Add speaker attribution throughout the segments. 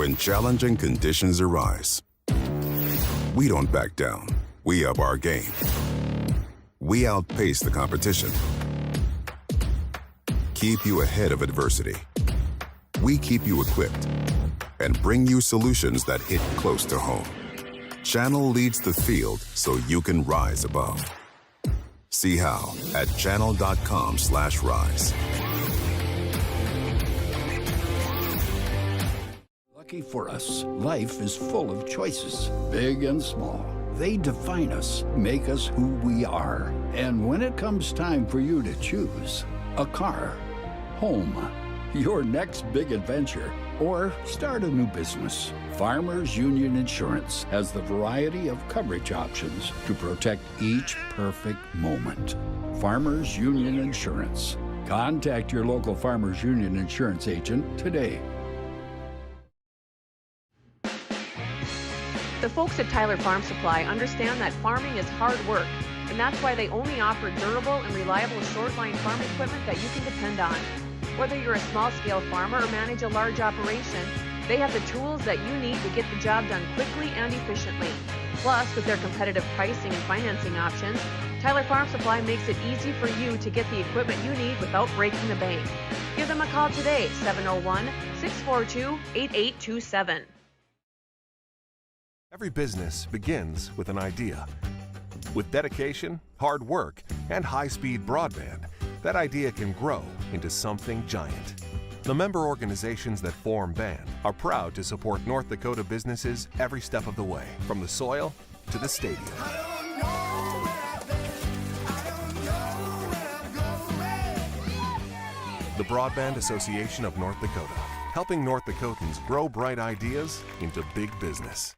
Speaker 1: when challenging conditions arise. We don't back down. We up our game. We outpace the competition. Keep you ahead of adversity. We keep you equipped and bring you solutions that hit close to home. Channel leads the field so you can rise above. See how at channel.com/rise.
Speaker 2: Lucky for us, life is full of choices, big and small. They define us, make us who we are. And when it comes time for you to choose a car, home, your next big adventure, or start a new business, Farmers Union Insurance has the variety of coverage options to protect each perfect moment. Farmers Union Insurance. Contact your local Farmers Union Insurance agent today.
Speaker 3: The folks at Tyler Farm Supply understand that farming is hard work, and that's why they only offer durable and reliable short-line farm equipment that you can depend on. Whether you're a small-scale farmer or manage a large operation, they have the tools that you need to get the job done quickly and efficiently. Plus, with their competitive pricing and financing options, Tyler Farm Supply makes it easy for you to get the equipment you need without breaking the bank. Give them a call today, 701-642-8827.
Speaker 4: Every business begins with an idea. With dedication, hard work, and high-speed broadband, that idea can grow into something giant. The member organizations that form BAND are proud to support North Dakota businesses every step of the way, from the soil to the stadium. The Broadband Association of North Dakota, helping North Dakotans grow bright ideas into big business.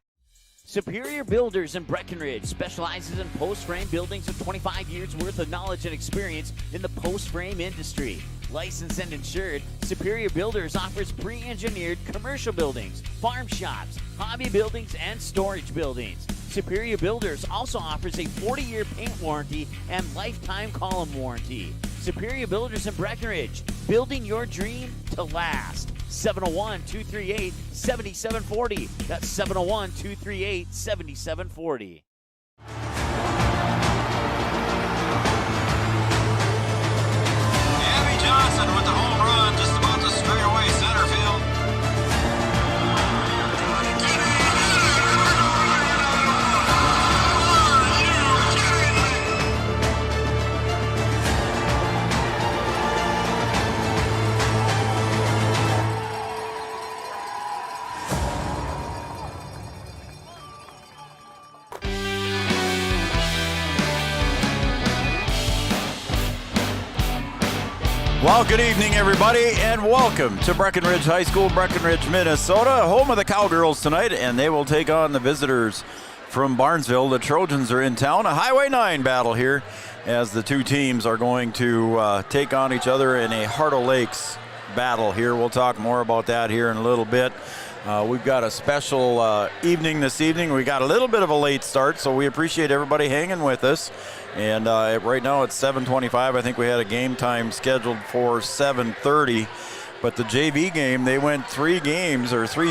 Speaker 5: Superior Builders in Breckenridge specializes in post-frame buildings with 25 years worth of knowledge and experience in the post-frame industry. Licensed and insured, Superior Builders offers pre-engineered commercial buildings, farm shops, hobby buildings, and storage buildings. Superior Builders also offers a 40-year paint warranty and lifetime column warranty. Superior Builders in Breckenridge, building your dream to last. 701-238-7740. That's 701-238-7740.
Speaker 6: Abby Johnson with the home run, just about to straight away center field.
Speaker 7: Well, good evening, everybody, and welcome to Breckenridge High School, Breckenridge, Minnesota, home of the Cowgirls tonight, and they will take on the visitors from Barnesville. The Trojans are in town. A Highway 9 battle here as the two teams are going to take on each other in a Heart of Lakes battle here. We'll talk more about that here in a little bit. We've got a special evening this evening. We got a little bit of a late start, so we appreciate everybody hanging with us. And right now it's 7:25. I think we had a game time scheduled for 7:30. But the JV game, they went three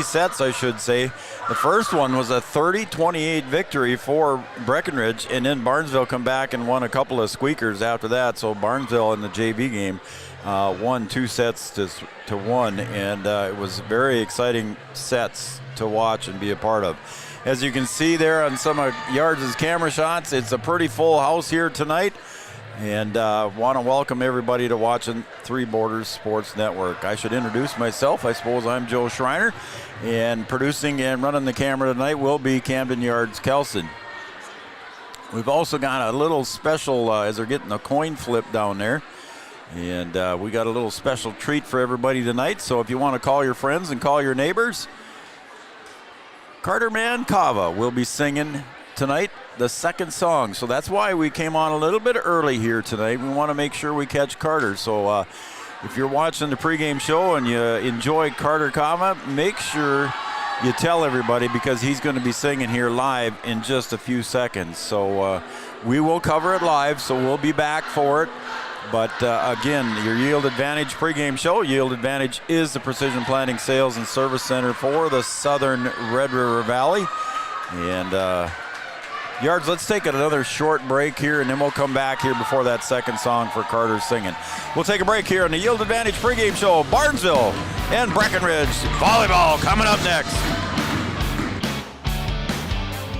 Speaker 7: sets, I should say. The first one was a 30-28 victory for Breckenridge, and then Barnesville come back and won a couple of squeakers after that. So Barnesville in the JV game won 2 sets to 1, and it was very exciting sets to watch and be a part of. As you can see there on some of Yards' camera shots, it's a pretty full house here tonight. And want to welcome everybody to watching Three Borders Sports Network. I should introduce myself. I suppose I'm Joe Schreiner. And producing and running the camera tonight will be Camden Yards Kelson. We've also got a little special, as they're getting a coin flip down there. And we got a little special treat for everybody tonight. So if you want to call your friends and call your neighbors, Carter Mancava will be singing tonight the second song. So that's why we came on a little bit early here tonight. We want to make sure we catch Carter. So if you're watching the pregame show and you enjoy Carter Kava, make sure you tell everybody, because he's going to be singing here live in just a few seconds. So we will cover it live, so we'll be back for it. But again, your Yield Advantage pregame show. Yield Advantage is the Precision Planting Sales and Service Center for the Southern Red River Valley. And Yards, let's take another short break here, and then we'll come back here before that second song for Carter's singing. We'll take a break here on the Yield Advantage pregame show. Barnesville and Breckenridge volleyball coming up next.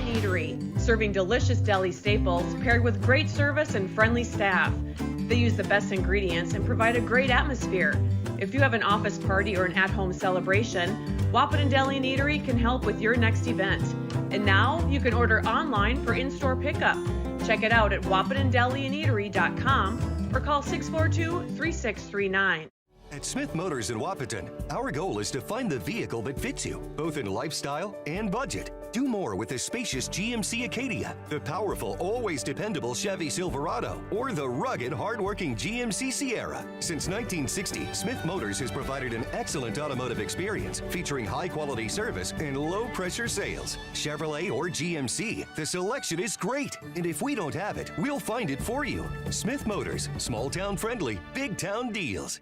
Speaker 3: Eatery, serving delicious deli staples paired with great service and friendly staff. They use the best ingredients and provide a great atmosphere. If you have an office party or an at-home celebration, Wahpeton Deli and Eatery can help with your next event. And now you can order online for in-store pickup. Check it out at WahpetonDeliandEatery.com or call 642-3639.
Speaker 8: At Smith Motors in Wahpeton, our goal is to find the vehicle that fits you, both in lifestyle and budget. Do more with the spacious GMC Acadia, the powerful, always dependable Chevy Silverado, or the rugged, hardworking GMC Sierra. Since 1960, Smith Motors has provided an excellent automotive experience featuring high-quality service and low-pressure sales. Chevrolet or GMC, the selection is great. And if we don't have it, we'll find it for you. Smith Motors, small-town friendly, big-town deals.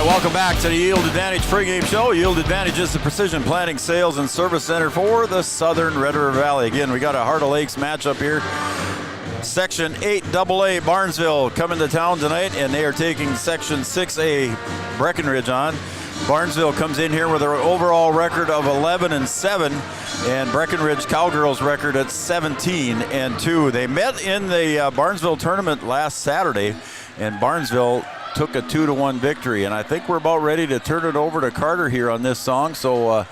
Speaker 7: Welcome back to the Yield Advantage pregame show. Yield Advantage is the Precision Planting Sales and Service Center for the Southern Red River Valley. Again, we got a Heart of Lakes matchup here. Section 8AA Barnesville coming to town tonight, and they are taking Section 6A Breckenridge on. Barnesville comes in here with an overall record of 11-7, and Breckenridge Cowgirls record at 17-2. They met in the Barnesville tournament last Saturday, and Barnesville took a 2-1 victory, and I think we're about ready to turn it over to Carter here on this song. So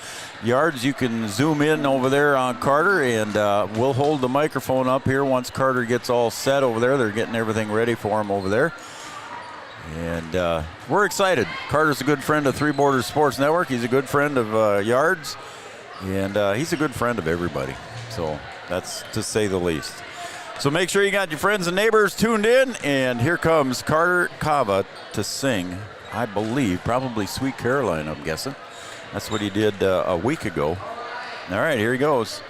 Speaker 7: Yards, you can zoom in over there on Carter, and we'll hold the microphone up here once Carter gets all set over there. They're getting everything ready for him over there, and we're excited. Carter's a good friend of Three Borders Sports Network. He's a good friend of Yards, and he's a good friend of everybody, so that's to say the least. So make sure you got your friends and neighbors tuned in, and here comes Carter Cava to sing, I believe, probably Sweet Caroline, I'm guessing. That's what he did a week ago. All right, here he goes.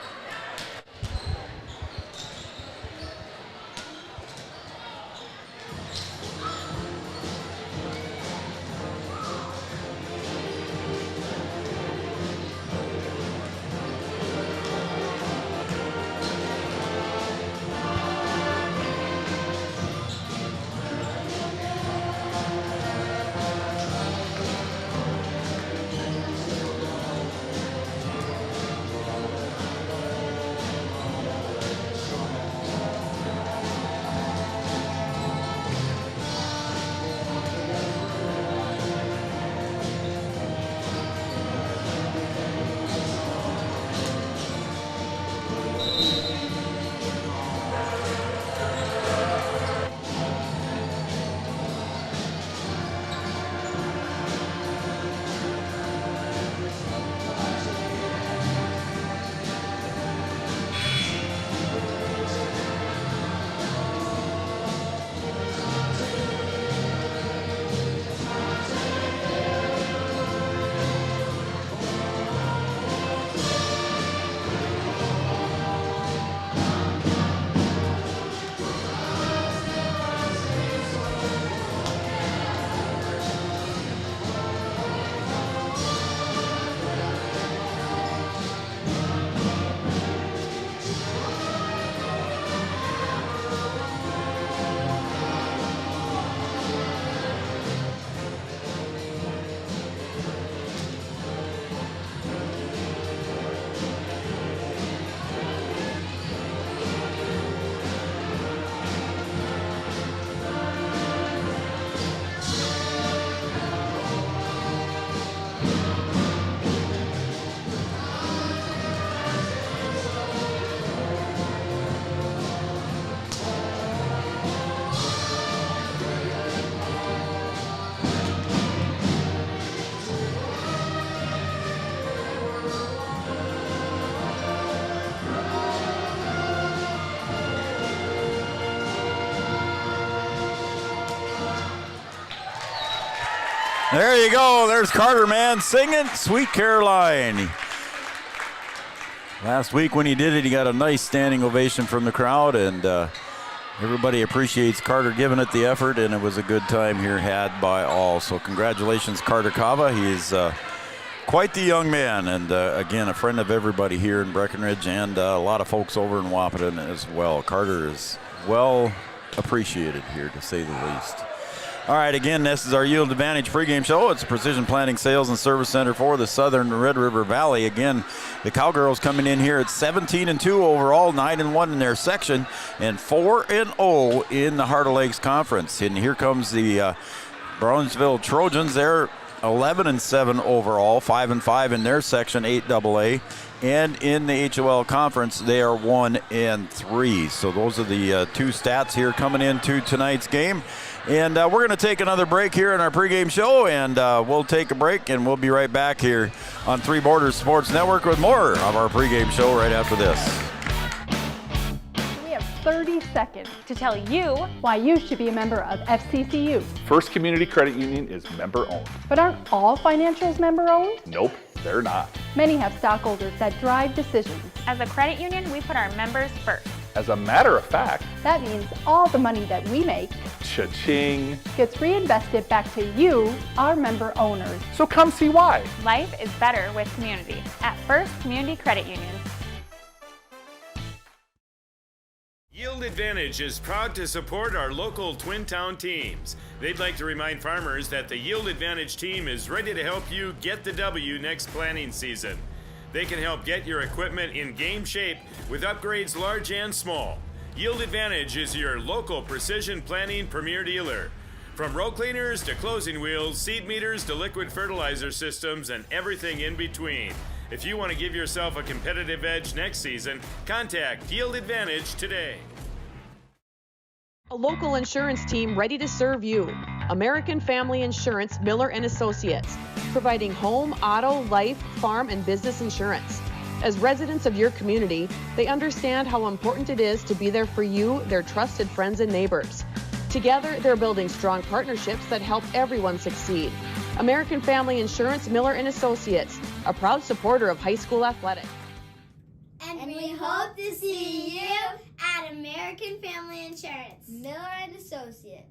Speaker 7: There you go. There's Carter Mann singing Sweet Caroline. Last week when he did it, he got a nice standing ovation from the crowd, and everybody appreciates Carter giving it the effort, and it was a good time here had by all. So congratulations, Carter Cava. He is quite the young man, and again, a friend of everybody here in Breckenridge and a lot of folks over in Wahpeton as well. Carter is well appreciated here, to say the least. All right, again, this is our Yield Advantage pregame show. It's a precision planting sales and service center for the Southern Red River Valley. Again, the Cowgirls coming in here at 17-2 overall, 9-1 in their section, and 4-0 in the Heart of Lakes Conference. And here comes the Barnesville Trojans. They're 11-7 overall, 5-5 in their section, 8AA. And in the HOL Conference, they are 1-3. So those are the two stats here coming into tonight's game. And we're going to take another break here in our pregame show, and we'll take a break, and we'll be right back here on Three Borders Sports Network with more of our pregame show right after this.
Speaker 9: We have 30 seconds to tell you why you should be a member of FCCU.
Speaker 10: First Community Credit Union is member-owned.
Speaker 9: But aren't all financials member-owned?
Speaker 10: Nope, they're not.
Speaker 9: Many have stockholders that drive decisions.
Speaker 11: As a credit union, we put our members first.
Speaker 10: As a matter of fact,
Speaker 9: that means all the money that we make,
Speaker 10: cha-ching,
Speaker 9: gets reinvested back to you, our member owners.
Speaker 10: So come see why.
Speaker 11: Life is better with community at First Community Credit Union.
Speaker 12: Yield Advantage is proud to support our local Twin Town teams. They'd like to remind farmers that the Yield Advantage team is ready to help you get the W next planting season. They can help get your equipment in game shape with upgrades large and small. Yield Advantage is your local precision planting premier dealer. From row cleaners to closing wheels, seed meters to liquid fertilizer systems, and everything in between. If you want to give yourself a competitive edge next season, contact Yield Advantage today.
Speaker 3: A local insurance team ready to serve you. American Family Insurance, Miller & Associates, providing home, auto, life, farm, and business insurance. As residents of your community, they understand how important it is to be there for you, their trusted friends and neighbors. Together, they're building strong partnerships that help everyone succeed. American Family Insurance, Miller & Associates, a proud supporter of high school athletics.
Speaker 13: And we hope to see you at American Family Insurance, Miller & Associates.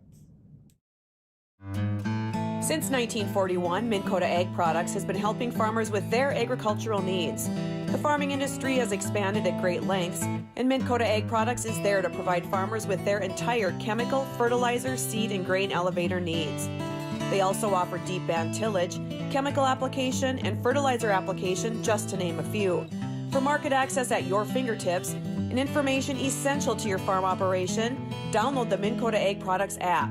Speaker 3: Since 1941, Minn Kota Ag Products has been helping farmers with their agricultural needs. The farming industry has expanded at great lengths, and Minn Kota Ag Products is there to provide farmers with their entire chemical, fertilizer, seed, and grain elevator needs. They also offer deep band tillage, chemical application, and fertilizer application, just to name a few. For market access at your fingertips and information essential to your farm operation, download the Minn Kota Ag Products app.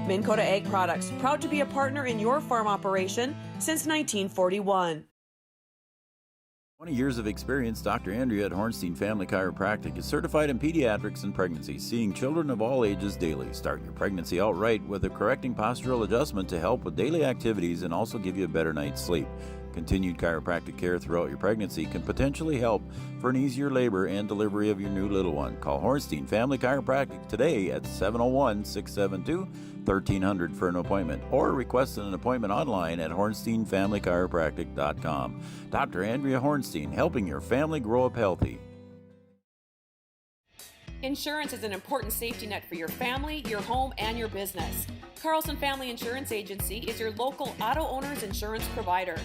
Speaker 3: Minn Kota Ag Products, proud to be a partner in your farm operation since 1941.
Speaker 7: 20 years of experience, Dr. Andrea at Hornstein Family Chiropractic is certified in pediatrics and pregnancy, seeing children of all ages daily. Start your pregnancy out right with a correcting postural adjustment to help with daily activities and also give you a better night's sleep. Continued chiropractic care throughout your pregnancy can potentially help for an easier labor and delivery of your new little one. Call Hornstein Family Chiropractic today at 701-672-1300 for an appointment, or request an appointment online at hornsteinfamilychiropractic.com. Dr. Andrea Hornstein, helping your family grow up healthy.
Speaker 3: Insurance is an important safety net for your family, your home, and your business. Carlson Family Insurance Agency is your local auto owner's insurance provider.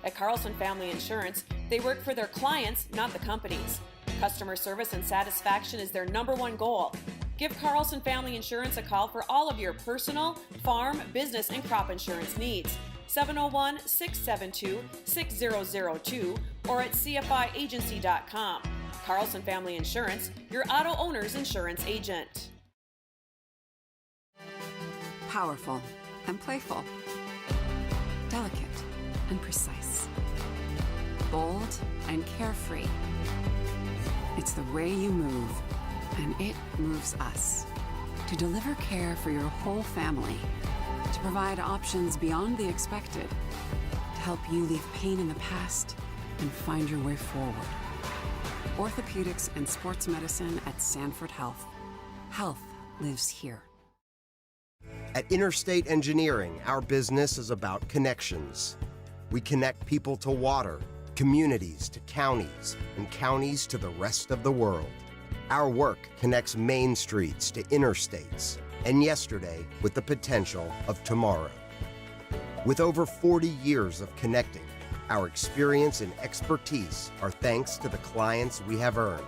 Speaker 3: At Carlson Family Insurance, they work for their clients, not the companies. Customer service and satisfaction is their #1 goal. Give Carlson Family Insurance a call for all of your personal, farm, business, and crop insurance needs. 701-672-6002 or at cfiagency.com. Carlson Family Insurance, your auto owner's insurance agent.
Speaker 14: Powerful and playful. Delicate and precise. Bold and carefree. It's the way you move, and it moves us. To deliver care for your whole family. To provide options beyond the expected. To help you leave pain in the past and find your way forward. Orthopedics and sports medicine at Sanford Health. Health lives here.
Speaker 15: At Interstate Engineering, our business is about connections. We connect people to water, communities to counties, and counties to the rest of the world. Our work connects main streets to interstates, and yesterday with the potential of tomorrow. With over 40 years of connecting, our experience and expertise are thanks to the clients we have earned,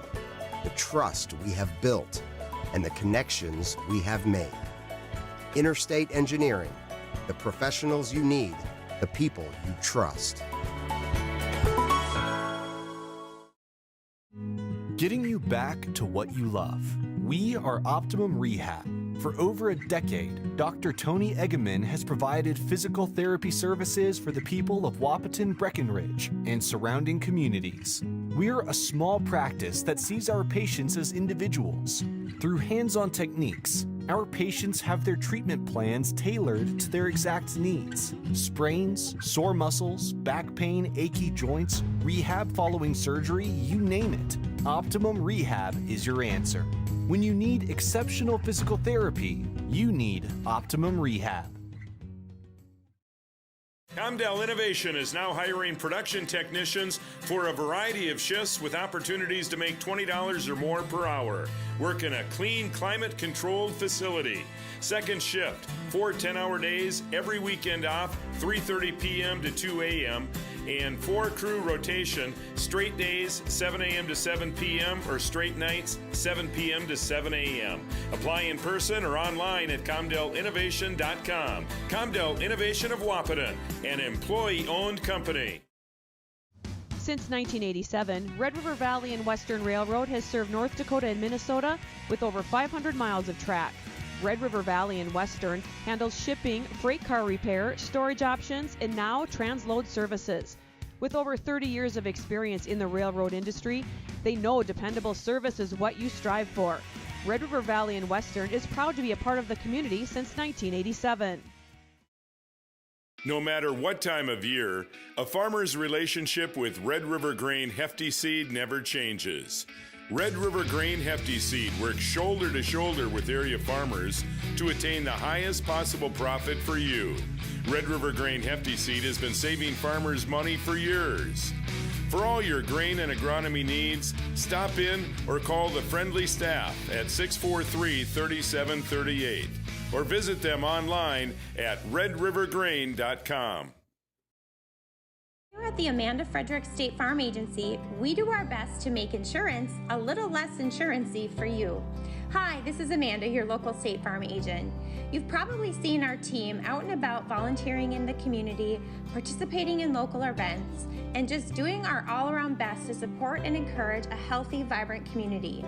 Speaker 15: the trust we have built, and the connections we have made. Interstate Engineering, the professionals you need, the people you trust.
Speaker 16: Getting you back to what you love. We are Optimum Rehab. For over a decade, Dr. Tony Eggeman has provided physical therapy services for the people of Wahpeton, Breckenridge, and surrounding communities. We're a small practice that sees our patients as individuals. Through hands-on techniques, our patients have their treatment plans tailored to their exact needs. Sprains, sore muscles, back pain, achy joints, rehab following surgery, you name it. Optimum Rehab is your answer. When you need exceptional physical therapy, you need Optimum Rehab.
Speaker 12: Comdell Innovation is now hiring production technicians for a variety of shifts with opportunities to make $20 or more per hour. Work in a clean, climate-controlled facility. Second shift, 4 10-hour days, every weekend off, 3:30 p.m. to 2 a.m., and 4-crew rotation, straight days, 7 a.m. to 7 p.m., or straight nights, 7 p.m. to 7 a.m. Apply in person or online at ComdellInnovation.com. Comdell Innovation of Wahpeton, an employee-owned company.
Speaker 3: Since 1987, Red River Valley and Western Railroad has served North Dakota and Minnesota with over 500 miles of track. Red River Valley and Western handles shipping, freight car repair, storage options, and now transload services. With over 30 years of experience in the railroad industry, they know dependable service is what you strive for. Red River Valley and Western is proud to be a part of the community since 1987.
Speaker 12: No matter what time of year, a farmer's relationship with Red River Grain Hefty Seed never changes. Red River Grain Hefty Seed works shoulder to shoulder with area farmers to attain the highest possible profit for you. Red River Grain Hefty Seed has been saving farmers money for years. For all your grain and agronomy needs, stop in or call the friendly staff at 643-3738 or visit them online at redrivergrain.com.
Speaker 17: Here at the Amanda Frederick State Farm Agency, we do our best to make insurance a little less insurance-y for you. Hi, this is Amanda, your local State Farm agent. You've probably seen our team out and about volunteering in the community, participating in local events, and just doing our all-around best to support and encourage a healthy, vibrant community.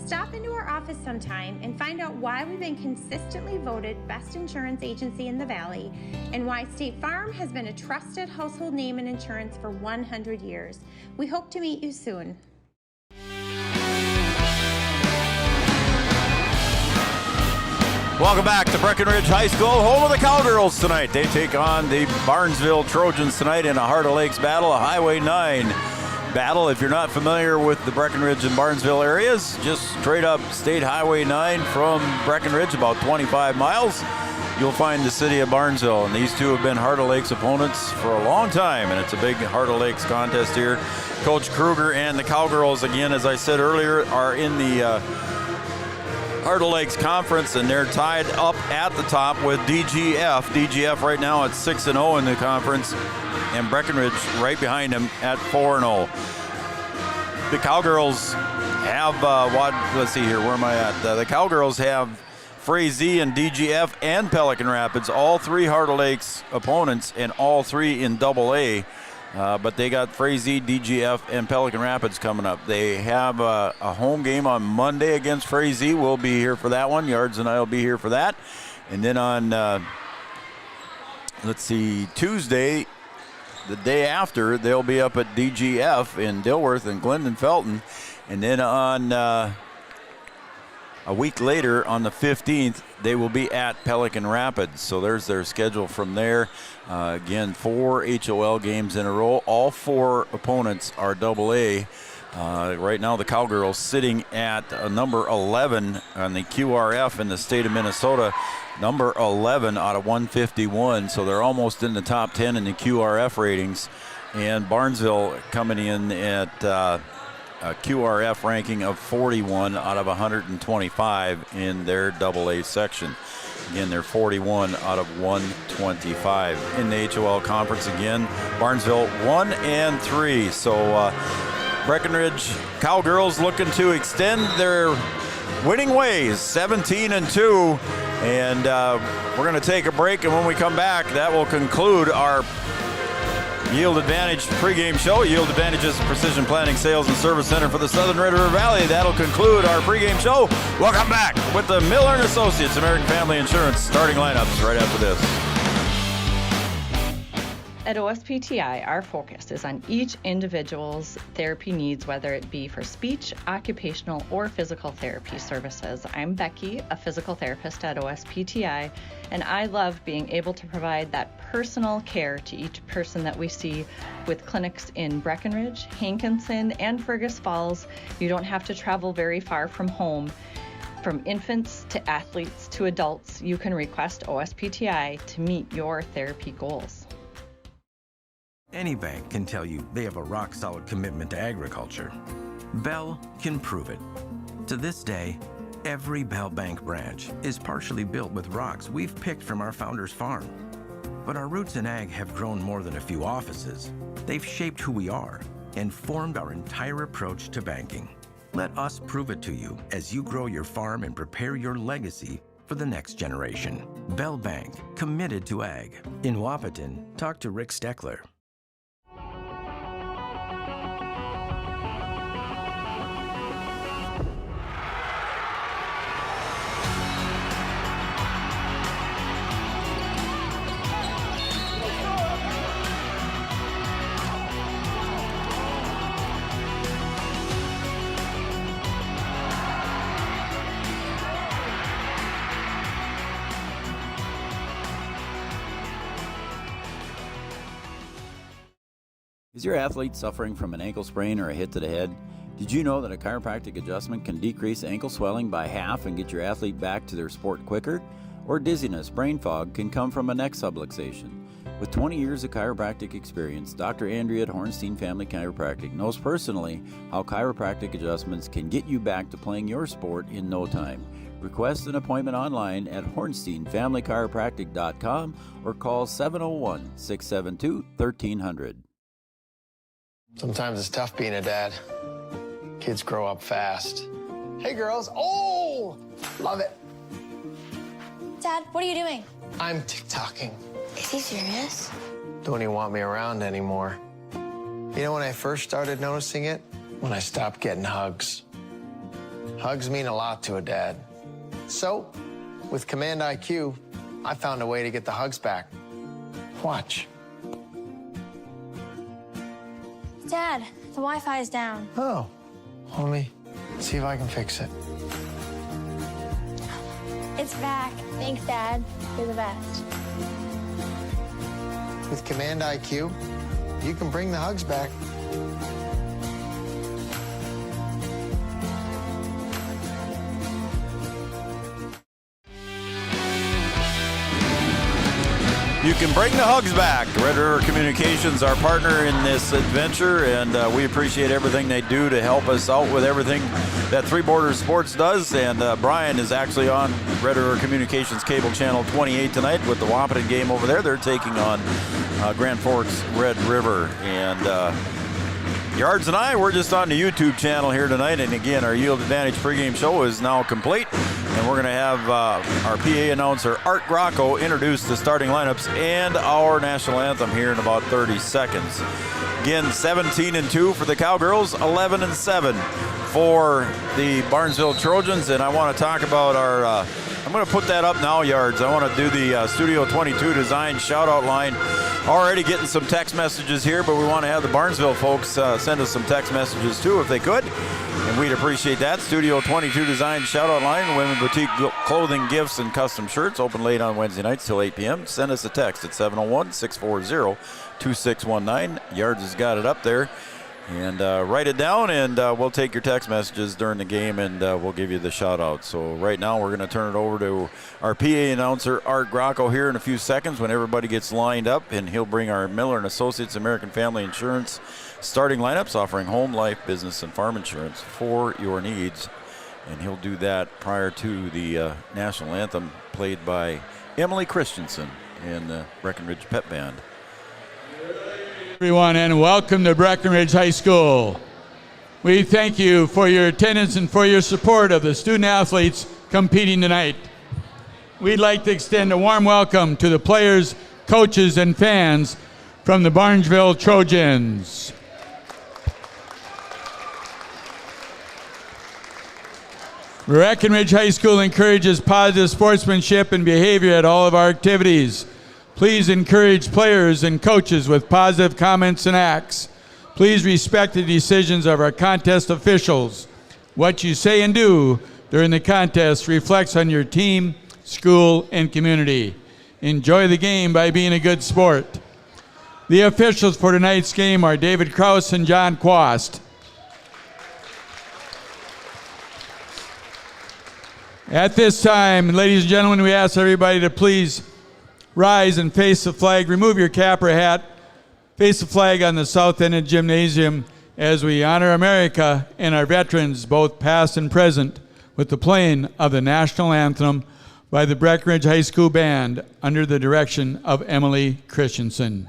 Speaker 17: Stop into our office sometime and find out why we've been consistently voted best insurance agency in the Valley and why State Farm has been a trusted household name in insurance for 100 years. We hope to meet you soon.
Speaker 7: Welcome back to Breckenridge High School, home of the Cowgirls tonight. They take on the Barnesville Trojans tonight in a Heart of Lakes battle, a Highway 9 battle. If you're not familiar with the Breckenridge and Barnesville areas, just straight up State Highway 9 from Breckenridge, about 25 miles, you'll find the city of Barnesville. And these two have been Heart of Lakes opponents for a long time, and it's a big Heart of Lakes contest here. Coach Kruger and the Cowgirls, again, as I said earlier, are in the Heart of Lakes Conference, and they're tied up at the top with DGF. DGF right now at 6-0 in the conference, and Breckenridge right behind them at 4-0. The Cowgirls have, let's see here, where am I at? The Cowgirls have Frazee and DGF and Pelican Rapids, all three Heart of Lakes opponents, and all three in AA. But they got Frazee, DGF, and Pelican Rapids coming up. They have a home game on Monday against Frazee. We'll be here for that one. Yards and I will be here for that. And then on, Tuesday, the day after, they'll be up at DGF in Dilworth and Glendon Felton. And then on a week later, on the 15th, they will be at Pelican Rapids. So there's their schedule from there. Again, 4 HOL games in a row. All 4 opponents are AA. Right now, the Cowgirls sitting at number 11 on the QRF in the state of Minnesota. Number 11 out of 151, so they're almost in the top 10 in the QRF ratings. And Barnesville coming in at a QRF ranking of 41 out of 125 in their AA section. Again, they're 41 out of 125. In the HOL conference again, Barnesville 1-3. So Breckenridge Cowgirls looking to extend their winning ways, 17-2. And we're going to take a break, and when we come back, that will conclude our Yield Advantage pregame show. Yield Advantage is a precision planning, sales, and service center for the Southern Red River Valley. That'll conclude our pregame show. We'll come back with the Miller & Associates American Family Insurance starting lineups right after this.
Speaker 18: At OSPTI, our focus is on each individual's therapy needs, whether it be for speech, occupational, or physical therapy services. I'm Becky, a physical therapist at OSPTI, and I love being able to provide that personal care to each person that we see with clinics in Breckenridge, Hankinson, and Fergus Falls. You don't have to travel very far from home. From infants to athletes to adults, you can request OSPTI to meet your therapy goals.
Speaker 19: Any bank can tell you they have a rock-solid commitment to agriculture. Bell can prove it. To this day, every Bell Bank branch is partially built with rocks we've picked from our founder's farm. But our roots in ag have grown more than a few offices. They've shaped who we are and formed our entire approach to banking. Let us prove it to you as you grow your farm and prepare your legacy for the next generation. Bell Bank, committed to ag. In Wahpeton, talk to Rick Steckler.
Speaker 20: Is your athlete suffering from an ankle sprain or a hit to the head? Did you know that a chiropractic adjustment can decrease ankle swelling by half and get your athlete back to their sport quicker? Or dizziness, brain fog can come from a neck subluxation. With 20 years of chiropractic experience, Dr. Andrea at Hornstein Family Chiropractic knows personally how chiropractic adjustments can get you back to playing your sport in no time. Request an appointment online at hornsteinfamilychiropractic.com or call 701-672-1300.
Speaker 21: Sometimes it's tough being a dad. Kids grow up fast. Hey, girls. Oh, love it.
Speaker 22: Dad, what are you doing?
Speaker 21: I'm TikToking.
Speaker 22: Is he serious?
Speaker 21: Don't even want me around anymore. You know when I first started noticing it? When I stopped getting hugs. Hugs mean a lot to a dad. So, with Command IQ, I found a way to get the hugs back. Watch.
Speaker 22: Dad, the Wi-Fi is down.
Speaker 21: Oh, let me see if I can fix it.
Speaker 22: It's back. Thanks, Dad. You're the best.
Speaker 21: With Command IQ, you can bring the hugs back.
Speaker 7: You can bring the hugs back. Red River Communications, our partner in this adventure, and we appreciate everything they do to help us out with everything that Three Borders Sports does. And Brian is actually on Red River Communications Cable Channel 28 tonight with the Wahpeton game over there. They're taking on Grand Forks Red River. And Yards and I, we're just on the YouTube channel here tonight. And again, our Yield Advantage pregame show is now complete. And we're going to have our PA announcer, Art Grocco, introduce the starting lineups and our national anthem here in about 30 seconds. Again, 17-2 for the Cowgirls, 11-7 for the Barnesville Trojans. And I want to talk about our, I'm going to put that up now, Yards. I want to do the Studio 22 design shout-out line. Already getting some text messages here, but we want to have the Barnesville folks send us some text messages too, if they could. And we'd appreciate that. Studio 22 Design Shoutout Line, women boutique clothing, gifts, and custom shirts. Open late on Wednesday nights till 8 p.m. Send us a text at 701-640-2619. Yards has got it up there. And write it down, and we'll take your text messages during the game, and we'll give you the shout-out. So right now we're going to turn it over to our PA announcer, Art Grocko, here in a few seconds when everybody gets lined up, and he'll bring our Miller & Associates American Family Insurance starting lineups offering home, life, business, and farm insurance for your needs. And he'll do that prior to the national anthem played by Emily Christensen and the Breckenridge Pep Band.
Speaker 1: Everyone, and welcome to Breckenridge High School. We thank you for your attendance and for your support of the student athletes competing tonight. We'd like to extend a warm welcome to the players, coaches, and fans from the Barnesville Trojans. Breckenridge High School encourages positive sportsmanship and behavior at all of our activities. Please encourage players and coaches with positive comments and acts. Please respect the decisions of our contest officials. What you say and do during the contest reflects on your team, school, and community. Enjoy the game by being a good sport. The officials for tonight's game are David Kraus and John Quast. At this time, ladies and gentlemen, we ask everybody to please rise and face the flag. Remove your cap or hat. Face the flag on the south end of the gymnasium as we honor America and our veterans, both past and present, with the playing of the national anthem by the Breckenridge High School Band under the direction of Emily Christensen.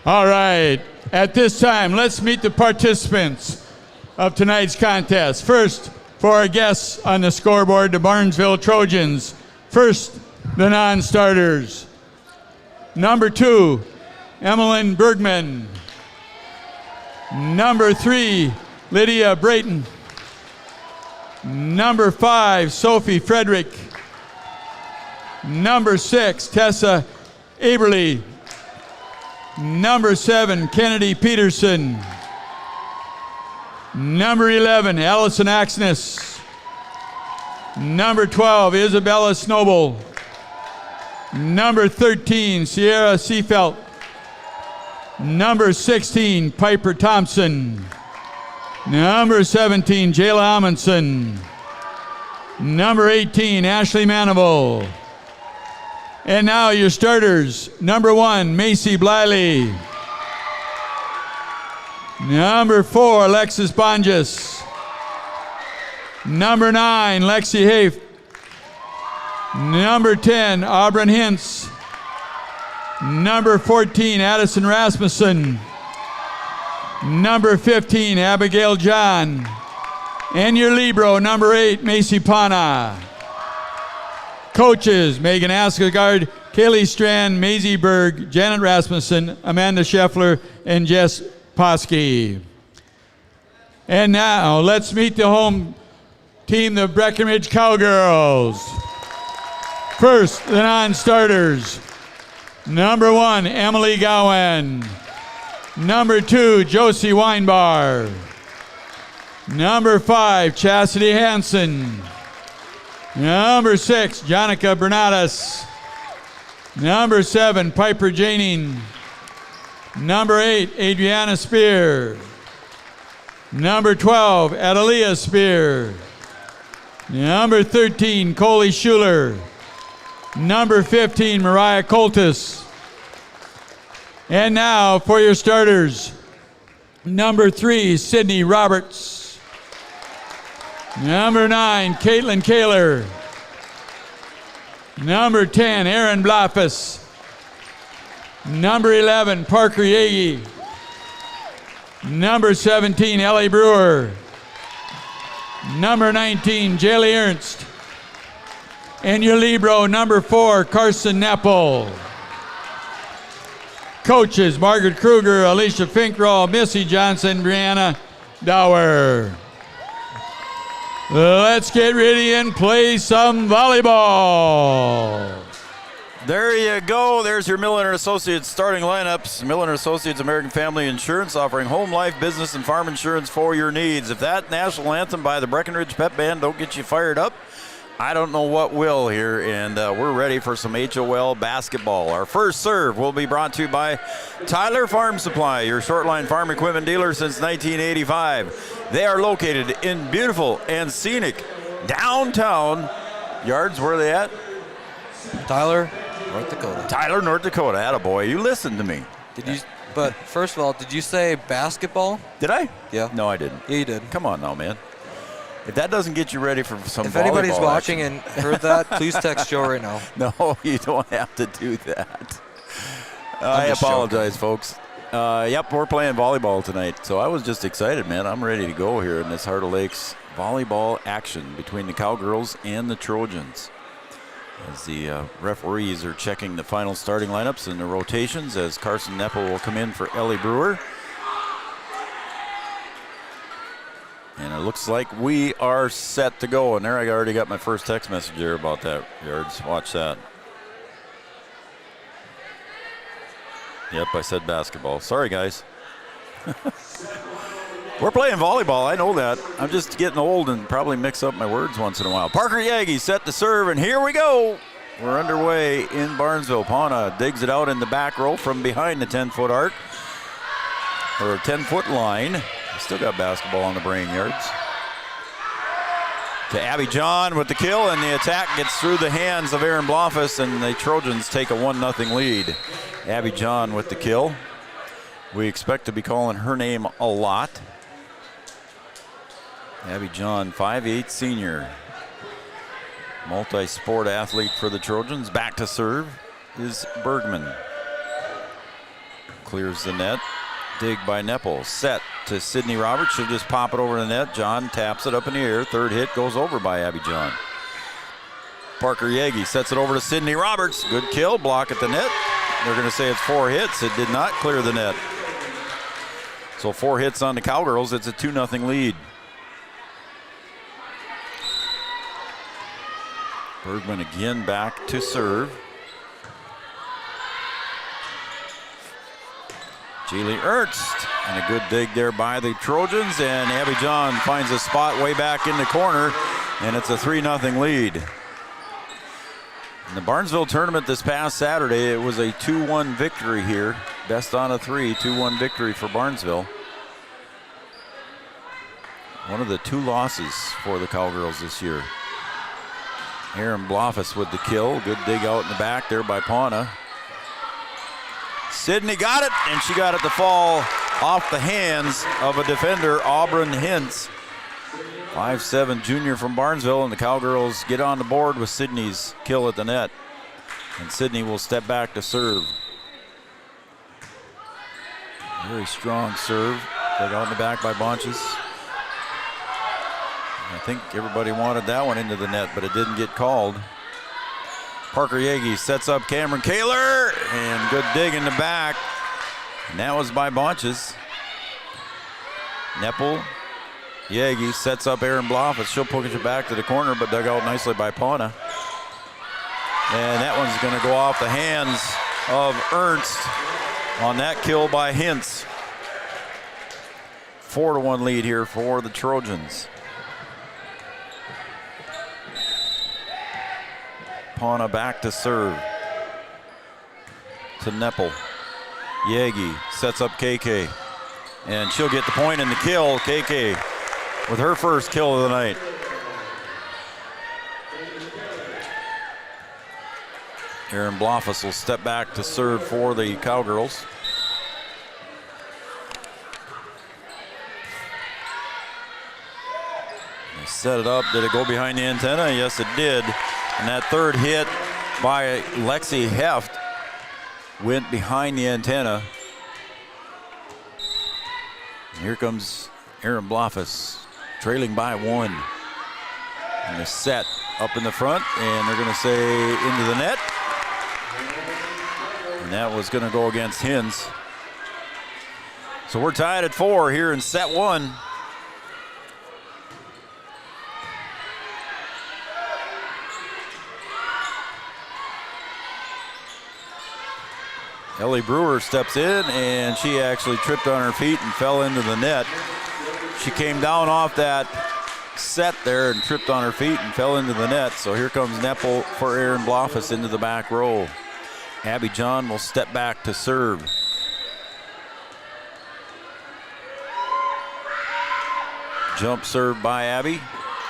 Speaker 1: All right, at this time, let's meet the participants of tonight's contest. First, for our guests on the scoreboard, the Barnesville Trojans. First, the non-starters. Number 2, Emmeline Bergman. Number 3, Lydia Brayton. Number 5, Sophie Frederick. Number 6, Tessa Aberly. Number 7, Kennedy Peterson. Number 11, Allison Axness. Number 12, Isabella Snowball. Number 13, Sierra Seafelt. Number 16, Piper Thompson. Number 17, Jayla Amundson. Number 18, Ashley Manival. And now your starters. Number 1, Macy Bliley. Number 4, Alexis Bonges. Number 9, Lexi Hafe. Number 10, Auburn Hintz. Number 14, Addison Rasmussen. Number 15, Abigail John. And your libero, number 8, Macy Pana. Coaches, Megan Askegaard, Kaylee Strand, Maisie Berg, Janet Rasmussen, Amanda Scheffler, and Jess Posky. And now, let's meet the home team, the Breckenridge Cowgirls. First, the non-starters. Number 1, Emily Gowan. Number 2, Josie Weinbar. Number 5, Chastity Hansen. Number 6, Jonica Bernadas. Number 7, Piper Janing. Number 8, Adriana Spear. Number 12, Adelia Spear. Number 13, Coley Schuler. Number 15, Mariah Coltis. And now for your starters. Number 3, Sydney Roberts. Number 9, Caitlin Kaler. Number 10, Aaron Blafus. Number 11, Parker Yagi. Number 17, Ellie Brewer. Number 19, Jaylee Ernst. And your libero, number 4, Carson Neppel. Coaches, Margaret Kruger, Alicia Finkrall, Missy Johnson, Brianna Dower. Let's get ready and play some volleyball.
Speaker 7: There you go. There's your Miller & Associates starting lineups. Miller & Associates American Family Insurance, offering home, life, business, and farm insurance for your needs. If that national anthem by the Breckenridge Pep Band don't get you fired up, I don't know what will here, and we're ready for some HOL basketball. Our first serve will be brought to you by Tyler Farm Supply, your short-line farm equipment dealer since 1985. They are located in beautiful and scenic downtown yards. Where are they at?
Speaker 2: Tyler, North Dakota.
Speaker 7: Tyler, North Dakota. Attaboy. You listened to me.
Speaker 2: Did you? But first of all, did you say basketball?
Speaker 7: Did I?
Speaker 2: Yeah.
Speaker 7: No, I didn't.
Speaker 2: Yeah, you did.
Speaker 7: Come on now, man. If that doesn't get you ready for some volleyball
Speaker 2: If anybody's watching
Speaker 7: action.
Speaker 2: and heard that, please text Joe right now.
Speaker 7: No, you don't have to do that. I apologize, folks. Yep, we're playing volleyball tonight. So I was just excited, man. I'm ready to go here in this Heart of Lakes volleyball action between the Cowgirls and the Trojans. As the referees are checking the final starting lineups and the rotations, as Carson Neppel will come in for Ellie Brewer. And it looks like we are set to go. And there I already got my first text message there about that, Yards. Watch that. Yep, I said basketball. Sorry, guys. We're playing volleyball. I know that. I'm just getting old and probably mix up my words once in a while. Parker Yagi set to serve, and here we go. We're underway in Barnesville. Pauna digs it out in the back row from behind the 10-foot arc, or 10-foot line. Still got basketball on the brain, Yards. To Abby John with the kill, and the attack gets through the hands of Aaron Blofus, and the Trojans take a 1-0 lead. Abby John with the kill. We expect to be calling her name a lot. Abby John, 5'8" senior. Multi-sport athlete for the Trojans. Back to serve is Bergman. Clears the net. Dig by Neppel. Set to Sydney Roberts. She'll just pop it over the net. John taps it up in the air. Third hit goes over by Abby John. Parker Yagi sets it over to Sydney Roberts. Good kill. Block at the net. They're going to say it's 4 hits. It did not clear the net. So 4 hits on the Cowgirls. It's a 2-0 lead. Bergman again back to serve. Jaylee Ernst, and a good dig there by the Trojans, and Abby John finds a spot way back in the corner, and it's a 3-0 lead. In the Barnesville tournament this past Saturday, it was a 2-1 victory here. Best on a 3, 2-1 victory for Barnesville. One of the 2 losses for the Cowgirls this year. Aaron Blofus with the kill. Good dig out in the back there by Pauna. Sydney got it, and she got it to fall off the hands of a defender, Auburn Hintz. 5'7" junior from Barnesville, and the Cowgirls get on the board with Sydney's kill at the net. And Sydney will step back to serve. Very strong serve. Dug out in the back by Bonches. I think everybody wanted that one into the net, but it didn't get called. Parker Yagi sets up Cameron Kaler, and good dig in the back. And that was by Bonches. Neppel, Yagi sets up Aaron Blofus. She'll push it back to the corner, but dug out nicely by Pauna. And that one's going to go off the hands of Ernst on that kill by Hintz. 4-1 lead here for the Trojans. Pauna back to serve. To Neppel. Yagi sets up KK. And she'll get the point and the kill. KK with her first kill of the night. Aaron Blofus will step back to serve for the Cowgirls. They set it up. Did it go behind the antenna? Yes, it did. And that third hit by Lexi Heft went behind the antenna. And here comes Aaron Blofus, trailing by 1. And the set up in the front, and they're going to say into the net. And that was going to go against Hins. So we're tied at 4 here in set 1. Ellie Brewer steps in, and she actually tripped on her feet and fell into the net. She came down off that set there and tripped on her feet and fell into the net. So here comes Neppel for Aaron Blofus into the back row. Abby John will step back to serve. Jump serve by Abby.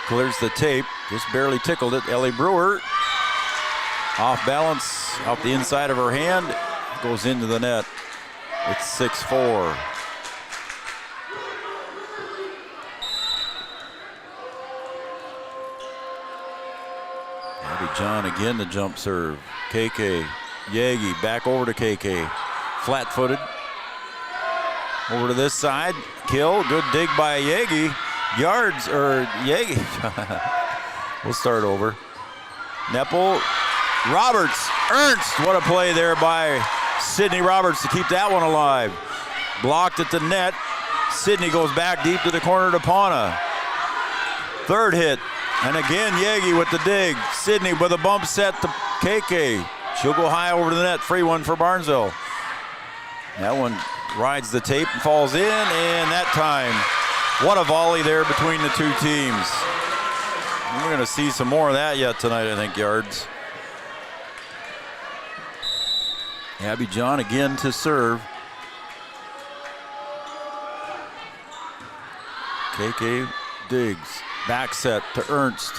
Speaker 7: Clears the tape. Just barely tickled it. Ellie Brewer off balance, off the inside of her hand. Goes into the net. It's 6-4. Abby John again the jump serve. KK. Yagi back over to KK. Flat-footed. Over to this side. Kill. Good dig by Yagi. Yards, or Yagi. We'll start over. Neppel. Roberts. Ernst. What a play there by Sydney Roberts to keep that one alive. Blocked at the net. Sydney goes back deep to the corner to Pauna. Third hit. And again, Yagi with the dig. Sydney with a bump set to KK. She'll go high over to the net. Free one for Barnesville. That one rides the tape and falls in. And that time, what a volley there between the two teams. We're going to see some more of that yet tonight, I think, Yards. Abby John again to serve. KK digs. Back set to Ernst.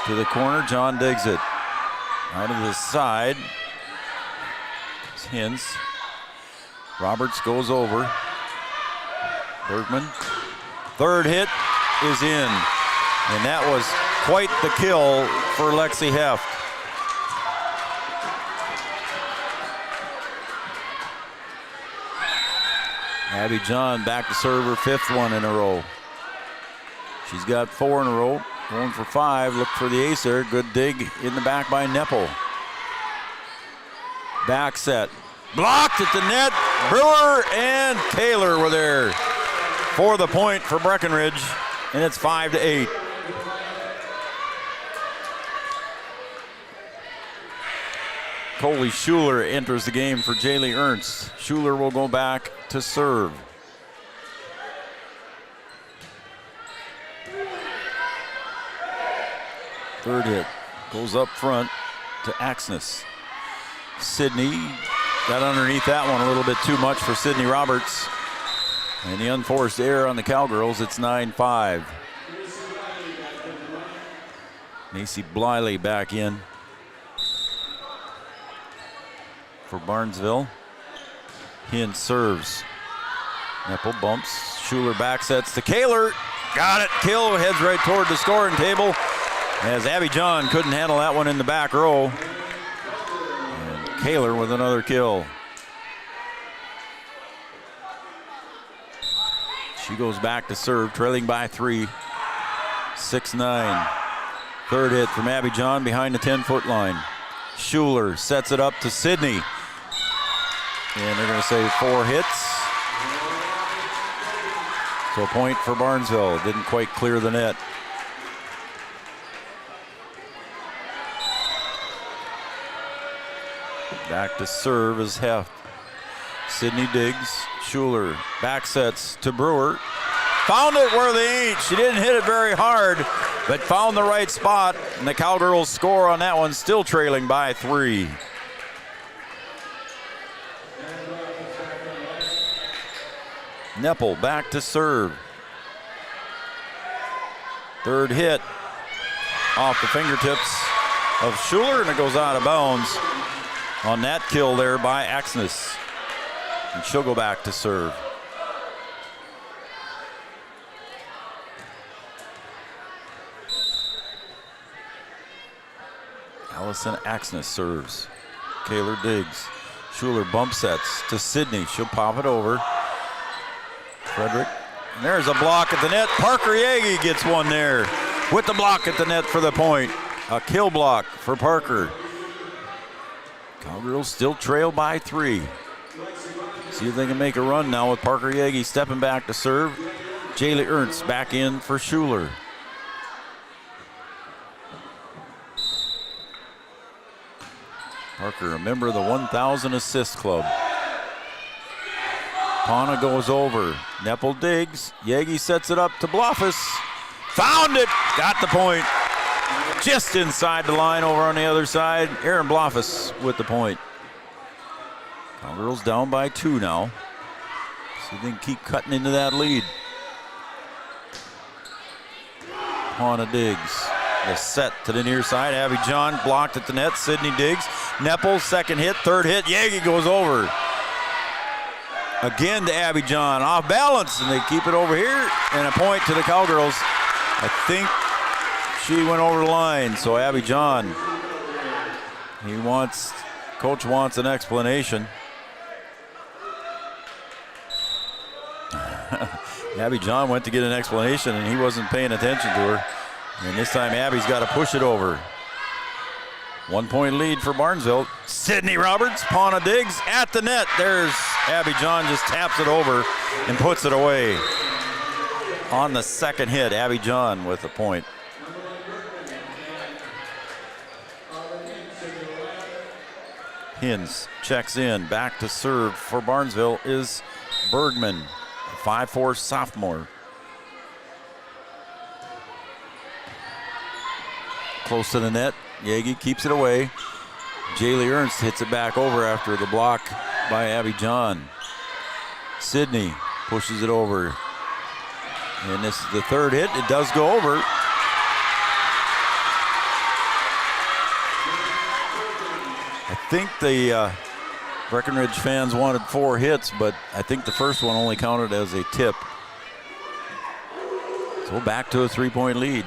Speaker 7: To the corner, John digs it. Out of the side. It's Hintz. Roberts goes over. Bergman. Third hit is in. And that was quite the kill for Lexi Heft. Abby John back to serve her 5th one in a row. She's got 4 in a row, going for 5. Look for the ace there. Good dig in the back by Neppel. Back set. Blocked at the net. Brewer and Taylor were there for the point for Breckenridge, and it's 5-8. Coley Schuler enters the game for Jaylee Ernst. Schuler will go back to serve. Third hit goes up front to Axness. Sydney got underneath that one a little bit too much for Sydney Roberts. And the unforced error on the Cowgirls, it's 9-5. Macy Bliley back in for Barnesville. Hintz serves. Neppel bumps. Schuler back sets to Kaler. Got it. Kill. Heads right toward the scoring table. As Abby John couldn't handle that one in the back row. And Kaler with another kill. She goes back to serve, trailing by 3. 6-9. Third hit from Abby John behind the 10-foot line. Schuler sets it up to Sydney. And they're going to say 4 hits. So a point for Barnesville. Didn't quite clear the net. Back to serve is Heft. Sydney Diggs. Schuler back sets to Brewer. Found it where they ain't. She didn't hit it very hard, but found the right spot. And the Cowgirls score on that one, still trailing by 3. Neppel back to serve. Third hit off the fingertips of Schuler, and it goes out of bounds on that kill there by Axness. And she'll go back to serve. Allison Axness serves. Kaler Diggs. Schuler bump sets to Sydney. She'll pop it over. Frederick. And there's a block at the net. Parker Yagi gets one there with the block at the net for the point. A kill block for Parker. Cowgirls still trail by 3. See if they can make a run now with Parker Yagi stepping back to serve. Jaylee Ernst back in for Schuler. Parker, a member of the 1,000 Assist Club. Pana goes over. Neppel digs. Yagi sets it up to Bluffus. Found it. Got the point. Just inside the line over on the other side. Aaron Bluffus with the point. Cowgirls down by 2 now. See if they can keep cutting into that lead. Pana digs. The set to the near side. Abby John blocked at the net. Sydney Diggs. Neppel, second hit, third hit. Yagi goes over. Again to Abby John. Off balance, and they keep it over here. And a point to the Cowgirls. I think she went over the line. So Abby John, coach wants an explanation. Abby John went to get an explanation, and he wasn't paying attention to her. And this time Abby's got to push it over. 1 point lead for Barnesville. Sydney Roberts, Pana Diggs at the net. There's Abby John, just taps it over and puts it away. On the second hit, Abby John with the point. Hins checks in. Back to serve for Barnesville is Bergman, a 5'4" sophomore. Close to the net. Yagi keeps it away. Jaylee Ernst hits it back over after the block by Abby John. Sydney pushes it over. And this is the third hit. It does go over. I think the Breckenridge fans wanted 4 hits, but I think the first one only counted as a tip. So back to a 3-point lead.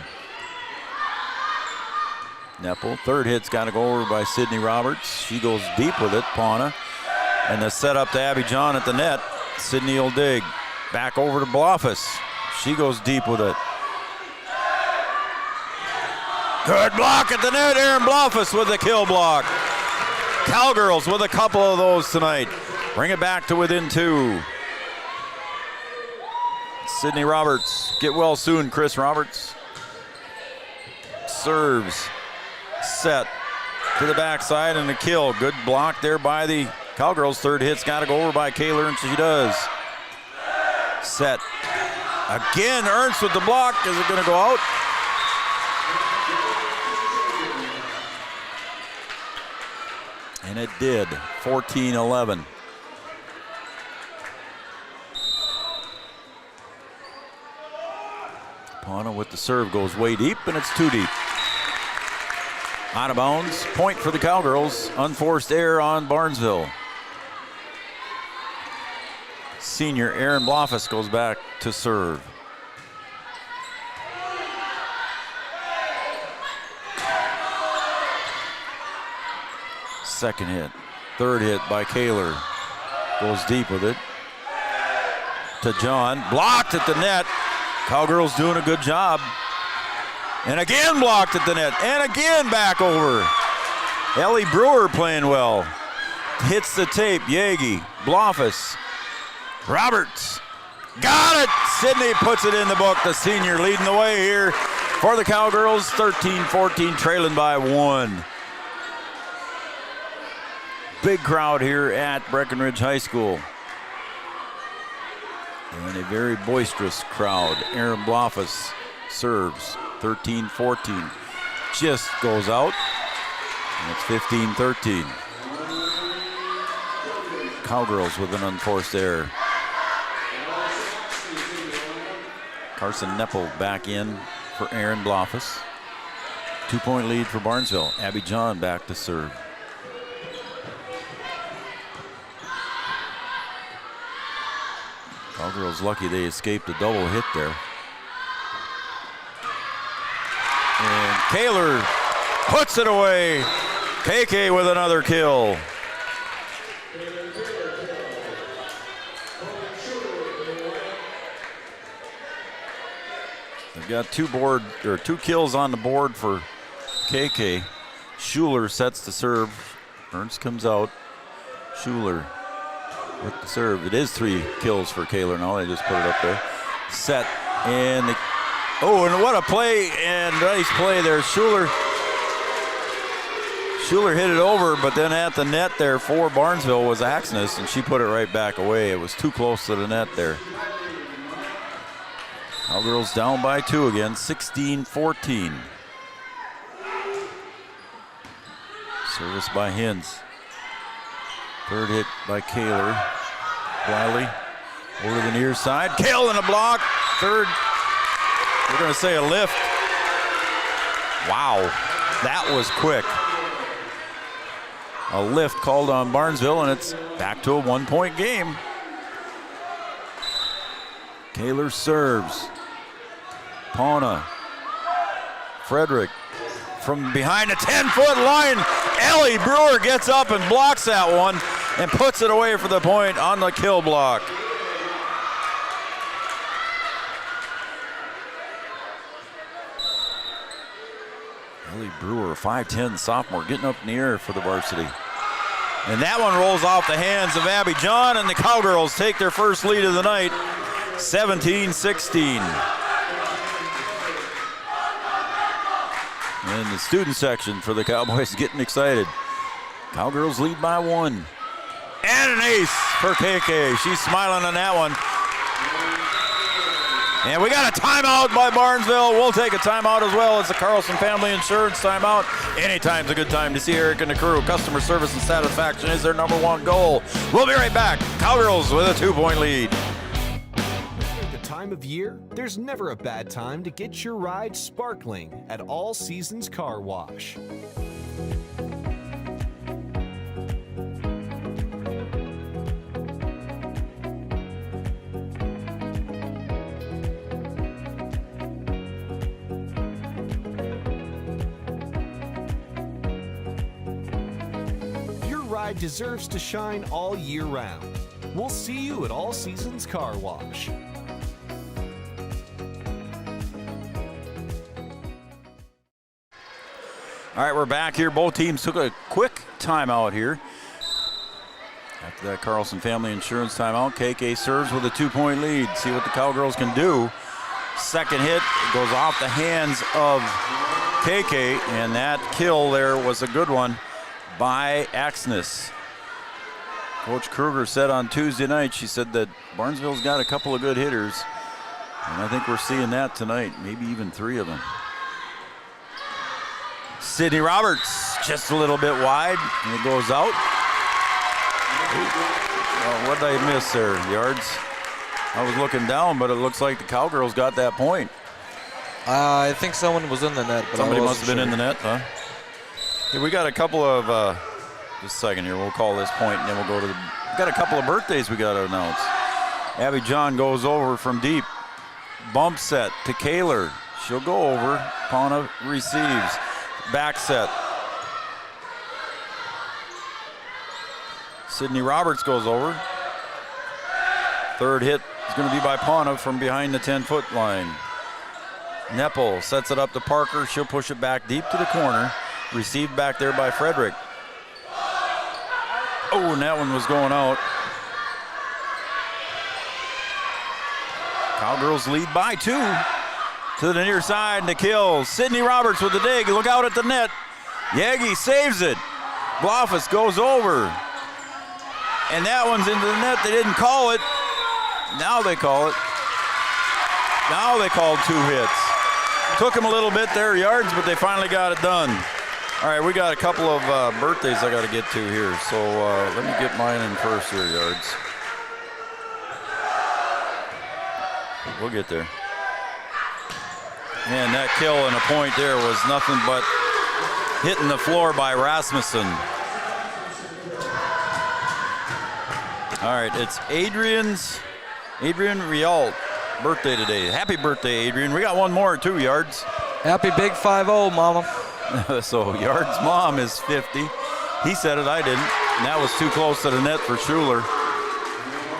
Speaker 7: Neppel, third hit's got to go over by Sydney Roberts. She goes deep with it, Pana. And the setup to Abby John at the net. Sydney will dig. Back over to Bluffus. She goes deep with it. Good block at the net. Aaron Bluffus with the kill block. Cowgirls with a couple of those tonight. Bring it back to within 2. Sydney Roberts. Get well soon, Chris Roberts. Serves. Set to the backside and a kill. Good block there by the Cowgirls. Third hit's got to go over by Kayla Ernst. She does. Set. Again, Ernst with the block. Is it going to go out? And it did. 14-11. Pana with the serve goes way deep, and it's too deep. Out of bounds. Point for the Cowgirls. Unforced error on Barnesville. Senior Aaron Bluffus goes back to serve. Second hit. Third hit by Kaler. Goes deep with it. To John. Blocked at the net. Cowgirls doing a good job. And again blocked at the net. And again back over. Ellie Brewer playing well. Hits the tape. Yagi. Bluffus. Roberts. Got it. Sydney puts it in the book. The senior leading the way here for the Cowgirls. 13-14, trailing by 1. big crowd here at Breckenridge High School. And a very boisterous crowd. Aaron Blofus serves 13-14. Just goes out. And it's 15-13. Cowgirls with an unforced error. Carson Neppel back in for Aaron Blofus. 2-point lead for Barnesville. Abby John back to serve. Cowgirls lucky they escaped a double hit there. And Kaler puts it away. KK with another kill. They've got two kills on the board for KK. Schuler sets the serve. Ernst comes out. Schuler with the serve. It is 3 kills for Kaler now. They just put it up there. Set and and what a play, and nice play there. Schuler hit it over, but then at the net there for Barnesville was Axness, and she put it right back away. It was too close to the net there. Cowgirls down by 2 again, 16-14. Service by Hins. Third hit by Kaler. Wiley over the near side. Kill in a block. Third, we're going to say a lift. Wow, that was quick. A lift called on Barnesville, and it's back to a 1-point game. Kaler serves. Pauna. Frederick from behind the 10-foot line. Ellie Brewer gets up and blocks that one and puts it away for the point on the kill block. Ellie Brewer, a 5'10" sophomore, getting up in the air for the varsity. And that one rolls off the hands of Abby John, and the Cowgirls take their first lead of the night, 17-16. And the student section for the Cowboys getting excited. Cowgirls lead by 1. And an ace for KK. She's smiling on that one. And we got a timeout by Barnesville. We'll take a timeout as well as the Carlson Family Insurance timeout. Anytime's a good time to see Eric and the crew. Customer service and satisfaction is their #1 goal. We'll be right back. Cowgirls with a 2-point lead.
Speaker 16: At the time of year, there's never a bad time to get your ride sparkling at All Seasons Car Wash. Deserves to shine all year round. We'll see you at All Seasons Car Wash.
Speaker 7: All right, we're back here. Both teams took a quick timeout here. After that Carlson Family Insurance timeout, KK serves with a 2-point lead. See what the Cowgirls can do. Second hit goes off the hands of KK, and that kill there was a good one by Axness. Coach Kruger said on Tuesday night, she said that Barnesville's got a couple of good hitters, and I think we're seeing that tonight, maybe even 3 of them. Sydney Roberts just a little bit wide, and it goes out. Oh, what did I miss there? Yards? I was looking down, but it looks like the Cowgirls got that point.
Speaker 2: I think someone was in the net. But
Speaker 7: somebody must have been in the net, huh? Yeah, we got a couple of, just a second here, we'll call this point and then we'll go to we got a couple of birthdays we got to announce. Abby John goes over from deep. Bump set to Kaler. She'll go over. Pauna receives. Back set. Sydney Roberts goes over. Third hit is going to be by Pauna from behind the 10-foot line. Neppel sets it up to Parker. She'll push it back deep to the corner. Received back there by Frederick. Oh, and that one was going out. Cowgirls lead by 2. To the near side and the kill. Sydney Roberts with the dig. Look out at the net. Yagi saves it. Blofus goes over. And that one's into the net. They didn't call it. Now they call it. Now they called 2 hits. Took them a little bit there, yards, but they finally got it done. All right, we got a couple of birthdays I got to get to here. So let me get mine in first here, yards. We'll get there. And that kill and a point there was nothing but hitting the floor by Rasmussen. All right, it's Adrian Rialt birthday today. Happy birthday, Adrian. We got one more too, yards.
Speaker 2: Happy big 5-0, Mama.
Speaker 7: So Yard's mom is 50. He said it, I didn't. And that was too close to the net for Schuler.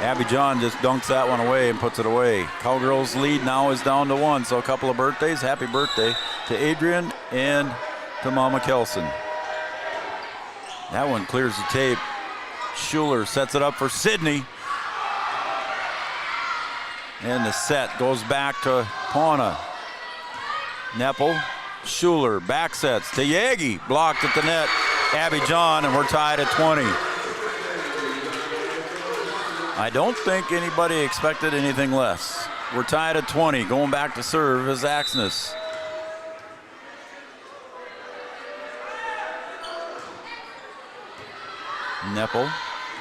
Speaker 7: Abby John just dunks that one away and puts it away. Cowgirls lead now is down to 1. So a couple of birthdays. Happy birthday to Adrian and to Mama Kelson. That one clears the tape. Schuler sets it up for Sydney. And the set goes back to Pauna. Neppel, Schuler, back sets to Yagi. Blocked at the net. Abby John, and we're tied at 20. I don't think anybody expected anything less. We're tied at 20. Going back to serve is Axness. Neppel,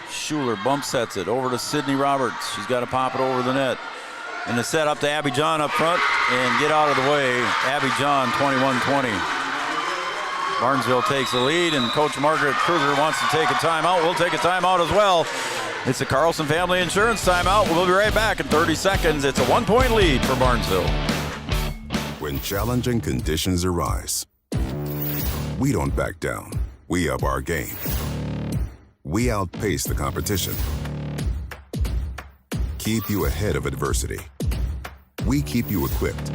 Speaker 7: Schuler bump sets it over to Sydney Roberts. She's got to pop it over the net. And the set up to Abby John up front and get out of the way. Abby John, 21-20. Barnesville takes the lead, and Coach Margaret Kruger wants to take a timeout. We'll take a timeout as well. It's a Carlson Family Insurance timeout. We'll be right back in 30 seconds. It's a 1-point lead for Barnesville.
Speaker 4: When challenging conditions arise, we don't back down. We up our game. We outpace the competition. Keep you ahead of adversity. We keep you equipped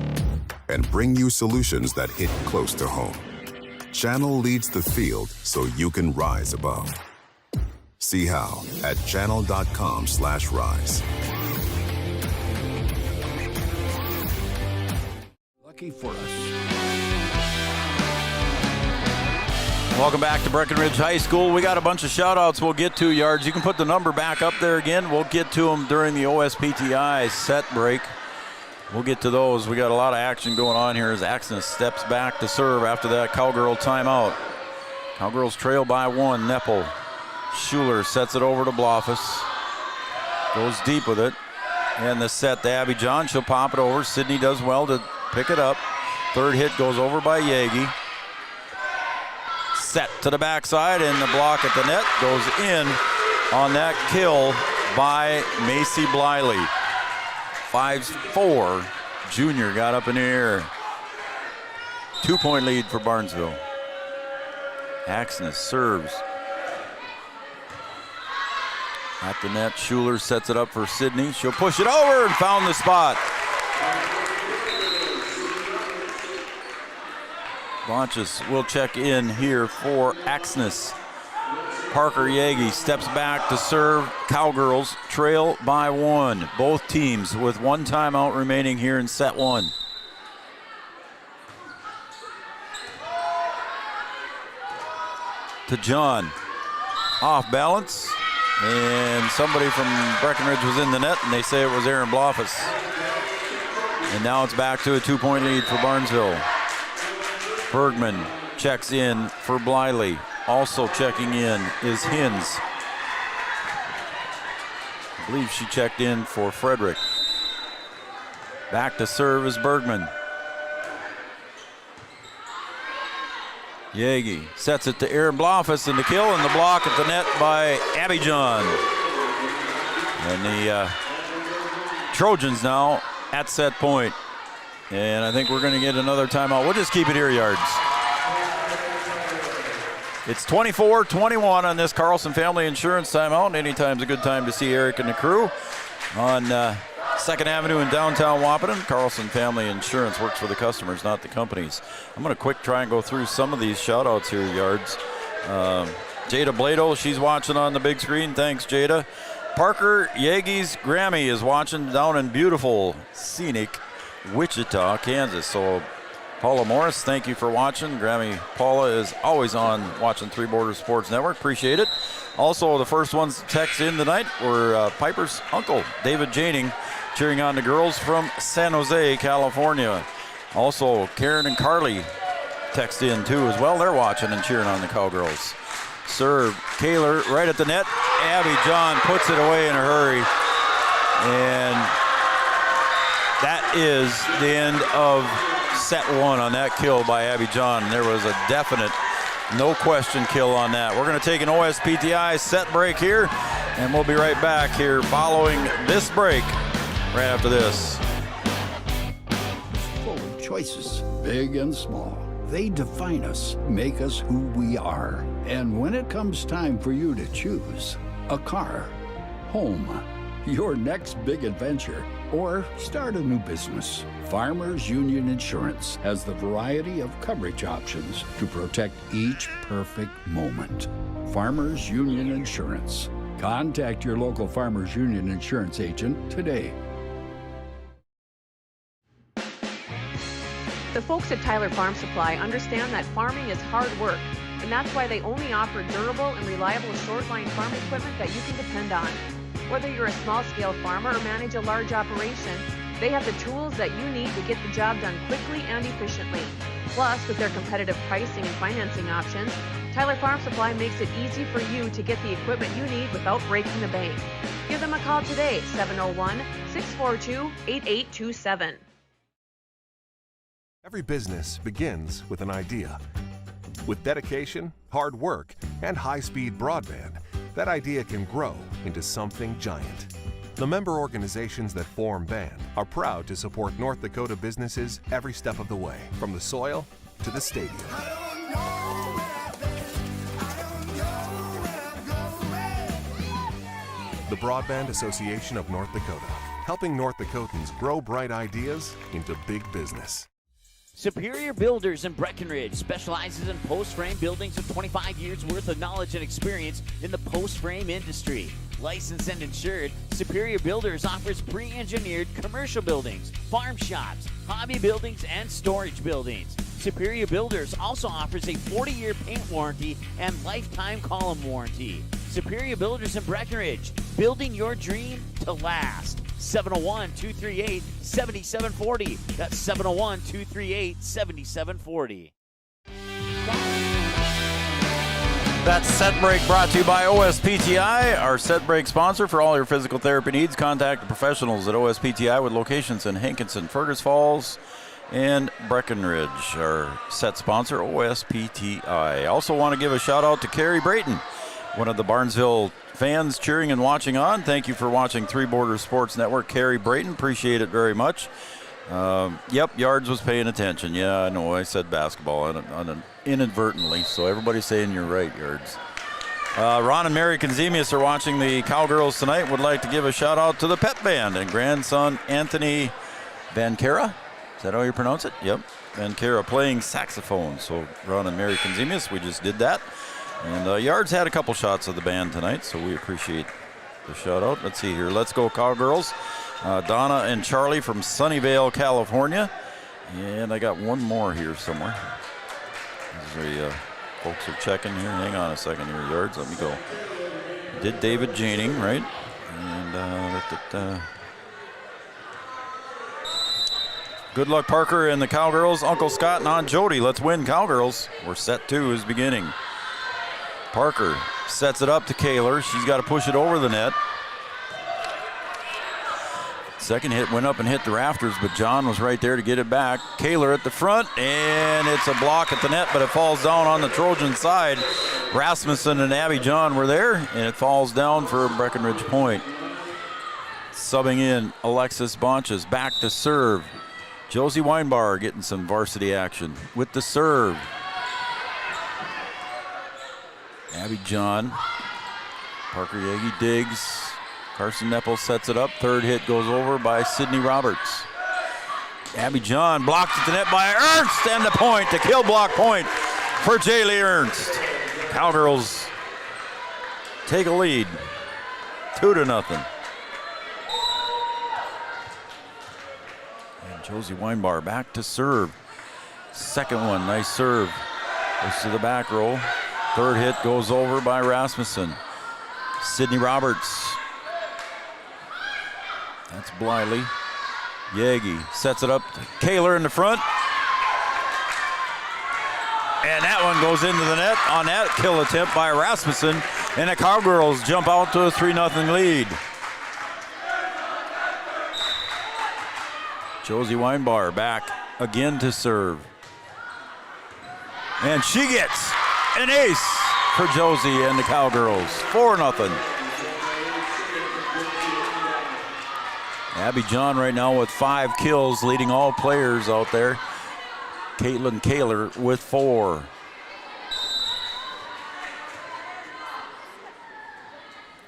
Speaker 4: and bring you solutions that hit close to home. Channel leads the field so you can rise above. See how at channel.com/rise.
Speaker 5: Lucky for us.
Speaker 7: Welcome back to Breckenridge High School. We got a bunch of shout-outs we'll get to, Yards. You can put the number back up there again. We'll get to them during the OSPTI set break. We'll get to those. We got a lot of action going on here as Axness steps back to serve after that Cowgirl timeout. Cowgirls trail by 1. Neppel. Schuler sets it over to Blofus. Goes deep with it. And the set to Abby John. She'll pop it over. Sydney does well to pick it up. Third hit goes over by Yagi. Set to the backside, and the block at the net goes in on that kill by Macy Bliley. 5-4. Junior got up in the air. 2-point lead for Barnesville. Axness serves. At the net, Schuler sets it up for Sydney. She'll push it over and found the spot. Bonchus will check in here for Axness. Parker Yagi steps back to serve. Cowgirls trail by 1. Both teams with 1 timeout remaining here in set 1. To John. Off balance. And somebody from Breckenridge was in the net, and they say it was Aaron Blofus. And now it's back to a 2-point lead for Barnesville. Bergman checks in for Bliley. Also checking in is Hins. I believe she checked in for Frederick. Back to serve is Bergman. Yagi sets it to Aaron Blofus, and the kill and the block at the net by Abby John. And the Trojans now at set point. And I think we're going to get another timeout. We'll just keep it here, Yards. It's 24-21 on this Carlson Family Insurance timeout. Anytime's a good time to see Eric and the crew on 2nd Avenue in downtown Wahpeton. Carlson Family Insurance works for the customers, not the companies. I'm going to try and go through some of these shout-outs here, Yards. Jada Blado, she's watching on the big screen. Thanks, Jada. Parker Yagi's Grammy is watching down in beautiful, scenic Wichita, Kansas. So Paula Morris, thank you for watching. Grammy Paula is always on watching Three Borders Sports Network. Appreciate it. Also, the first ones to text in tonight were Piper's uncle, David Janing, cheering on the girls from San Jose, California. Also, Karen and Carly text in too as well. They're watching and cheering on the Cowgirls. Serve, Kaler right at the net. Abby John puts it away in a hurry. And that is the end of set one on that kill by Abby John. There was a definite, no question kill on that. We're going to take an OSPTI set break here, and we'll be right back here following this break right after this.
Speaker 5: Full of choices, big and small. They define us, make us who we are. And when it comes time for you to choose a car, home, your next big adventure, or start a new business, Farmers Union Insurance has the variety of coverage options to protect each perfect moment. Farmers Union Insurance. Contact your local Farmers Union Insurance agent today.
Speaker 3: The folks at Tyler Farm Supply understand that farming is hard work, and that's why they only offer durable and reliable short-line farm equipment that you can depend on. Whether you're a small-scale farmer or manage a large operation, they have the tools that you need to get the job done quickly and efficiently. Plus, with their competitive pricing and financing options, Tyler Farm Supply makes it easy for you to get the equipment you need without breaking the bank. Give them a call today, 701-642-8827.
Speaker 6: Every business begins with an idea. With dedication, hard work, and high-speed broadband, that idea can grow into something giant. The member organizations that form BAND are proud to support North Dakota businesses every step of the way, from the soil to the stadium. The Broadband Association of North Dakota, helping North Dakotans grow bright ideas into big business.
Speaker 23: Superior Builders in Breckenridge specializes in post-frame buildings with 25 years worth of knowledge and experience in the post-frame industry. Licensed and insured, Superior Builders offers pre-engineered commercial buildings, farm shops, hobby buildings, and storage buildings. Superior Builders also offers a 40-year paint warranty and lifetime column warranty. Superior Builders in Breckenridge, building your dream to last. 701-238-7740. That's 701-238-7740.
Speaker 7: That set break brought to you by OSPTI, our set break sponsor for all your physical therapy needs. Contact the professionals at OSPTI with locations in Hankinson, Fergus Falls, and Breckenridge. Our set sponsor, OSPTI. Also want to give a shout out to Carrie Brayton, one of the Barnesville fans cheering and watching on. Thank you for watching Three Borders Sports Network. Carrie Brayton, appreciate it very much. Yep, Yards was paying attention. Yeah, I know, I said basketball inadvertently, so everybody's saying you're right, Yards. Ron and Mary Konzemius are watching the Cowgirls tonight. Would like to give a shout out to the pep band and grandson Anthony Vankera. Is that how you pronounce it? Yep, Vankera playing saxophone. So Ron and Mary Konzemius, we just did that. And Yards had a couple shots of the band tonight, so we appreciate the shout out. Let's see here. Let's go Cowgirls. Donna and Charlie from Sunnyvale, California. And I got one more here somewhere. The folks are checking here. Hang on a second here, Yards. Let me go. Did David Janing, right? And good luck, Parker and the Cowgirls. Uncle Scott and Aunt Jody. Let's win, Cowgirls. We're set two is beginning. Parker sets it up to Kaler. She's got to push it over the net. Second hit went up and hit the rafters, but John was right there to get it back. Kaler at the front, and it's a block at the net, but it falls down on the Trojan side. Rasmussen and Abby John were there, and it falls down for Breckenridge point. Subbing in Alexis Bonches, back to serve. Josie Weinbauer getting some varsity action with the serve. Abby John, Parker Yagi digs. Carson Neppel sets it up. Third hit goes over by Sydney Roberts. Abby John blocked at the net by Ernst, and the point, the kill block point for Jaylee Ernst. Cowgirls take a lead, 2-0. And Josie Weinbauer back to serve. Second one, nice serve. Goes to the back row. Third hit goes over by Rasmussen. Sydney Roberts. That's Bliley. Yagi sets it up to Kaler in the front. And that one goes into the net on that kill attempt by Rasmussen. And the Cowgirls jump out to a 3-0 lead. Josie Weinbar back again to serve. And she gets an ace for Josie and the Cowgirls. 4-0. Abby John right now with 5 kills, leading all players out there. Caitlin Kaler with 4.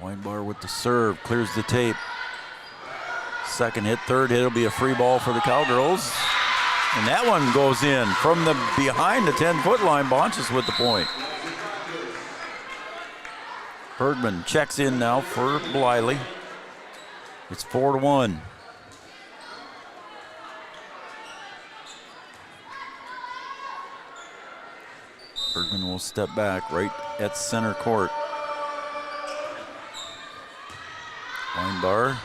Speaker 7: Weinbar with the serve, clears the tape. Second hit, third hit will be a free ball for the Cowgirls. And that one goes in from the behind the 10-foot line. Bonches with the point. Bergman checks in now for Bliley. It's 4-1. Bergman will step back right at center court. Weinbar,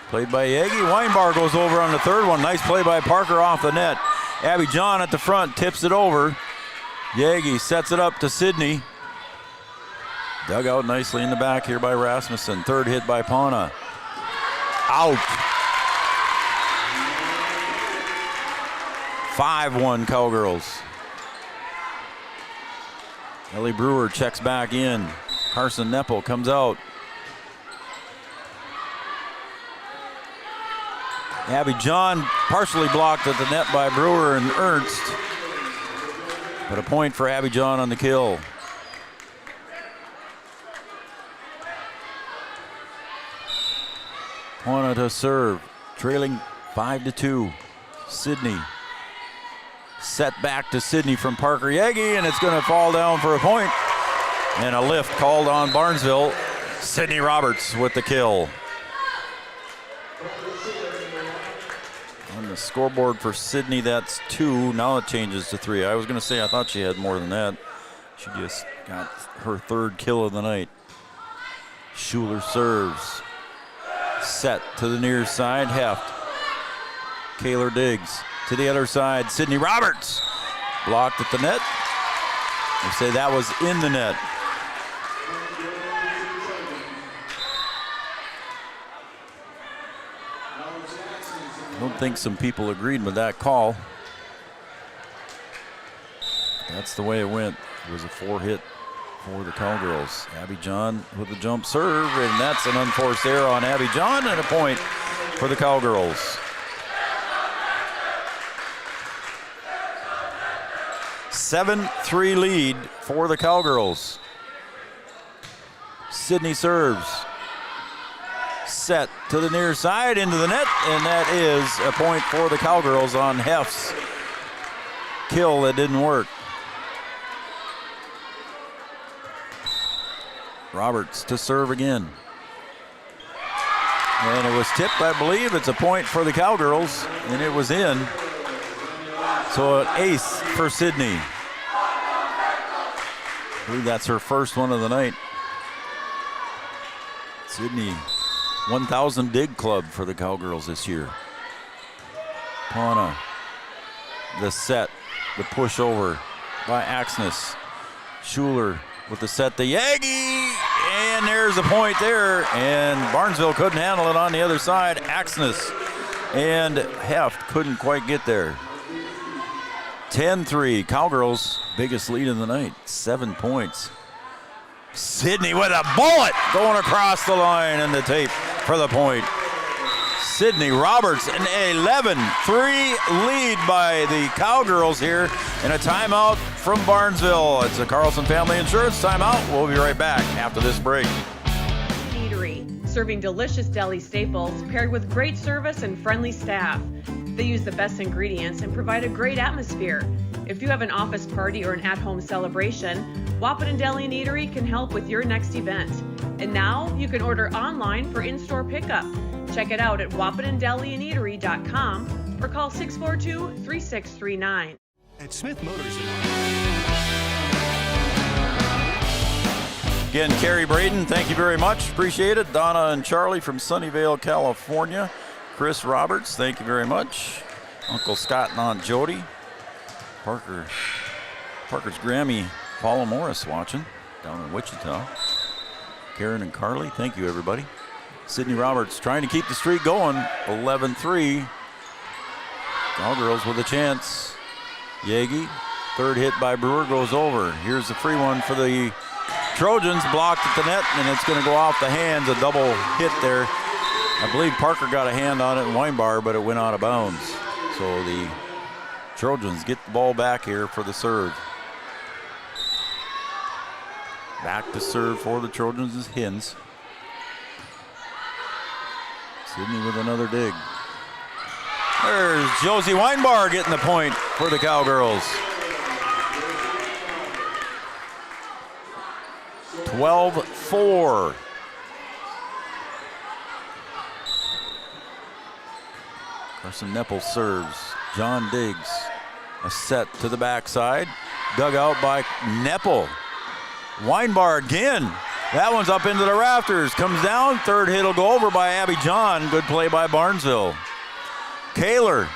Speaker 7: played by Yagi. Weinbar goes over on the third one. Nice play by Parker off the net. Abby John at the front tips it over. Yagi sets it up to Sydney. Dug out nicely in the back here by Rasmussen. Third hit by Pana. Out. 5-1 Cowgirls. Ellie Brewer checks back in. Carson Neppel comes out. Abby John partially blocked at the net by Brewer and Ernst. But a point for Abby John on the kill. Pana to serve, trailing 5-2. Sydney. Set back to Sydney from Parker Yagi, and it's going to fall down for a point. And a lift called on Barnesville. Sydney Roberts with the kill. On the scoreboard for Sydney, that's 2. Now it changes to 3. I was going to say I thought she had more than that. She just got her 3rd kill of the night. Schuler serves. Set to the near side. Heft. Kaler digs to the other side. Sydney Roberts blocked at the net. They say that was in the net. I don't think some people agreed with that call. That's the way it went. It was a 4-hit for the Cowgirls. Abby John with a jump serve, and that's an unforced error on Abby John, and a point for the Cowgirls. 7-3 lead for the Cowgirls. Sydney serves. Set to the near side into the net, and that is a point for the Cowgirls on Heft's kill that didn't work. Roberts to serve again. And it was tipped, I believe. It's a point for the Cowgirls, and it was in. So an ace for Sydney. I believe that's her first one of the night. Sydney, 1,000 dig club for the Cowgirls this year. Pana, the set, the push over by Axness. Schuler with the set to Yagi, and there's a point there, and Barnesville couldn't handle it on the other side. Axness and Heft couldn't quite get there. 10-3, Cowgirls' biggest lead of the night, 7 points. Sydney with a bullet going across the line and the tape for the point. Sydney Roberts, an 11-3 lead by the Cowgirls here, and a timeout from Barnesville. It's a Carlson Family Insurance timeout. We'll be right back after this break.
Speaker 3: Eatery, serving delicious deli staples paired with great service and friendly staff. They use the best ingredients and provide a great atmosphere. If you have an office party or an at-home celebration, Wahpeton Deli and Eatery can help with your next event. And now you can order online for in-store pickup. Check it out at WahpetonDeliandeatery.com or call 642-3639.
Speaker 16: At Smith Motors.
Speaker 7: Again, Carrie Braden, thank you very much. Appreciate it. Donna and Charlie from Sunnyvale, California. Chris Roberts, thank you very much. Uncle Scott and Aunt Jody. Parker's Grammy, Paula Morris watching down in Wichita. Karen and Carly, thank you everybody. Sydney Roberts trying to keep the streak going, 11-3. Cowgirls with a chance. Yagi, third hit by Brewer goes over. Here's the free one for the Trojans, blocked at the net, and it's going to go off the hands, a double hit there. I believe Parker got a hand on it in Weinbar, but it went out of bounds. So the Trojans get the ball back here for the serve. Back to serve for the Trojans is Hins. Sydney with another dig. There's Josie Weinbar getting the point for the Cowgirls. 12-4. Carson Neppel serves. John Diggs. A set to the backside. Dug out by Neppel. Weinbar again. That one's up into the rafters. Comes down. Third hit will go over by Abby John. Good play by Barnesville. Kaler.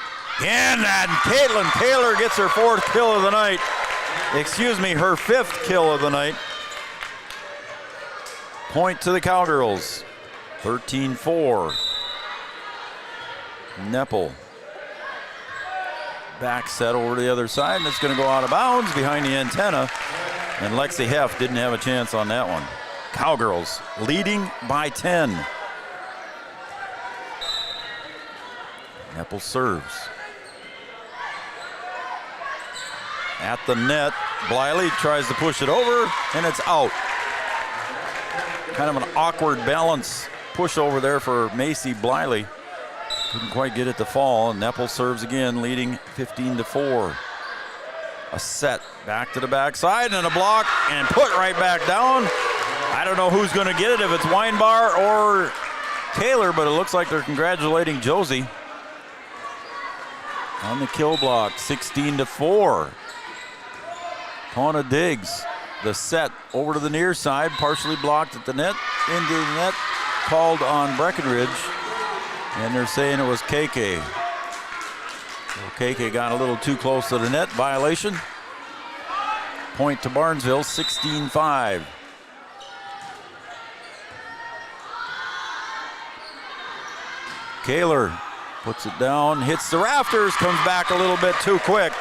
Speaker 7: And Caitlin Kaler gets her fourth kill of the night. Excuse me, her fifth kill of the night. Point to the Cowgirls. 13-4. Neppel. Back set over to the other side, and it's going to go out of bounds behind the antenna. And Lexi Heff didn't have a chance on that one. Cowgirls leading by 10. Neppel serves. At the net, Bliley tries to push it over, and it's out. Kind of an awkward balance push over there for Macy Bliley. Couldn't quite get it to fall. Neppel serves again, leading 15-4. A set back to the backside and a block and put right back down. I don't know who's going to get it, if it's Weinbar or Kaler, but it looks like they're congratulating Josie on the kill block. 16-4. Pauna Diggs. The set over to the near side, partially blocked at the net, into the net, called on Breckenridge, and they're saying it was KK. So KK got a little too close to the net, violation. Point to Barnesville, 16-5. Kaler puts it down, hits the rafters, comes back a little bit too quick.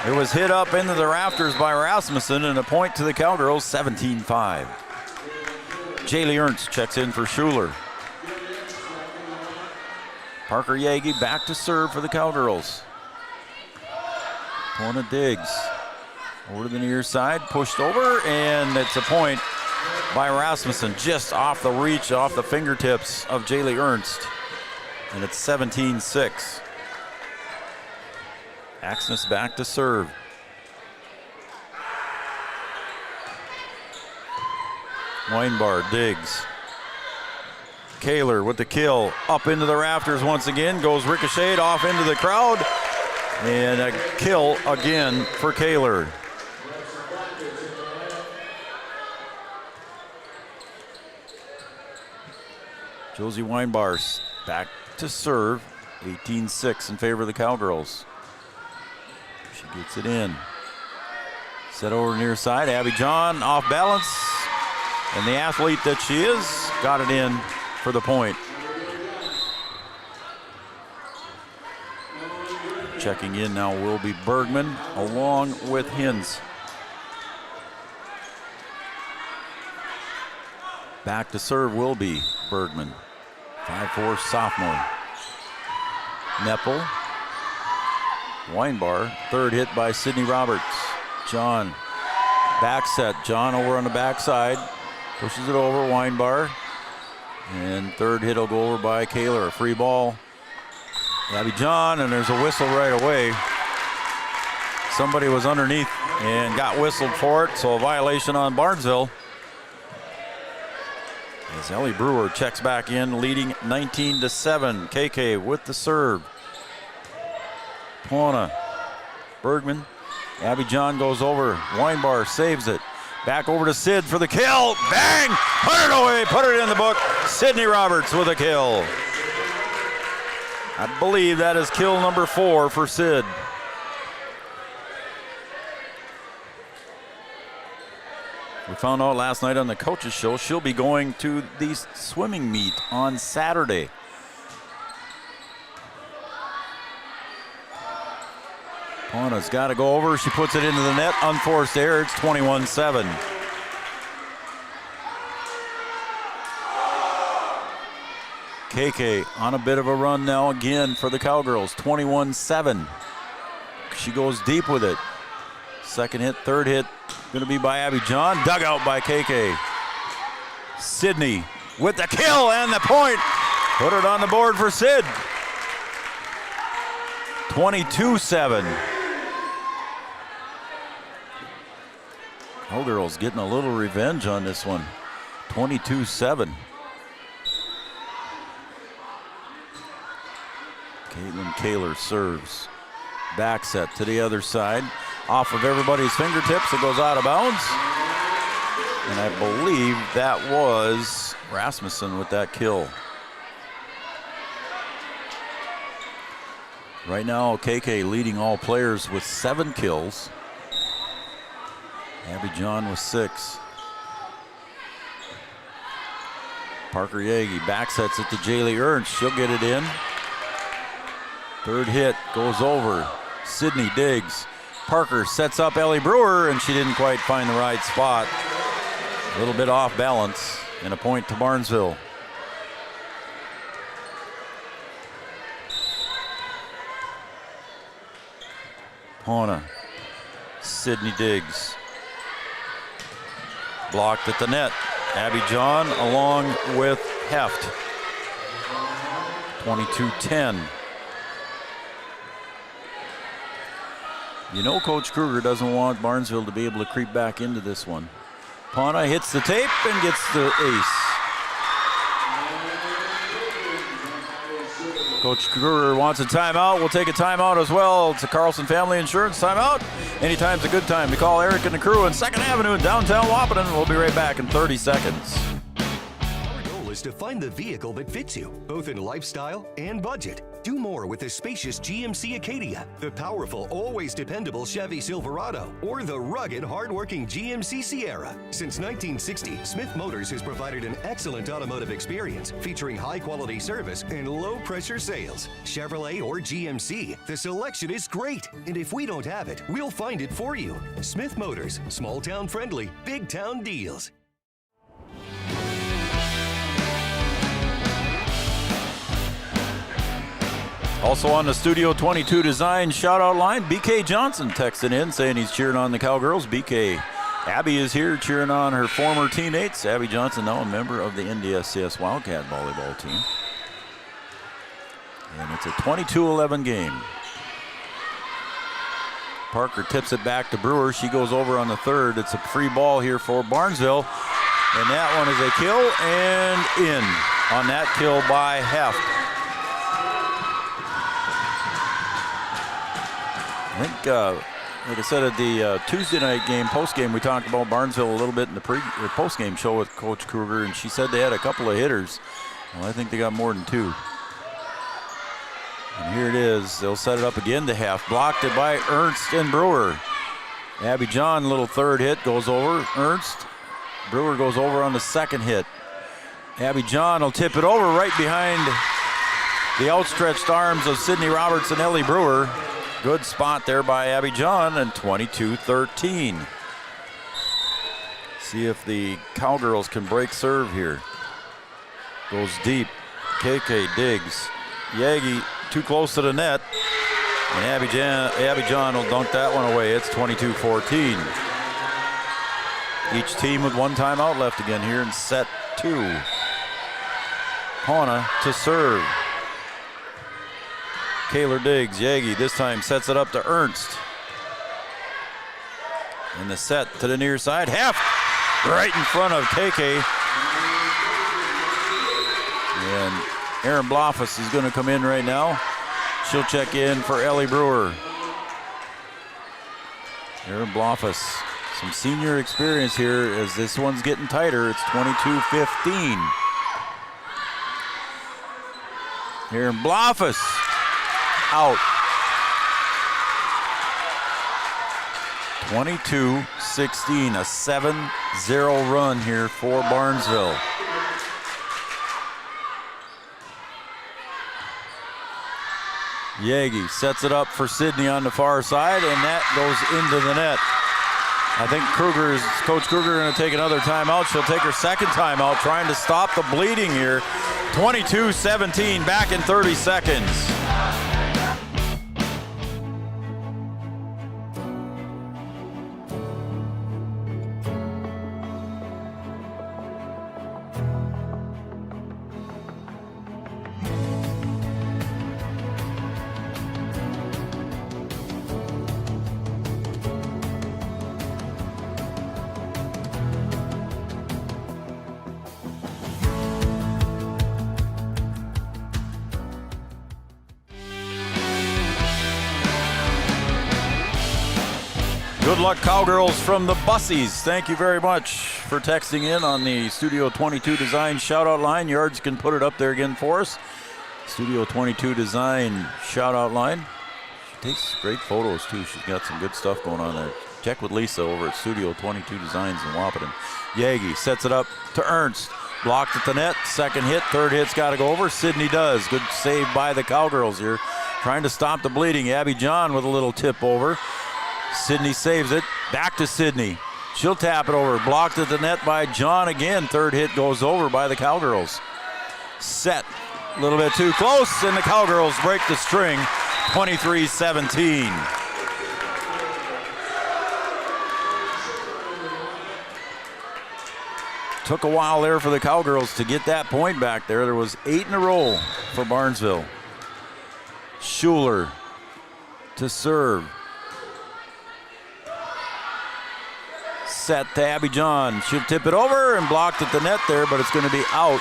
Speaker 7: It was hit up into the rafters by Rasmussen, and a point to the Cowgirls, 17-5. Jaylee Ernst checks in for Schuler. Parker Yagi back to serve for the Cowgirls. Pauna Diggs over to the near side, pushed over, and it's a point by Rasmussen, just off the reach, off the fingertips of Jaylee Ernst. And it's 17-6. Axness back to serve. Weinbar, Diggs. Kaler with the kill. Up into the rafters once again. Goes ricocheted off into the crowd. And a kill again for Kaler. Josie Weinbar back to serve. 18-6 in favor of the Cowgirls. She gets it in. Set over near side. Abby John off balance. And the athlete that she is got it in for the point. Checking in now will be Bergman along with Hins. Back to serve will be Bergman. 5'4" sophomore. Neppel. Weinbar. Third hit by Sydney Roberts. John. Back set. John over on the backside. Pushes it over. Weinbar. And third hit will go over by Kaler. A free ball. Abby John, and there's a whistle right away. Somebody was underneath and got whistled for it, so a violation on Barnesville. As Ellie Brewer checks back in, leading 19-7. KK with the serve. Pauna. Bergman Abby John goes over. Weinbar saves it. Back over to Sid for the kill. Bang! Put it away. Put it in the book. Sydney Roberts with a kill. I believe that is kill number 4 for Sid. We found out last night on the coaches show she'll be going to the swimming meet on Saturday. Pona's got to go over. She puts it into the net. Unforced error. It's 21-7. KK on a bit of a run now again for the Cowgirls. 21-7. She goes deep with it. Second hit, third hit, going to be by Abby John. Dug out by KK. Sydney with the kill and the point. Put it on the board for Sid. 22-7. Cowgirls getting a little revenge on this one. 22-7. Caitlin Kaler serves. Back set to the other side. Off of everybody's fingertips. It goes out of bounds. And I believe that was Rasmussen with that kill. Right now, KK leading all players with 7 kills. Abby John with 6. Parker Yagi back sets it to Jaylee Ernst. She'll get it in. Third hit goes over. Sydney digs. Parker sets up Ellie Brewer, and she didn't quite find the right spot. A little bit off balance, and a point to Barnesville. Pona. Sydney diggs. Blocked at the net. Abby John along with Heft. 22-10. You know Coach Kruger doesn't want Barnesville to be able to creep back into this one. Pona hits the tape and gets the ace. Coach Kruger wants a timeout. We'll take a timeout as well. It's a Carlson Family Insurance timeout. Anytime's a good time to call Eric and the crew on 2nd Avenue in downtown Wahpeton. We'll be right back in 30 seconds.
Speaker 8: Our goal is to find the vehicle that fits you, both in lifestyle and budget. Do more with the spacious GMC Acadia, the powerful, always dependable Chevy Silverado, or the rugged, hardworking GMC Sierra. Since 1960, Smith Motors has provided an excellent automotive experience featuring high-quality service and low-pressure sales. Chevrolet or GMC, the selection is great. And if we don't have it, we'll find it for you. Smith Motors, small-town friendly, big-town deals.
Speaker 7: Also on the Studio 22 Design shout-out line, BK Johnson texting in saying he's cheering on the Cowgirls. BK, Abby is here cheering on her former teammates. Abby Johnson, now a member of the NDSCS Wildcat volleyball team. And it's a 22-11 game. Parker tips it back to Brewer. She goes over on the third. It's a free ball here for Barnesville. And that one is a kill and in on that kill by Heft. I think, like I said, at the Tuesday night game, post-game, we talked about Barnesville a little bit in the post-game show with Coach Kruger, and she said they had a couple of hitters. Well, I think they got more than 2. And here it is. They'll set it up again to Heft. Blocked it by Ernst and Brewer. Abby John, little third hit, goes over. Ernst. Brewer goes over on the second hit. Abby John will tip it over right behind the outstretched arms of Sydney Roberts and Ellie Brewer. Good spot there by Abby John, and 22-13. See if the Cowgirls can break serve here. Goes deep. KK digs. Yagi too close to the net. And Abby John will dunk that one away. It's 22-14. Each team with 1 timeout left again here in set 2. Pona to serve. Kaler digs. Yagi this time sets it up to Ernst. And the set to the near side. Heft right in front of KK. And Aaron Blofus is going to come in right now. She'll check in for Ellie Brewer. Aaron Blofus, some senior experience here as this one's getting tighter. It's 22-15. Aaron Blofus out. 22-16, a 7-0 run here for Barnesville. Yagi sets it up for Sidney on the far side, and that goes into the net. I think Coach Kruger going to take another timeout. She'll take her second timeout, trying to stop the bleeding here. 22-17, back in 30 seconds. Good luck, Cowgirls from the Bussies. Thank you very much for texting in on the Studio 22 Design shout-out line. Yards can put it up there again for us. Studio 22 Design shout-out line. She takes great photos, too. She's got some good stuff going on there. Check with Lisa over at Studio 22 Designs in Wahpeton. Yagi sets it up to Ernst. Blocked at the net. Second hit. Third hit's got to go over. Sidney does. Good save by the Cowgirls here. Trying to stop the bleeding. Abby John with a little tip over. Sidney saves it. Back to Sidney. She'll tap it over. Blocked at the net by John again. Third hit goes over by the Cowgirls. Set. A little bit too close, and the Cowgirls break the string. 23-17. Took a while there for the Cowgirls to get that point back there. There was 8 in a row for Barnesville. Schuler to serve. Set to Abby John. She'll tip it over and blocked at the net there, but it's going to be out.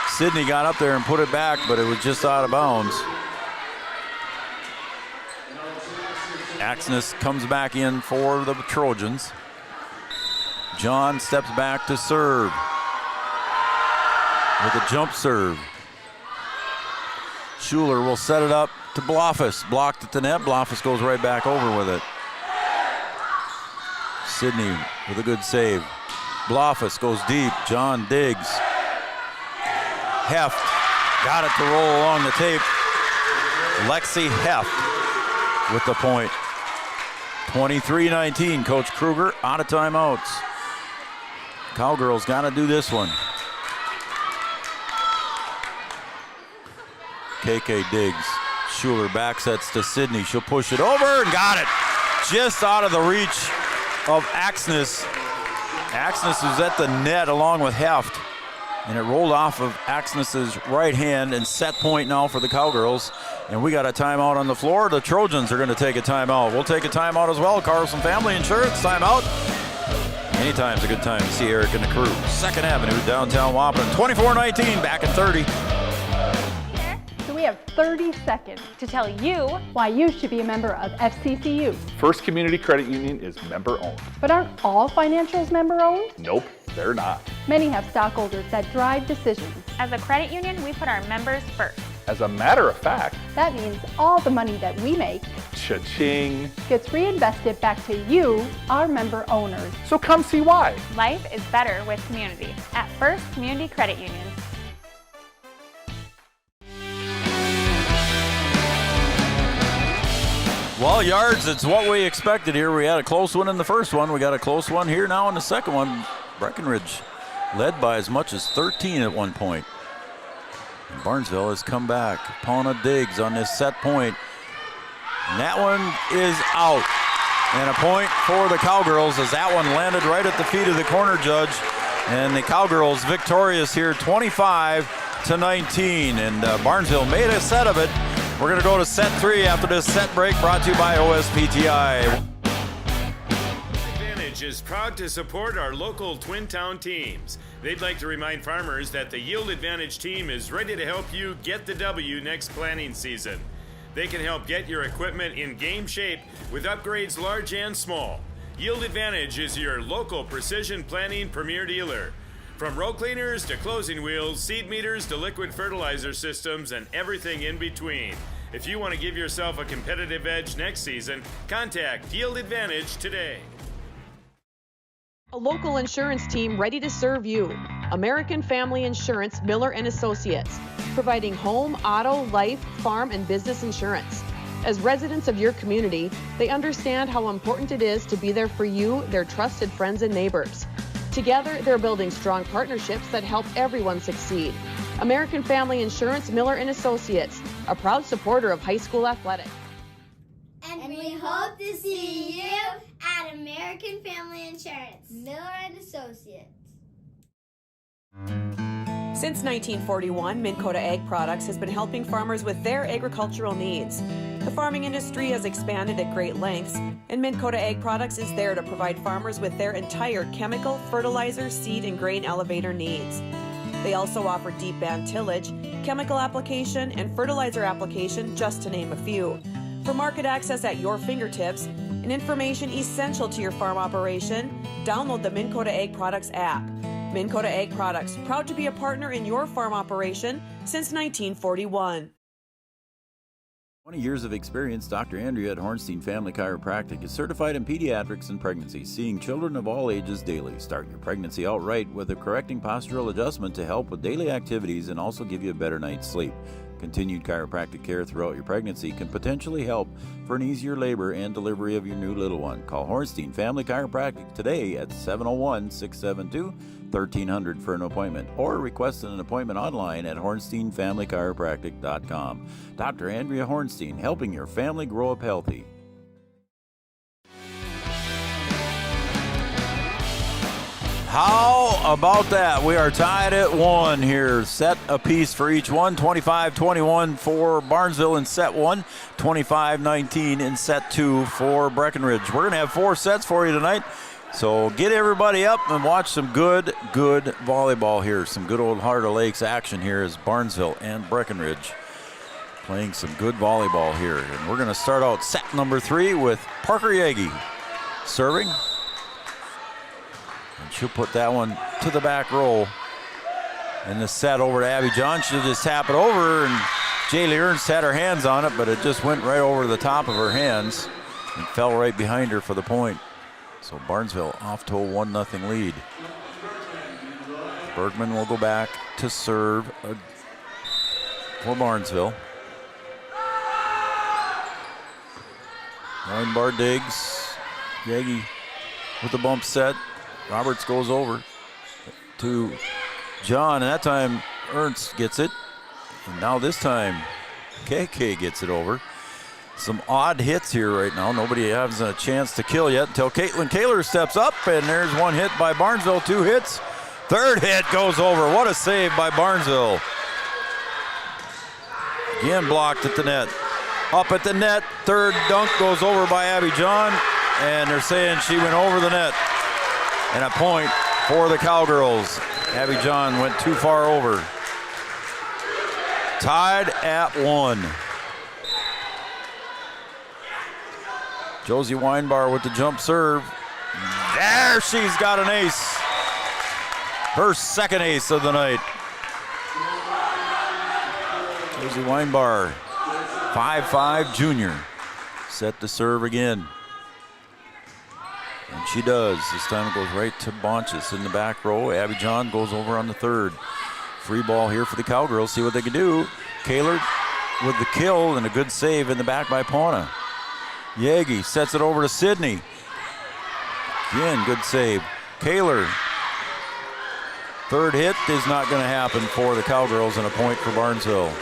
Speaker 7: Sidney got up there and put it back, but it was just out of bounds. Axness comes back in for the Trojans. John steps back to serve with a jump serve. Schuler will set it up to Blofus. Blocked at the net. Blofus goes right back over with it. Sidney with a good save. Blofus goes deep. John digs. Heft got it to roll along the tape. Lexi Heft with the point. 23-19. Coach Kruger out of timeouts. Cowgirls got to do this one. KK digs. Schuler back sets to Sidney. She'll push it over and got it. Just out of the reach of Axness. Axness is at the net along with Heft. And it rolled off of Axness's right hand, and set point now for the Cowgirls. And we got a timeout on the floor. The Trojans are going to take a timeout. We'll take a timeout as well. Carlson Family Insurance timeout. Anytime's a good time to see Eric and the crew. 2nd Avenue, downtown Wahpeton. 24-19, back in 30.
Speaker 9: So we have 30 seconds to tell you why you should be a member of FCCU.
Speaker 10: First Community Credit Union is member-owned.
Speaker 9: But aren't all financials member-owned?
Speaker 10: Nope, they're not.
Speaker 9: Many have stockholders that drive decisions.
Speaker 11: As a credit union, we put our members first.
Speaker 10: As a matter of fact,
Speaker 9: that means all the money that we make,
Speaker 10: cha-ching,
Speaker 9: gets reinvested back to you, our member owners.
Speaker 10: So come see why.
Speaker 11: Life is better with community at First Community Credit Union.
Speaker 7: Well, Yards, it's what we expected here. We had a close one in the first one. We got a close one here now in the second one. Breckenridge led by as much as 13 at one point. And Barnesville has come back. Pauna digs on this set point. And that one is out. And a point for the Cowgirls as that one landed right at the feet of the corner judge. And the Cowgirls victorious here 25-19. And Barnesville made a set of it. We're going to go to set 3 after this set break, brought to you by OSPTI.
Speaker 12: Advantage is proud to support our local Twin Town teams. They'd like to remind farmers that the Yield Advantage team is ready to help you get the W next planting season. They can help get your equipment in game shape with upgrades large and small. Yield Advantage is your local precision planting premier dealer. From row cleaners to closing wheels, seed meters to liquid fertilizer systems, and everything in between. If you want to give yourself a competitive edge next season, contact Yield Advantage today.
Speaker 3: A local insurance team ready to serve you. American Family Insurance, Miller & Associates, providing home, auto, life, farm, and business insurance. As residents of your community, they understand how important it is to be there for you, their trusted friends and neighbors. Together, they're building strong partnerships that help everyone succeed. American Family Insurance, Miller & Associates, a proud supporter of high school athletics.
Speaker 13: And we hope to see you at American Family Insurance, Miller & Associates.
Speaker 3: Since 1941, Minn Kota Ag Products has been helping farmers with their agricultural needs. The farming industry has expanded at great lengths, and Minn Kota Ag Products is there to provide farmers with their entire chemical, fertilizer, seed, and grain elevator needs. They also offer deep band tillage, chemical application, and fertilizer application, just to name a few. For market access at your fingertips and information essential to your farm operation, download the Minn Kota Ag Products app. Minn Kota Ag Products, proud to be a partner in your farm operation since 1941.
Speaker 20: 20 years of experience, Dr. Andrea at Hornstein Family Chiropractic is certified in pediatrics and pregnancy, seeing children of all ages daily. Start your pregnancy out right with a correcting postural adjustment to help with daily activities and also give you a better night's sleep. Continued chiropractic care throughout your pregnancy can potentially help for an easier labor and delivery of your new little one. Call Hornstein Family Chiropractic today at 701-672-1300 for an appointment, or request an appointment online at hornsteinfamilychiropractic.com. Dr. Andrea Hornstein, helping your family grow up healthy. How about that? We are tied at 1 here. Set apiece for each one. 25-21 for Barnesville in set 1. 25-19 in set 2 for Breckenridge. We're going to have 4 sets for you tonight. So get everybody up and watch some good volleyball here. Some good old Heart of Lakes action here as Barnesville and Breckenridge playing some good volleyball here. And we're going to start out set number 3 with Parker Yagi serving. And she'll put that one to the back row. And the set over to Abby John. She'll just tap it over, and Jaylee Ernst had her hands on it, but it just went right over the top of her hands and fell right behind her for the point. So Barnesville off to a 1-0 lead. Bergman will go back to serve for Barnesville. Weinbar digs. Yagi with the bump set. Roberts goes over to John, and that time Ernst gets it. And now this time KK gets it over. Some odd hits here right now. Nobody has a chance to kill yet until Caitlin Kaler steps up, and there's one hit by Barnesville, 2 hits. Third hit goes over. What a save by Barnesville. Again blocked at the net. Up at the net, third dunk goes over by Abby John, and they're saying she went over the net. And a point for the Cowgirls. Abby John went too far over. Tied at 1. Josie Weinbar with the jump serve. There, she's got an ace. Her second ace of the night. Josie Weinbar, 5'5" junior. Set to serve again. And she does. This time it goes right to Bonches in the back row. Abby John goes over on the third. Free ball here for the Cowgirls. See what they can do. Kaler with the kill and a good save in the back by Pauna. Yagi sets it over to Sydney. Again, good save. Kaler. Third hit is not going to happen for the Cowgirls, and a point for Barnesville.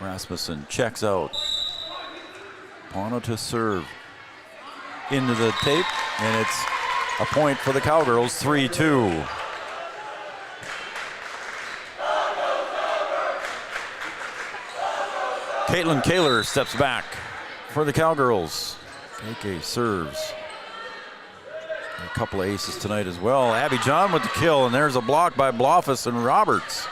Speaker 20: Rasmussen checks out. Pauna to serve. Into the tape, and it's a point for the Cowgirls, 3-2. Caitlin Kaler steps back for the Cowgirls. KK serves.
Speaker 7: A couple of aces tonight as well. Abby John with the kill, and there's a block by Blofus and Roberts.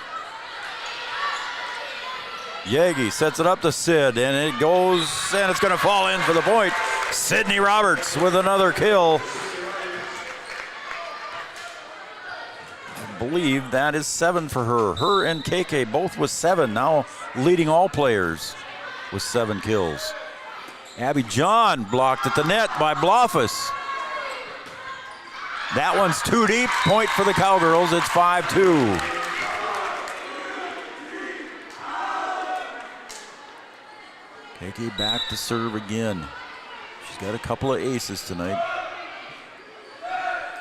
Speaker 7: Yagi sets it up to Sid, and it goes, and it's going to fall in for the point. Sydney Roberts with another kill. I believe that is 7 for her. Her and KK both with 7, now leading all players with 7 kills. Abby John blocked at the net by Blofus. That one's too deep. Point for the Cowgirls. It's 5-2. KK back to serve again. She's got a couple of aces tonight.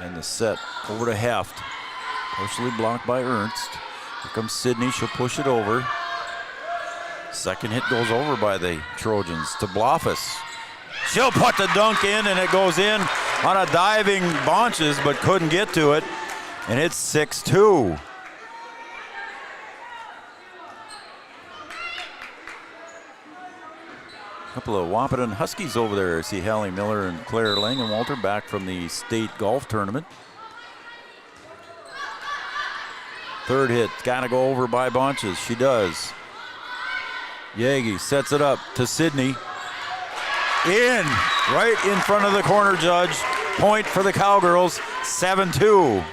Speaker 7: And the set over to Heft. Partially blocked by Ernst. Here comes Sydney. She'll push it over. Second hit goes over by the Trojans to Blofus. She'll put the dunk in, and it goes in on a diving Bonches, but couldn't get to it. And it's 6-2. Couple of Wahpeton Huskies over there. I see Hallie Miller and Claire Langenwalter back from the state golf tournament. Third hit, gotta go over by Bonches. She does. Yagi sets it up to Sydney. In, right in front of the corner judge. Point for the Cowgirls, 7-2.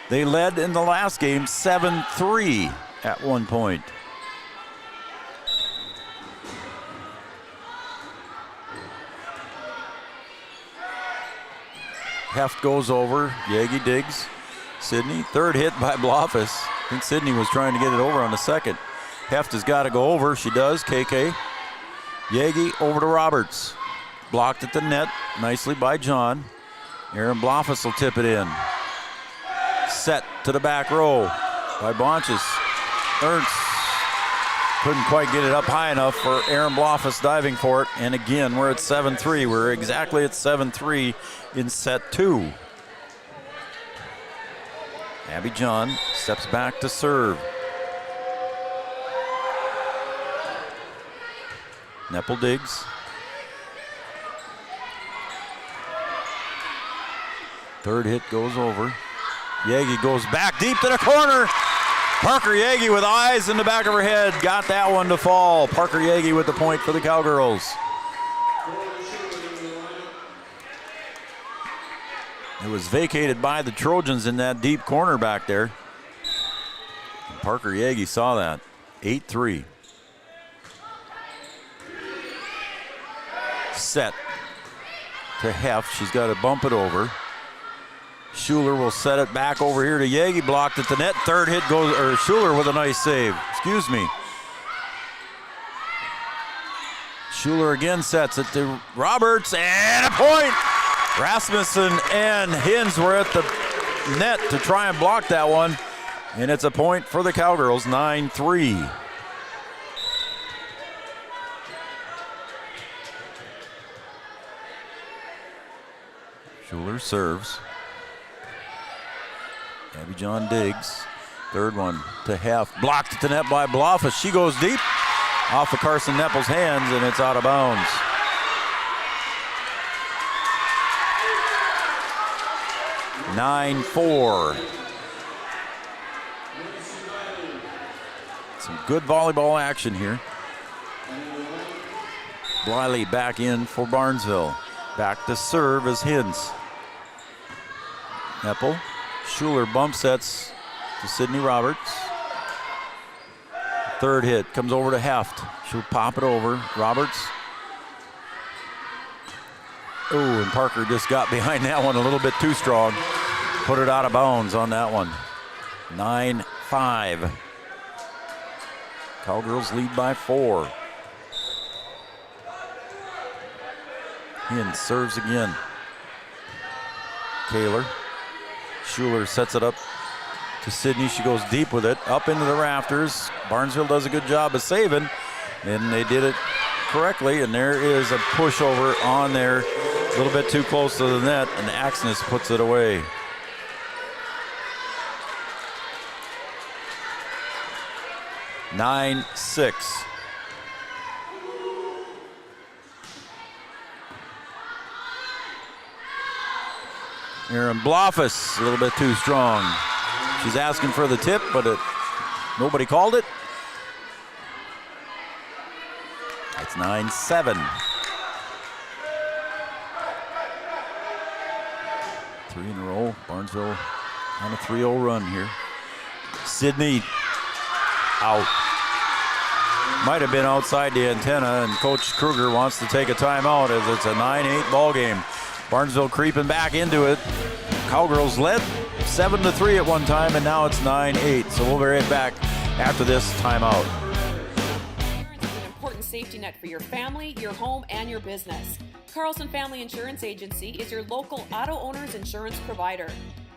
Speaker 7: They led in the last game 7-3 at one point. Heft goes over, Yagi digs. Sydney, third hit by Blofus. I think Sydney was trying to get it over on the second. Heft has got to go over, she does, KK. Yagi over to Roberts. Blocked at the net, nicely by John. Aaron Blofus will tip it in. Set to the back row by Bonches. Ernst couldn't quite get it up high enough for Aaron Blofus diving for it. And again, we're at 7-3. We're exactly at 7-3 in set 2. Abby John steps back to serve. Neppel digs. Third hit goes over. Yagi goes back deep to the corner. Parker Yagi with eyes in the back of her head. Got that one to fall. Parker Yagi with the point for the Cowgirls. It was vacated by the Trojans in that deep corner back there. And Parker Yagi saw that. 8-3. Set to Heft. She's got to bump it over. Schuler will set it back over here to Yagi. Blocked at the net. Third hit goes, or Schuler with a nice save. Excuse me. Schuler again sets it to Roberts, and a point. Rasmussen and Hins were at the net to try and block that one, and it's a point for the Cowgirls, 9-3. Schuler serves. Abby John digs. Third one to Heft. Blocked at the net by Blofus. She goes deep off of Carson Neppel's hands, and it's out of bounds. (9-4). Some good volleyball action here. Bliley back in for Barnesville. Back to serve as Hins. Neppel. Schuler bump sets to Sydney Roberts. Third hit comes over to Heft. She'll pop it over. Roberts. Oh, and Parker just got behind that one a little bit too strong. Put it out of bounds on that one. 9-5. Cowgirls lead by 4. Hins serves again. Kaler. Schuler sets it up to Sydney. She goes deep with it, up into the rafters. Barnesville does a good job of saving, and they did it correctly, and there is a pushover on there, a little bit too close to the net, and Axness puts it away. (9-6). Aaron Blofus, a little bit too strong. She's asking for the tip, but nobody called it. It's 9-7. 3 in a row. Barnesville on a 3-0 run here. Sydney out. Might have been outside the antenna, and Coach Kruger wants to take a timeout as it's a 9-8 ball game. Barnesville creeping back into it. Cowgirls led 7-3 at one time, and now it's 9-8. So we'll be right back after this timeout.
Speaker 14: Insurance is an important safety net for your family, your home, and your business. Carlson Family Insurance Agency is your local auto owner's insurance provider.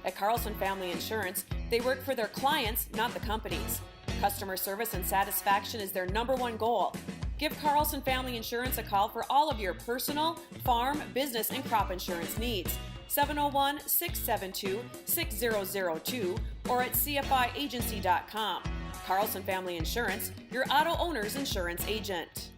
Speaker 14: At Carlson Family Insurance, they work for their clients, not the companies. Customer service and satisfaction is their #1 goal. Give Carlson Family Insurance a call for all of your personal, farm, business, and crop insurance needs. 701-672-6002 or at cfiagency.com. Carlson Family Insurance, your auto owner's insurance agent.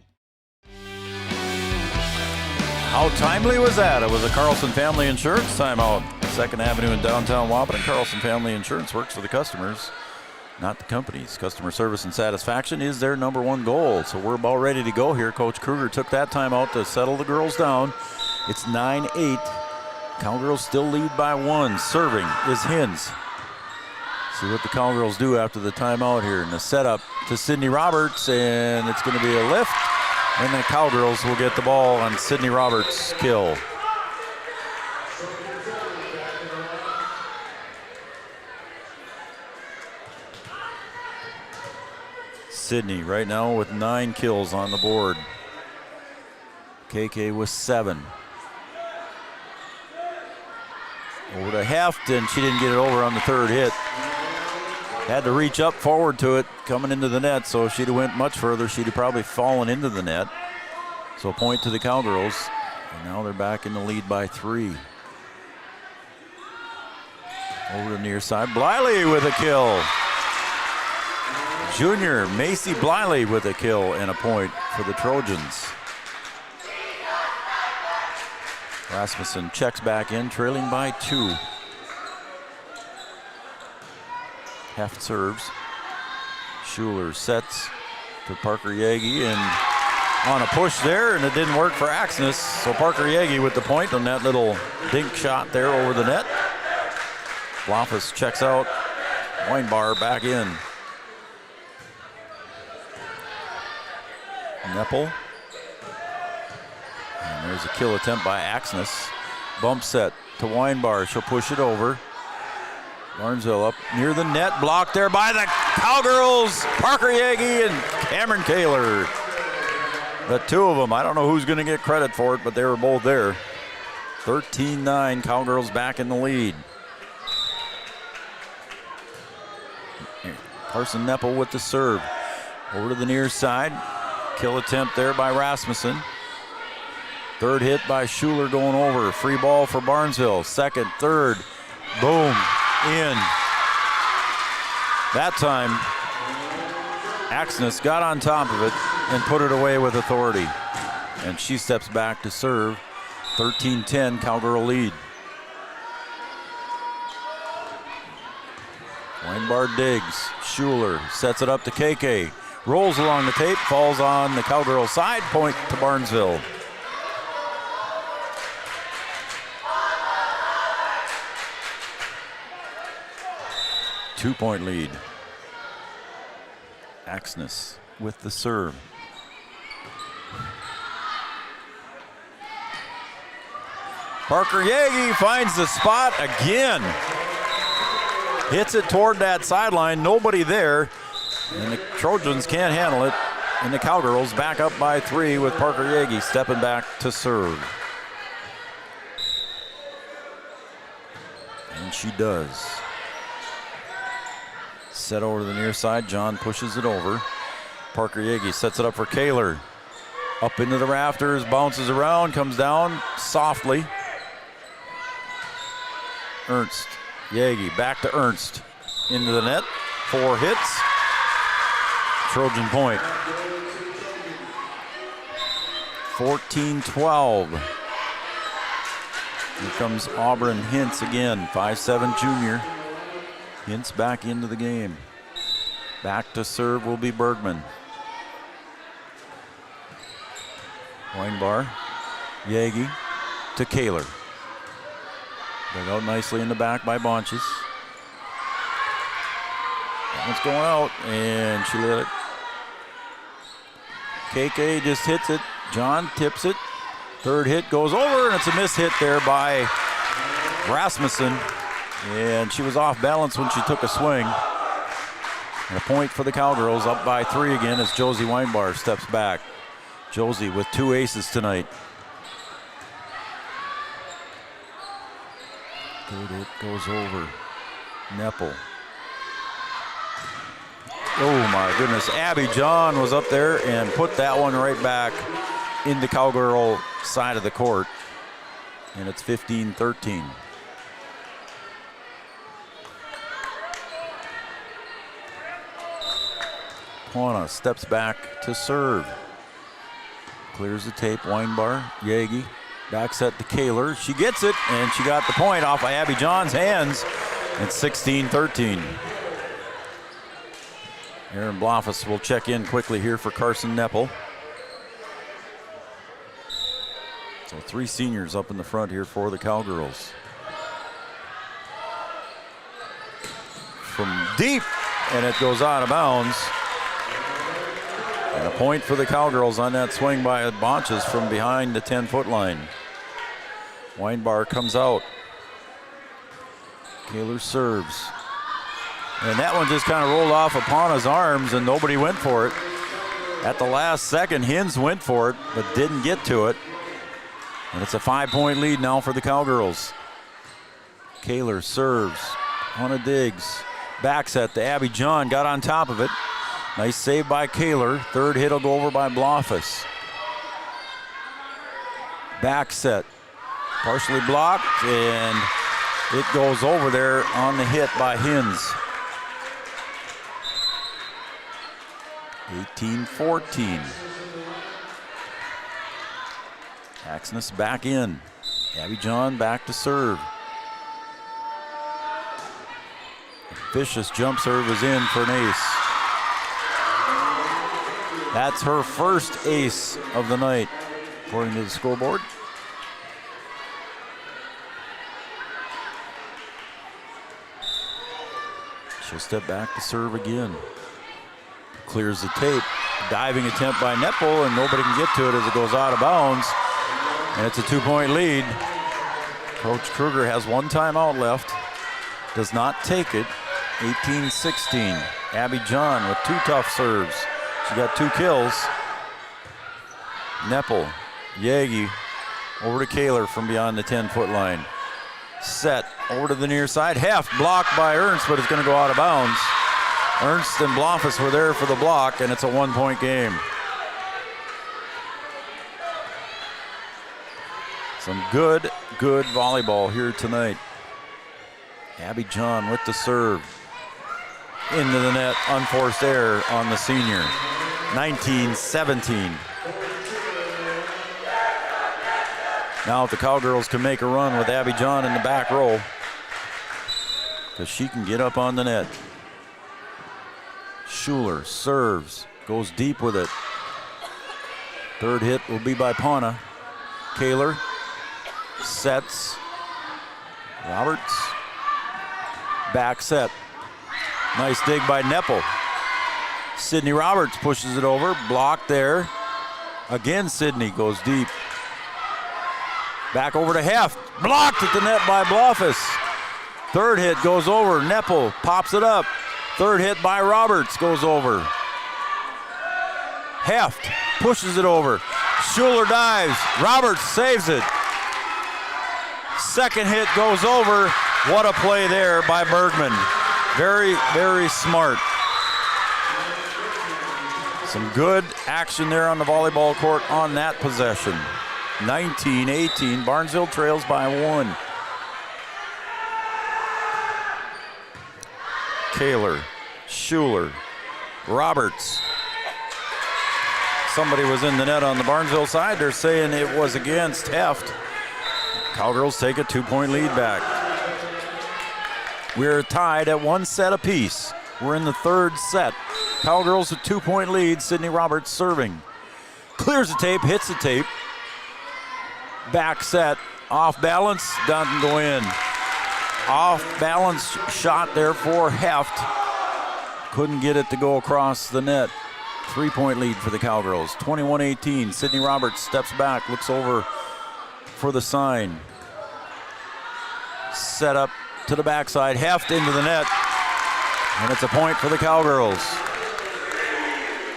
Speaker 7: How timely was that? It was a Carlson Family Insurance timeout. 2nd Avenue in downtown Waupun. Carlson Family Insurance works for the customers, not the companies. Customer service and satisfaction is their #1 goal. So we're about ready to go here. Coach Kruger took that timeout to settle the girls down. It's 9-8. Cowgirls still lead by 1. Serving is Hins. See what the Cowgirls do after the timeout here. And the setup to Sydney Roberts, and it's going to be a lift. And the Cowgirls will get the ball on Sydney Roberts' kill. Sydney right now with 9 kills on the board. KK with 7. Over to Heft, and she didn't get it over on the 3rd hit. Had to reach up forward to it coming into the net, so if she'd have went much further, she'd have probably fallen into the net. So a point to the Cowgirls, and now they're back in the lead by 3. Over to the near side, Bliley with a kill. Junior Macy Bliley with a kill and a point for the Trojans. Rasmussen checks back in, trailing by 2. Heft serves. Schuler sets to Parker Yagi, and on a push there, and it didn't work for Axness. So Parker Yagi with the point on that little dink shot there over the net. Blofus checks out. Weinbar back in. Neppel. And there's a kill attempt by Axness. Bump set to Weinbar. She'll push it over. Barnesville up near the net, blocked there by the Cowgirls. Parker Yagi and Cameron Kaler. The two of them, I don't know who's going to get credit for it, but they were both there. 13-9, Cowgirls back in the lead. Carson Neppel with the serve. Over to the near side. Kill attempt there by Rasmussen. 3rd hit by Schuler going over. Free ball for Barnesville. 2nd, 3rd. Boom. In. That time, Axness got on top of it and put it away with authority. And she steps back to serve. 13-10, Cowgirl lead. Weinbar digs. Schuler sets it up to KK. Rolls along the tape, falls on the Cowgirl side, point to Barnesville. Two-point lead. Axness with the serve. Parker Yagi finds the spot again. Hits it toward that sideline, nobody there. And the Trojans can't handle it. And the Cowgirls back up by 3 with Parker Yagi stepping back to serve. And she does. Set over to the near side. John pushes it over. Parker Yagi sets it up for Kaler. Up into the rafters, bounces around, comes down softly. Ernst. Yagi back to Ernst. Into the net. 4 hits. Trojan point. 14-12. Here comes Auburn Hintz again, 5'7" junior. Hintz back into the game. Back to serve will be Bergman. Weinbar, Yagi to Kaler. Dug out nicely in the back by Bonches. That one's going out, and she let it. KK just hits it. John tips it. Third hit goes over, and it's a miss hit there by Rasmussen. And she was off balance when she took a swing. And a point for the Cowgirls, up by 3 again as Josie Weinbar steps back. Josie with 2 aces tonight. Third hit goes over. Neppel. Oh my goodness, Abby John was up there and put that one right back in the Cowgirl side of the court. And it's 15-13. Pauna steps back to serve. Clears the tape, Weinbar, Yagi. Back set to Kaler. She gets it, and she got the point off by Abby John's hands. It's 16-13. Aaron Blofus will check in quickly here for Carson Neppel. So 3 seniors up in the front here for the Cowgirls. From deep, and it goes out of bounds. And a point for the Cowgirls on that swing by Bonches from behind the 10-foot line. Weinbar comes out. Kaler serves. And that one just kind of rolled off Pauna's arms and nobody went for it. At the last second, Hins went for it, but didn't get to it. And it's a 5-point lead now for the Cowgirls. Kaler serves. Pauna digs. Back set to Abby John, got on top of it. Nice save by Kaler. Third hit will go over by Blofus. Back set. Partially blocked, and it goes over there on the hit by Hins. 18-14. Axness back in. Abby John back to serve. Vicious jump serve is in for an ace. That's her first ace of the night, according to the scoreboard. She'll step back to serve again. Clears the tape. Diving attempt by Neppel, and nobody can get to it as it goes out of bounds. And it's a 2-point lead. Coach Kruger has 1 timeout left. Does not take it. 18-16. Abby John with 2 tough serves. She got 2 kills. Neppel, Yagi, over to Kaler from beyond the 10-foot line. Set over to the near side. Heft blocked by Ernst, but it's going to go out of bounds. Ernst and Blofus were there for the block, and it's a 1-point game. Some good volleyball here tonight. Abby John with the serve. Into the net, unforced error on the senior. 19-17. Now if the Cowgirls can make a run with Abby John in the back row, because she can get up on the net. Schuler serves, goes deep with it. Third hit will be by Pauna. Kaler sets. Roberts. Back set. Nice dig by Neppel. Sydney Roberts pushes it over. Blocked there. Again, Sydney goes deep. Back over to Heft. Blocked at the net by Blofus. Third hit goes over. Neppel pops it up. Third hit by Roberts goes over. Heft pushes it over. Schuler dives. Roberts saves it. Second hit goes over. What a play there by Bergman. Very, very smart. Some good action there on the volleyball court on that possession. 19-18. Barnesville trails by 1. Kaler, Schuler, Roberts. Somebody was in the net on the Barnesville side. They're saying it was against Heft. Cowgirls take a 2-point lead back. We're tied at 1 set apiece. We're in the 3rd set. Cowgirls a 2-point lead. Sydney Roberts serving. Clears the tape, hits the tape. Back set, off balance, doesn't go in. Off balance shot there for Heft. Couldn't get it to go across the net. 3-point lead for the Cowgirls. 21-18. Sydney Roberts steps back, looks over for the sign. Set up to the backside. Heft into the net. And it's a point for the Cowgirls.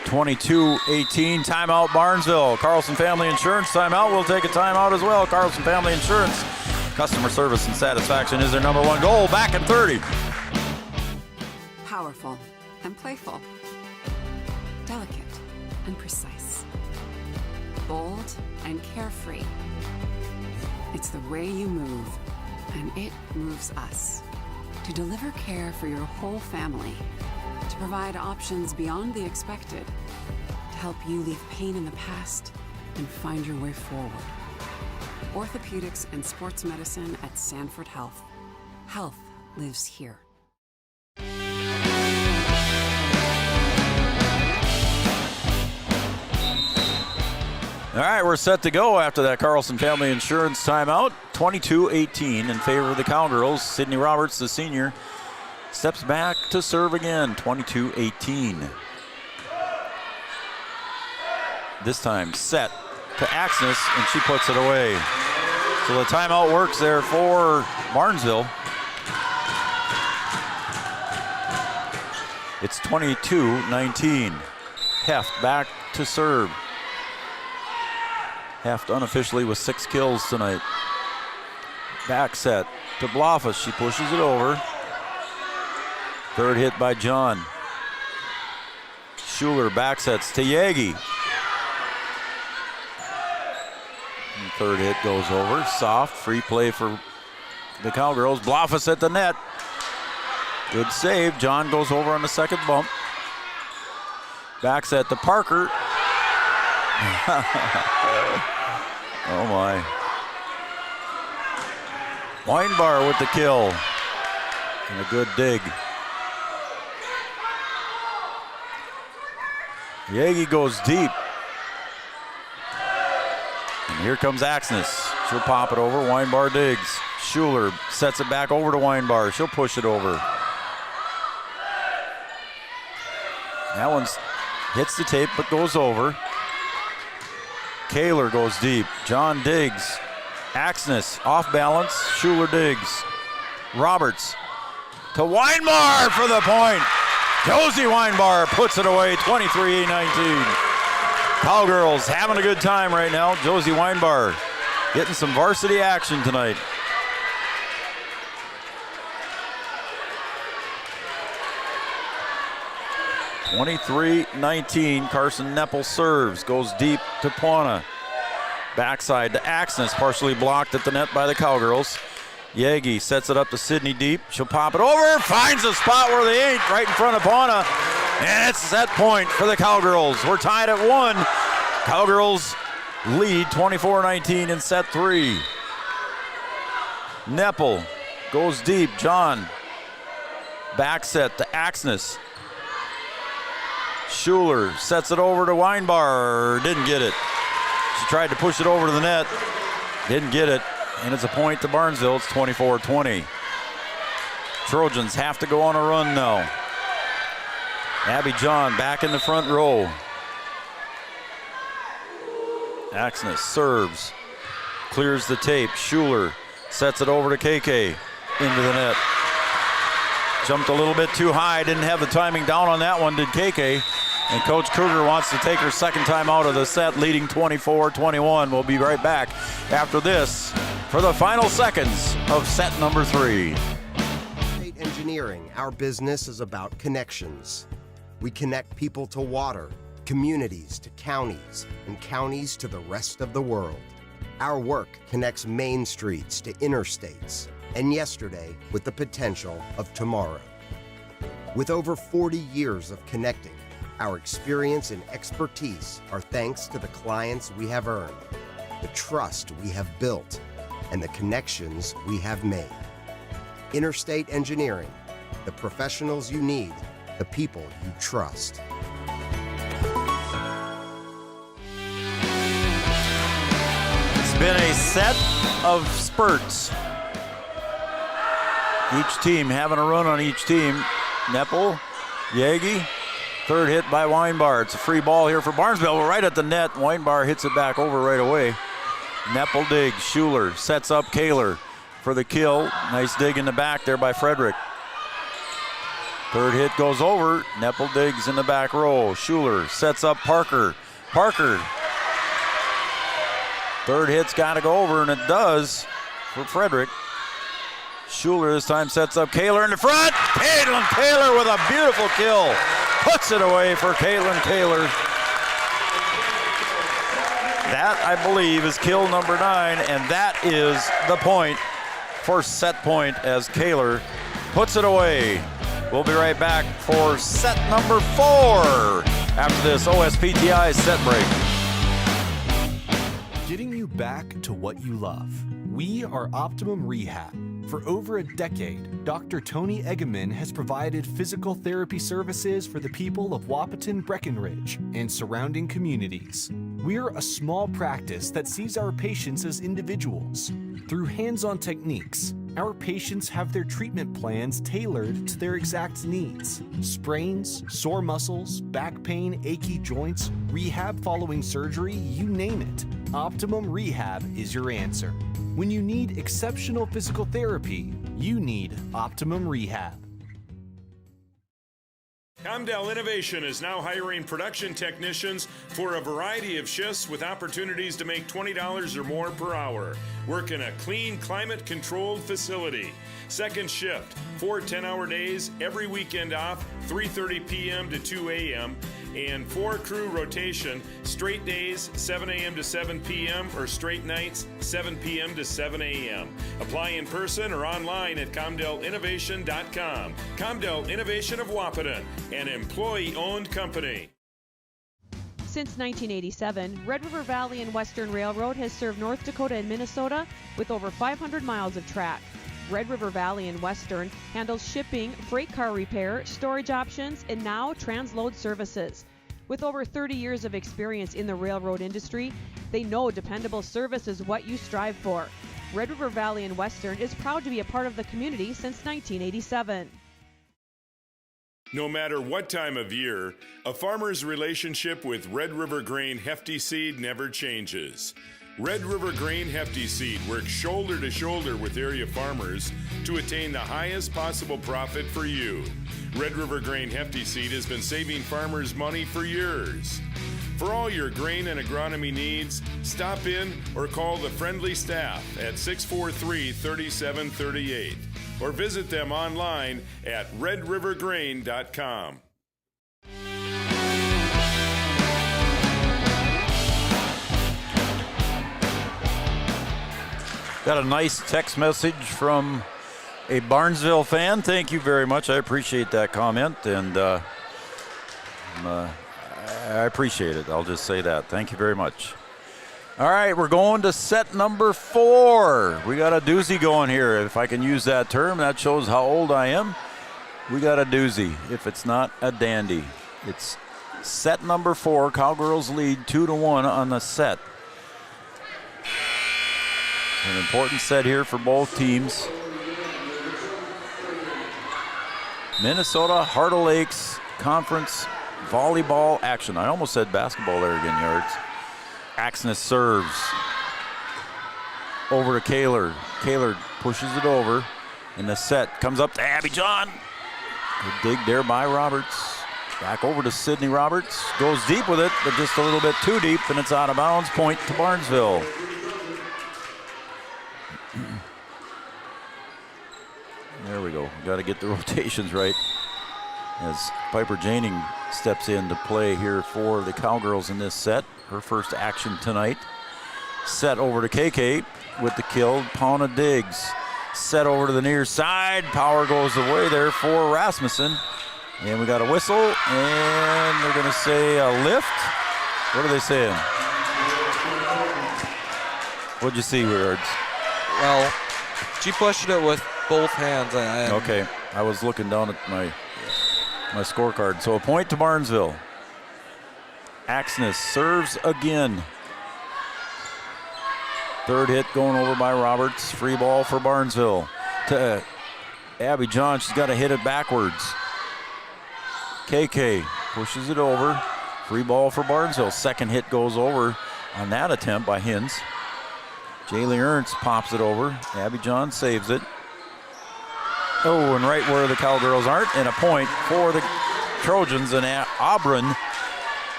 Speaker 7: 22-18. Timeout Barnesville. Carlson Family Insurance timeout. We'll take a timeout as well. Carlson Family Insurance. Customer service and satisfaction is their number 1 goal. Back at 30.
Speaker 15: Powerful and playful. Delicate and precise. Bold and carefree. It's the way you move, and it moves us. To deliver care for your whole family. To provide options beyond the expected. To help you leave pain in the past and find your way forward. Orthopedics and sports medicine at Sanford Health. Health lives here.
Speaker 7: All right, we're set to go after that Carlson Family Insurance timeout. 22-18 in favor of the Cowgirls. Sydney Roberts, the senior, steps back to serve again. 22-18. This time set to Axness, and she puts it away. So the timeout works there for Barnesville. It's 22-19. Heft back to serve. Heft unofficially with 6 kills tonight. Back set to Blofus. She pushes it over. 3rd hit by John. Schuler back sets to Yagi. 3rd hit goes over. Soft, free play for the Cowgirls. Blofus at the net. Good save. John goes over on the 2nd bump. Back set to Parker. Oh my. Weinbar with the kill. And a good dig. Yagi goes deep. And here comes Axness. She'll pop it over. Weinbar digs. Schuler sets it back over to Weinbar. She'll push it over. That one hits the tape but goes over. Kaler goes deep. John digs. Axness off balance. Schuler digs. Roberts to Weinbar for the point. Josie Weinbar puts it away. 23-19. Cowgirls having a good time right now. Josie Weinbar getting some varsity action tonight. (23-19). Carson Neppel serves, goes deep to Puana. Backside to Axness, partially blocked at the net by the Cowgirls. Yagi sets it up to Sydney deep. She'll pop it over, finds a spot where they ain't, right in front of Puana. And it's set point for the Cowgirls. We're tied at 1. Cowgirls lead 24-19 in set 3. Neppel goes deep. John back set to Axness. Schuler sets it over to Weinbar. Didn't get it. She tried to push it over to the net. Didn't get it. And it's a point to Barnesville. It's 24-20. Trojans have to go on a run now. Abby John back in the front row. Axness serves. Clears the tape. Schuler sets it over to KK. Into the net. Jumped a little bit too high. Didn't have the timing down on that one, did KK. And Coach Kruger wants to take her second time out of the set, leading 24-21. We'll be right back after this for the final seconds of set number 3.
Speaker 17: State Engineering, our business is about connections. We connect people to water, communities to counties, and counties to the rest of the world. Our work connects main streets to interstates, and yesterday with the potential of tomorrow. With over 40 years of connecting, our experience and expertise are thanks to the clients we have earned, the trust we have built, and the connections we have made. Interstate Engineering, the professionals you need, the people you trust.
Speaker 7: It's been a set of spurts. Each team having a run on each team. Neppel, Yagi, third hit by Weinbar. It's a free ball here for Barnesville. Right at the net. Weinbar hits it back over right away. Neppel digs. Schuler sets up Kaler for the kill. Nice dig in the back there by Frederick. Third hit goes over. Neppel digs in the back row. Schuler sets up Parker. Parker. Third hit's got to go over, and it does for Frederick. Schuler this time sets up Kaler in the front. Caitlin Taylor with a beautiful kill. Puts it away for Caitlin Taylor. That, I believe, is kill number 9, and that is the point for set point as Kaler puts it away. We'll be right back for set number 4 after this OSPTI set break.
Speaker 16: Getting you back to what you love. We are Optimum Rehab. For over a decade, Dr. Tony Egeman has provided physical therapy services for the people of Wahpeton, Breckenridge, and surrounding communities. We're a small practice that sees our patients as individuals. Through hands-on techniques, our patients have their treatment plans tailored to their exact needs. Sprains, sore muscles, back pain, achy joints, rehab following surgery, you name it. Optimum Rehab is your answer. When you need exceptional physical therapy, you need Optimum Rehab.
Speaker 12: Comdell Innovation is now hiring production technicians for a variety of shifts with opportunities to make $20 or more per hour. Work in a clean, climate-controlled facility. Second shift, 4 10-hour days, every weekend off, 3:30 p.m. to 2 a.m., and 4 crew rotation, straight days, 7 a.m. to 7 p.m., or straight nights, 7 p.m. to 7 a.m. Apply in person or online at ComdellInnovation.com. Comdell Innovation of Wahpeton, an employee-owned company.
Speaker 3: Since 1987, Red River Valley and Western Railroad has served North Dakota and Minnesota with over 500 miles of track. Red River Valley and Western handles shipping, freight car repair, storage options, and now transload services. With over 30 years of experience in the railroad industry, they know dependable service is what you strive for. Red River Valley and Western is proud to be a part of the community since 1987.
Speaker 12: No matter what time of year, a farmer's relationship with Red River Grain Hefty Seed never changes. Red River Grain Hefty Seed works shoulder to shoulder with area farmers to attain the highest possible profit for you. Red River Grain Hefty Seed has been saving farmers money for years. For all your grain and agronomy needs, stop in or call the friendly staff at 643-3738 or visit them online at redrivergrain.com.
Speaker 7: Got a nice text message from a Barnesville fan. Thank you very much. I appreciate that comment, and I appreciate it. I'll just say that. Thank you very much. All right, we're going to set number 4. We got a doozy going here. If I can use that term, that shows how old I am. We got a doozy, if it's not a dandy. It's set number 4. Cowgirls lead 2-1 on the set. An important set here for both teams. Minnesota Heart of Lakes Conference volleyball action. I almost said basketball there again, Yards. Axness serves over to Kaler. Kaler pushes it over, and the set comes up to Abby John. Good dig there by Roberts. Back over to Sydney Roberts. Goes deep with it, but just a little bit too deep, and it's out of bounds. Point to Barnesville. There we go. Got to get the rotations right as Piper Janing steps in to play here for the Cowgirls in this set. Her first action tonight. Set over to KK with the kill. Pauna digs. Set over to the near side. Power goes away there for Rasmussen. And we got a whistle, and they're going to say a lift. What are they saying? What'd you see, Yards?
Speaker 2: Well, she pushed it with both hands.
Speaker 7: Okay, I was looking down at my scorecard. So a point to Barnesville. Axness serves again. Third hit going over by Roberts. Free ball for Barnesville. To Abby John, she's got to hit it backwards. KK pushes it over. Free ball for Barnesville. Second hit goes over on that attempt by Hins. Jaylee Ernst pops it over. Abby John saves it. Oh, and right where the Cowgirls aren't, and a point for the Trojans and Auburn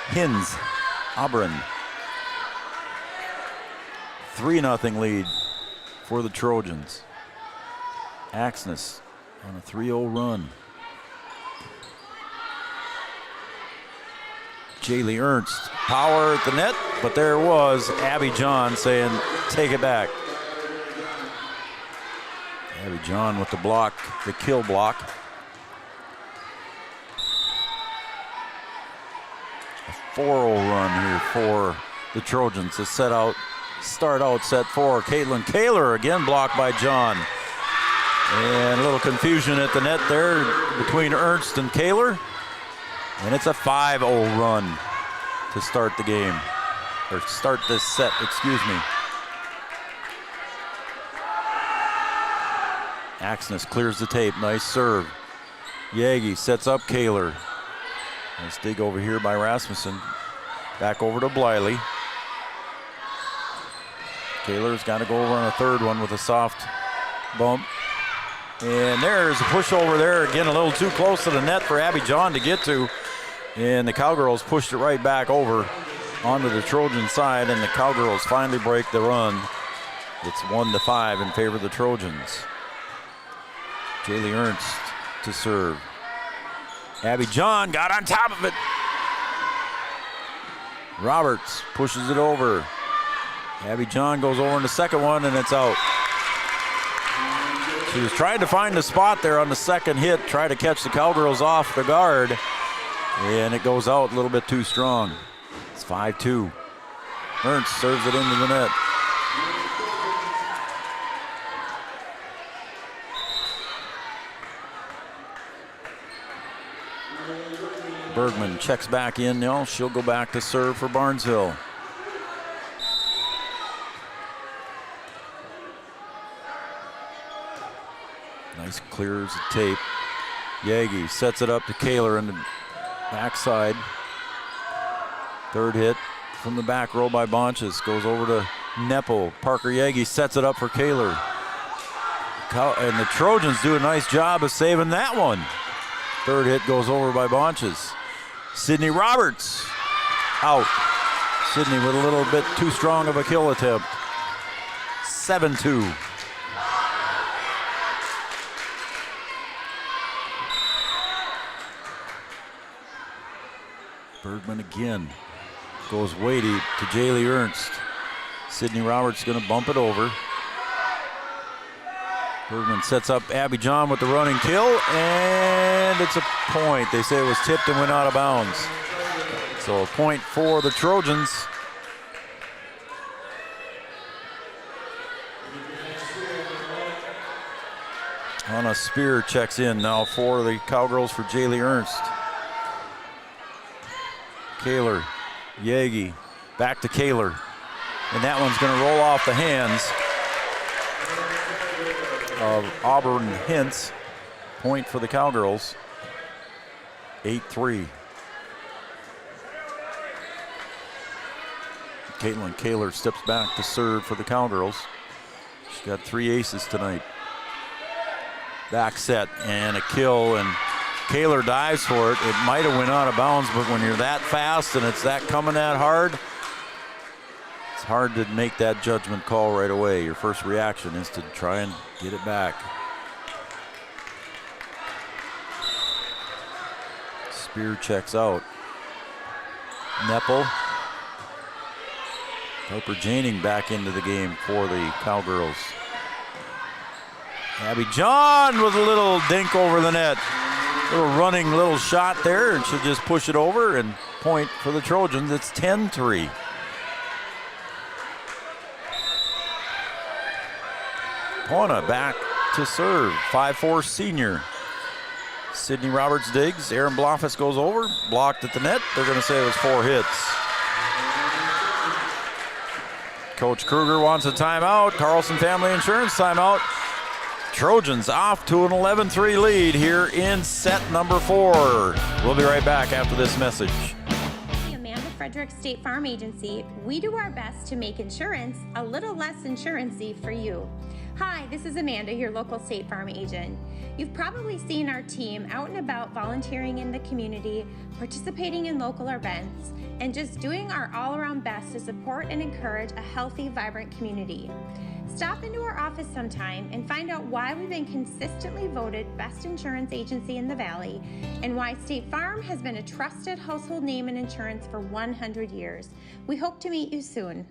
Speaker 7: Hins. Auburn. 3-0 lead for the Trojans. Axness on a 3-0 run. Jaylee Ernst, power at the net, but there was Abby John saying, take it back. Abby John with the block, the kill block. A 4-0 run here for the Trojans to start out set 4. Caitlin Kaler again blocked by John. And a little confusion at the net there between Ernst and Kaler. And it's a 5-0 run to start the game, or start this set, excuse me. Axness clears the tape, nice serve. Yagi sets up Kaler. Nice dig over here by Rasmussen. Back over to Bliley. Kaler's got to go over on a third one with a soft bump. And there's a push over there, again a little too close to the net for Abby John to get to. And the Cowgirls pushed it right back over onto the Trojan side, and the Cowgirls finally break the run. It's 1-5 in favor of the Trojans. Jaylee Ernst to serve. Abby John got on top of it. Roberts pushes it over. Abby John goes over in the second one, and it's out. She was trying to find the spot there on the second hit, try to catch the Cowgirls off the guard, and it goes out a little bit too strong. It's 5-2. Ernst serves it into the net. Bergman checks back in now. She'll go back to serve for Barnesville. Nice clears the tape. Yagi sets it up to Kaler in the backside. Third hit from the back row by Bonches. Goes over to Nepple. Parker Yagi sets it up for Kaler. And the Trojans do a nice job of saving that one. Third hit goes over by Bonches. Sydney Roberts out. Sydney with a little bit too strong of a kill attempt. 7-2. Bergman again goes way deep to Jaylee Ernst. Sydney Roberts going to bump it over. Bergman sets up Abby John with the running kill, and it's a point. They say it was tipped and went out of bounds. So a point for the Trojans. Anna Spear checks in now for the Cowgirls for Jaylee Ernst. Kaler, Yagi, back to Kaler. And that one's going to roll off the hands of Auburn Hintz. Point for the Cowgirls. 8-3. Caitlin Kaler steps back to serve for the Cowgirls. She's got 3 aces tonight. Back set and a kill, and Kaler dives for it. It might have went out of bounds, but when you're that fast and it's that coming that hard, it's hard to make that judgment call right away. Your first reaction is to try and get it back. Spear checks out. Nepple. Harper Janing back into the game for the Cowgirls. Abby John with a little dink over the net. Little running little shot there, and she'll just push it over, and point for the Trojans. It's 10-3. Pona back to serve. 5'4" senior. Sydney Roberts digs. Aaron Blofus goes over. Blocked at the net. They're going to say it was 4 hits. Coach Kruger wants a timeout. Carlson Family Insurance timeout. Trojans off to an 11-3 lead here in set number 4. We'll be right back after this message.
Speaker 18: Frederick State Farm Agency, we do our best to make insurance a little less insurance-y for you. Hi, this is Amanda, your local State Farm agent. You've probably seen our team out and about volunteering in the community, participating in local events, and just doing our all-around best to support and encourage a healthy, vibrant community. Stop into our office sometime and find out why we've been consistently voted best insurance agency in the Valley and why State Farm has been a trusted household name in insurance for 100 years. We hope to meet you soon.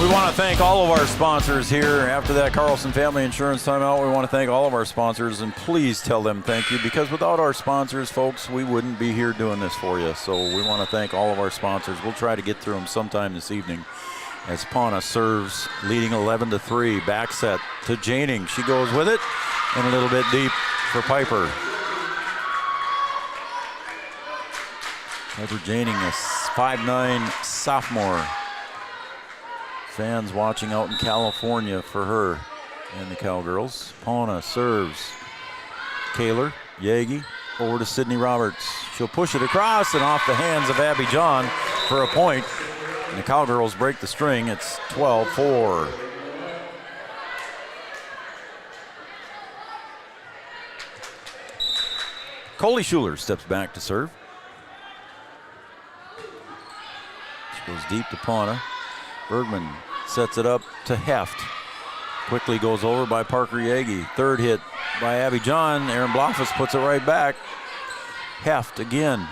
Speaker 7: We want to thank all of our sponsors here. After that Carlson Family Insurance timeout, we want to thank all of our sponsors, and please tell them thank you, because without our sponsors, folks, we wouldn't be here doing this for you. So we want to thank all of our sponsors. We'll try to get through them sometime this evening as Pona serves, leading 11-3. Back set to Janing. She goes with it, and a little bit deep for Piper. Piper Janing, a 5'9" sophomore. Fans watching out in California for her and the Cowgirls. Pona serves. Kaler, Yagi, over to Sydney Roberts. She'll push it across and off the hands of Abby John for a point. And the Cowgirls break the string. It's 12-4. Coley Schuler steps back to serve. She goes deep to Pona. Bergman sets it up to Heft. Quickly goes over by Parker Yagi. Third hit by Abby John. Aaron Blofus puts it right back. Heft again.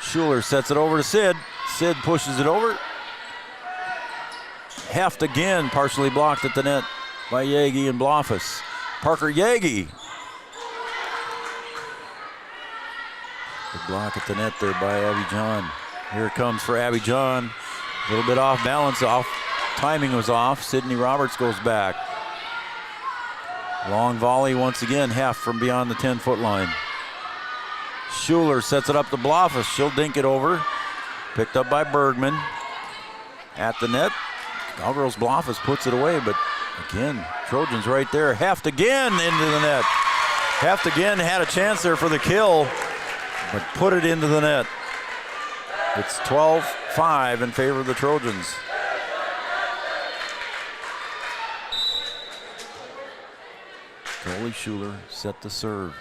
Speaker 7: Schuler sets it over to Sid. Sid pushes it over. Heft again, partially blocked at the net by Yagi and Blofus. Parker Yagi. Good block at the net there by Abby John. Here it comes for Abby John. A little bit off balance, timing was off. Sydney Roberts goes back. Long volley once again, Heft from beyond the 10-foot line. Schuler sets it up to Blofus. She'll dink it over. Picked up by Bergman. At the net. Cowgirls Blofus puts it away, but again, Trojans right there. Heft again into the net. Heft again had a chance there for the kill, but put it into the net. It's 12-5 in favor of the Trojans. Coley Schuler set to serve.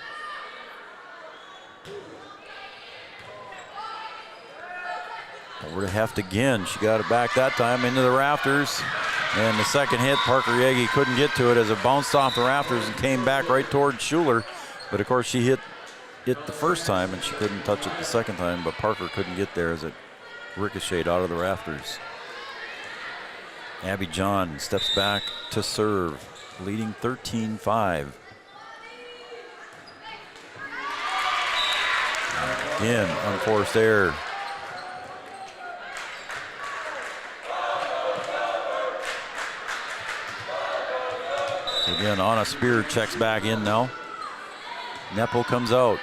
Speaker 7: Over to Heft again. She got it back that time into the rafters. And the second hit, Parker Yagi couldn't get to it as it bounced off the rafters and came back right toward Schuler. But of course she hit it the first time and she couldn't touch it the second time, but Parker couldn't get there as it ricocheted out of the rafters. Abby John steps back to serve, leading 13-5. Again, unforced error. Again, Anna Spear checks back in now. Nepple comes out.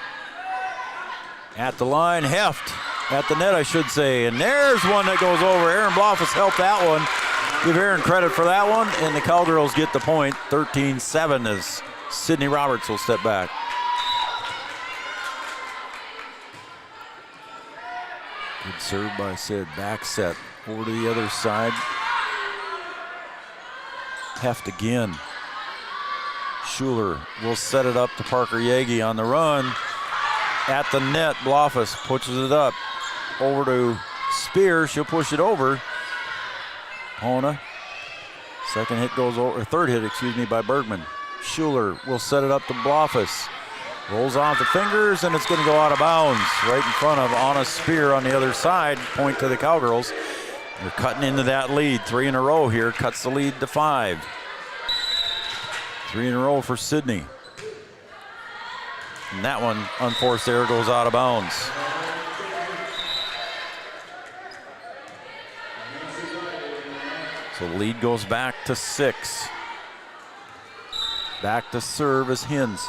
Speaker 7: At the line, Heft. At the net, I should say. And there's one that goes over. Aaron Blofus helped that one. Give Aaron credit for that one. And the Cowgirls get the point. 13-7 as Sydney Roberts will step back. Good serve by Sid. Back set. Over to the other side. Heft again. Schuler will set it up to Parker Yagi on the run. At the net, Blofus pushes it up. Over to Spear, she'll push it over. Pona. Second hit goes over, or third hit, excuse me, by Bergman. Schuler will set it up to Blofus. Rolls off the fingers, and it's going to go out of bounds right in front of Anna Spear on the other side. Point to the Cowgirls. They're cutting into that lead. 3 in a row here, cuts the lead to 5. 3 in a row for Sydney. And that one, unforced error, goes out of bounds. So the lead goes back to 6. Back to serve is Hins.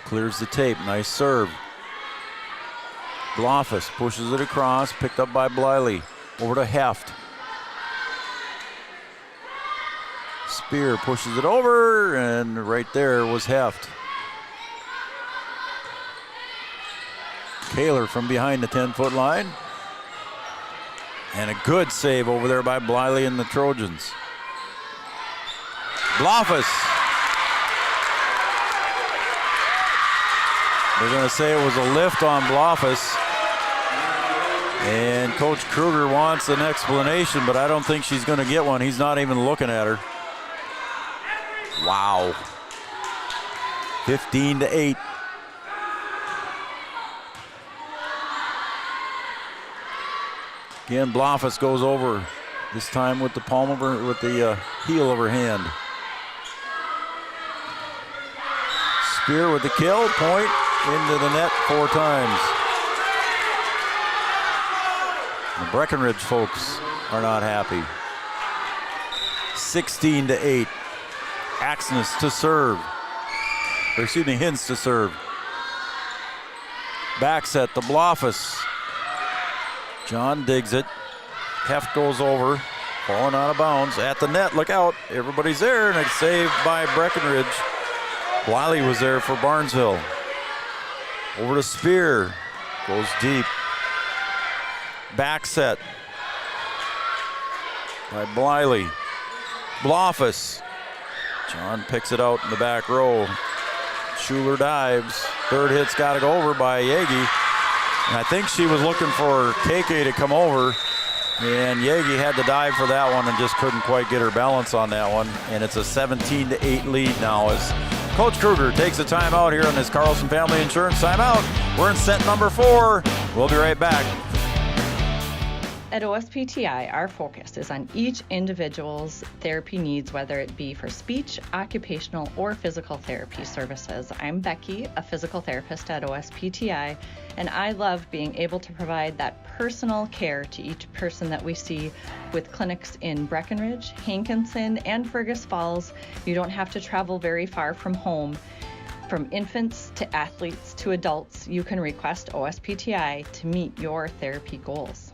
Speaker 7: Clears the tape, nice serve. Blofus pushes it across, picked up by Bliley. Over to Heft. Spear pushes it over, and right there was Heft. Kaler from behind the 10-foot line. And a good save over there by Bliley and the Trojans. Blofus. They're going to say it was a lift on Blofus. And Coach Kruger wants an explanation, but I don't think she's going to get one. He's not even looking at her. Wow. 15-8. Again, Blofus goes over, this time with the palm of her, with the heel of her hand. Spear with the kill, point into the net 4 times. The Breckenridge folks are not happy. 16-8. Axness to serve. Or excuse me, Hins to serve. Back set to Blofus. John digs it. Heft goes over. Falling out of bounds at the net. Look out. Everybody's there, and it's saved by Breckenridge. Bliley was there for Barnesville. Over to Spear. Goes deep. Back set by Bliley. Blofus. John picks it out in the back row. Schuler dives. Third hit's got to go over by Yagi. And I think she was looking for KK to come over. And Yagi had to dive for that one and just couldn't quite get her balance on that one. And it's a 17-8 lead now as Coach Kruger takes a timeout here on his Carlson Family Insurance timeout. We're in set number 4. We'll be right back.
Speaker 19: At OSPTI, our focus is on each individual's therapy needs, whether it be for speech, occupational, or physical therapy services. I'm Becky, a physical therapist at OSPTI, and I love being able to provide that personal care to each person that we see with clinics in Breckenridge, Hankinson, and Fergus Falls. You don't have to travel very far from home. From infants to athletes to adults, you can request OSPTI to meet your therapy goals.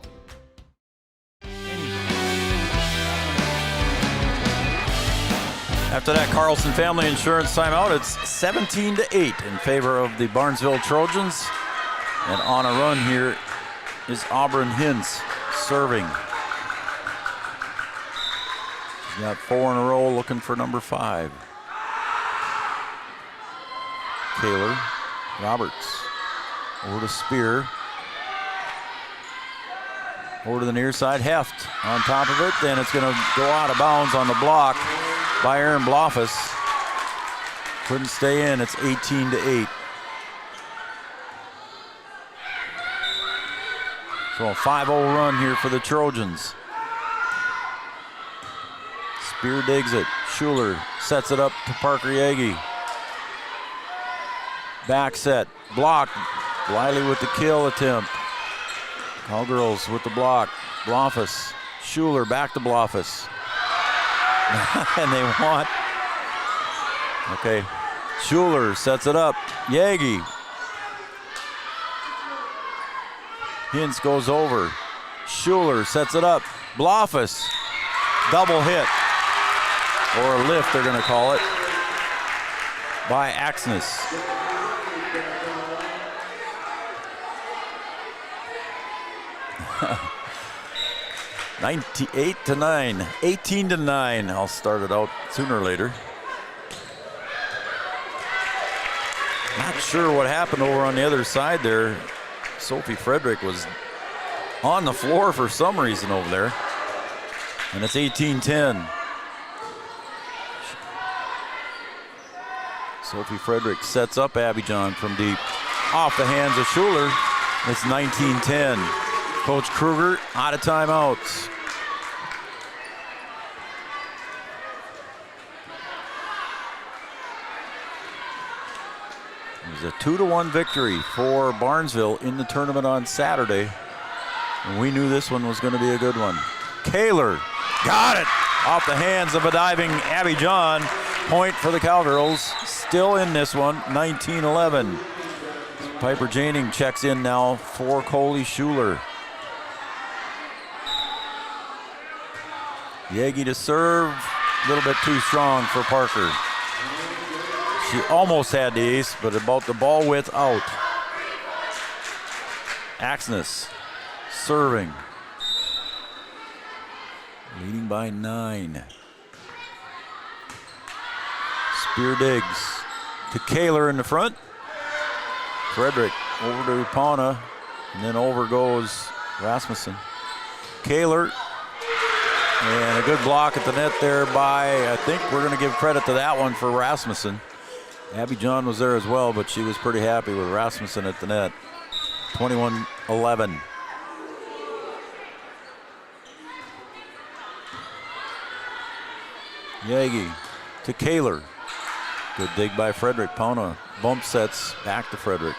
Speaker 7: After that Carlson Family Insurance timeout, it's 17-8 in favor of the Barnesville Trojans. And on a run here is Auburn Hins serving. She's got 4 in a row, looking for number 5. Kaler, Roberts, over to Spear. Over to the near side, Heft on top of it. Then it's going to go out of bounds on the block by Aaron Blofus. Couldn't stay in. It's 18-8. So a 5-0 run here for the Trojans. Spear digs it. Schuler sets it up to Parker Yagi. Back set. Block. Bliley with the kill attempt. Cowgirls with the block. Blofus. Schuler back to Blofus. And they want. Okay. Schuler sets it up. Yagi. Hintz goes over. Schuler sets it up. Blofus. Double hit. Or a lift, they're going to call it. By Axness. $98 to 9, 18 to 9. I'll start it out sooner or later. Not sure what happened over on the other side there. Sophie Frederick was on the floor for some reason over there. And it's 18-10. Sophie Frederick sets up Abby John from deep. Off the hands of Schuler. It's 19-10. Coach Kruger out of timeouts. It was a 2-1 victory for Barnesville in the tournament on Saturday. We knew this one was going to be a good one. Kaler got it off the hands of a diving Abby John. Point for the Cowgirls. Still in this one, 19-11. Piper Janing checks in now for Coley Schuler. Yagi to serve, a little bit too strong for Parker. She almost had the ace, but about the ball width out. Axness serving. Leading by 9. Spear digs to Kaler in the front. Frederick over to Pauna, and then over goes Rasmussen. Kaler, and a good block at the net there by, I think we're going to give credit to that one for Rasmussen. Abby John was there as well, but she was pretty happy with Rasmussen at the net. 21-11. Yagi to Kaler. Good dig by Frederick. Pauna bump sets back to Frederick.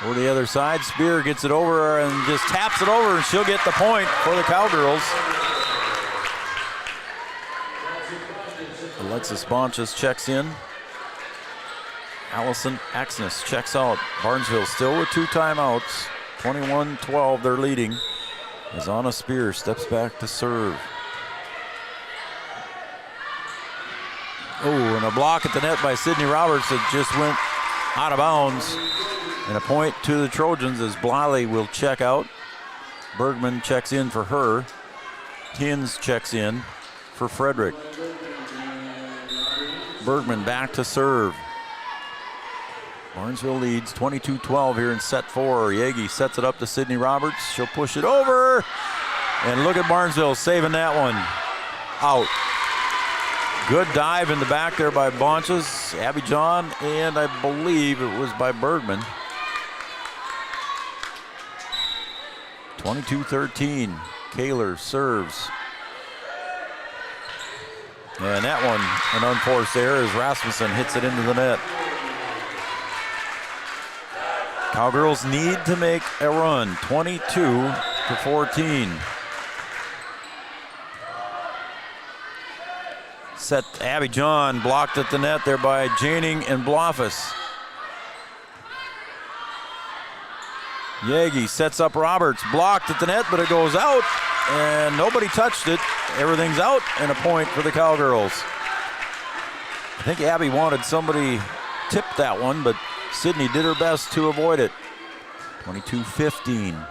Speaker 7: Over the other side, Spear gets it over and just taps it over, and she'll get the point for the Cowgirls. Alexis Bonchas checks in. Allison Axness checks out. Barnesville still with 2 timeouts. 21-12, they're leading. As Anna Spear steps back to serve. Oh, and a block at the net by Sydney Roberts that just went out of bounds. And a point to the Trojans as Bliley will check out. Bergman checks in for her. Tins checks in for Frederick. Bergman back to serve. Barnesville leads 22-12 here in set 4. Yagi sets it up to Sydney Roberts. She'll push it over. And look at Barnesville saving that one. Out. Good dive in the back there by Bonchas, Abby John, and I believe it was by Bergman. 22-13. Kaler serves. And that one, an unforced error as Rasmussen hits it into the net. Cowgirls need to make a run, 22-14. Set Abby John blocked at the net there by Janing and Blofus. Yagi sets up Roberts, blocked at the net, but it goes out, and nobody touched it. Everything's out, and a point for the Cowgirls. I think Abby wanted somebody tipped that one, but Sydney did her best to avoid it. 22-15.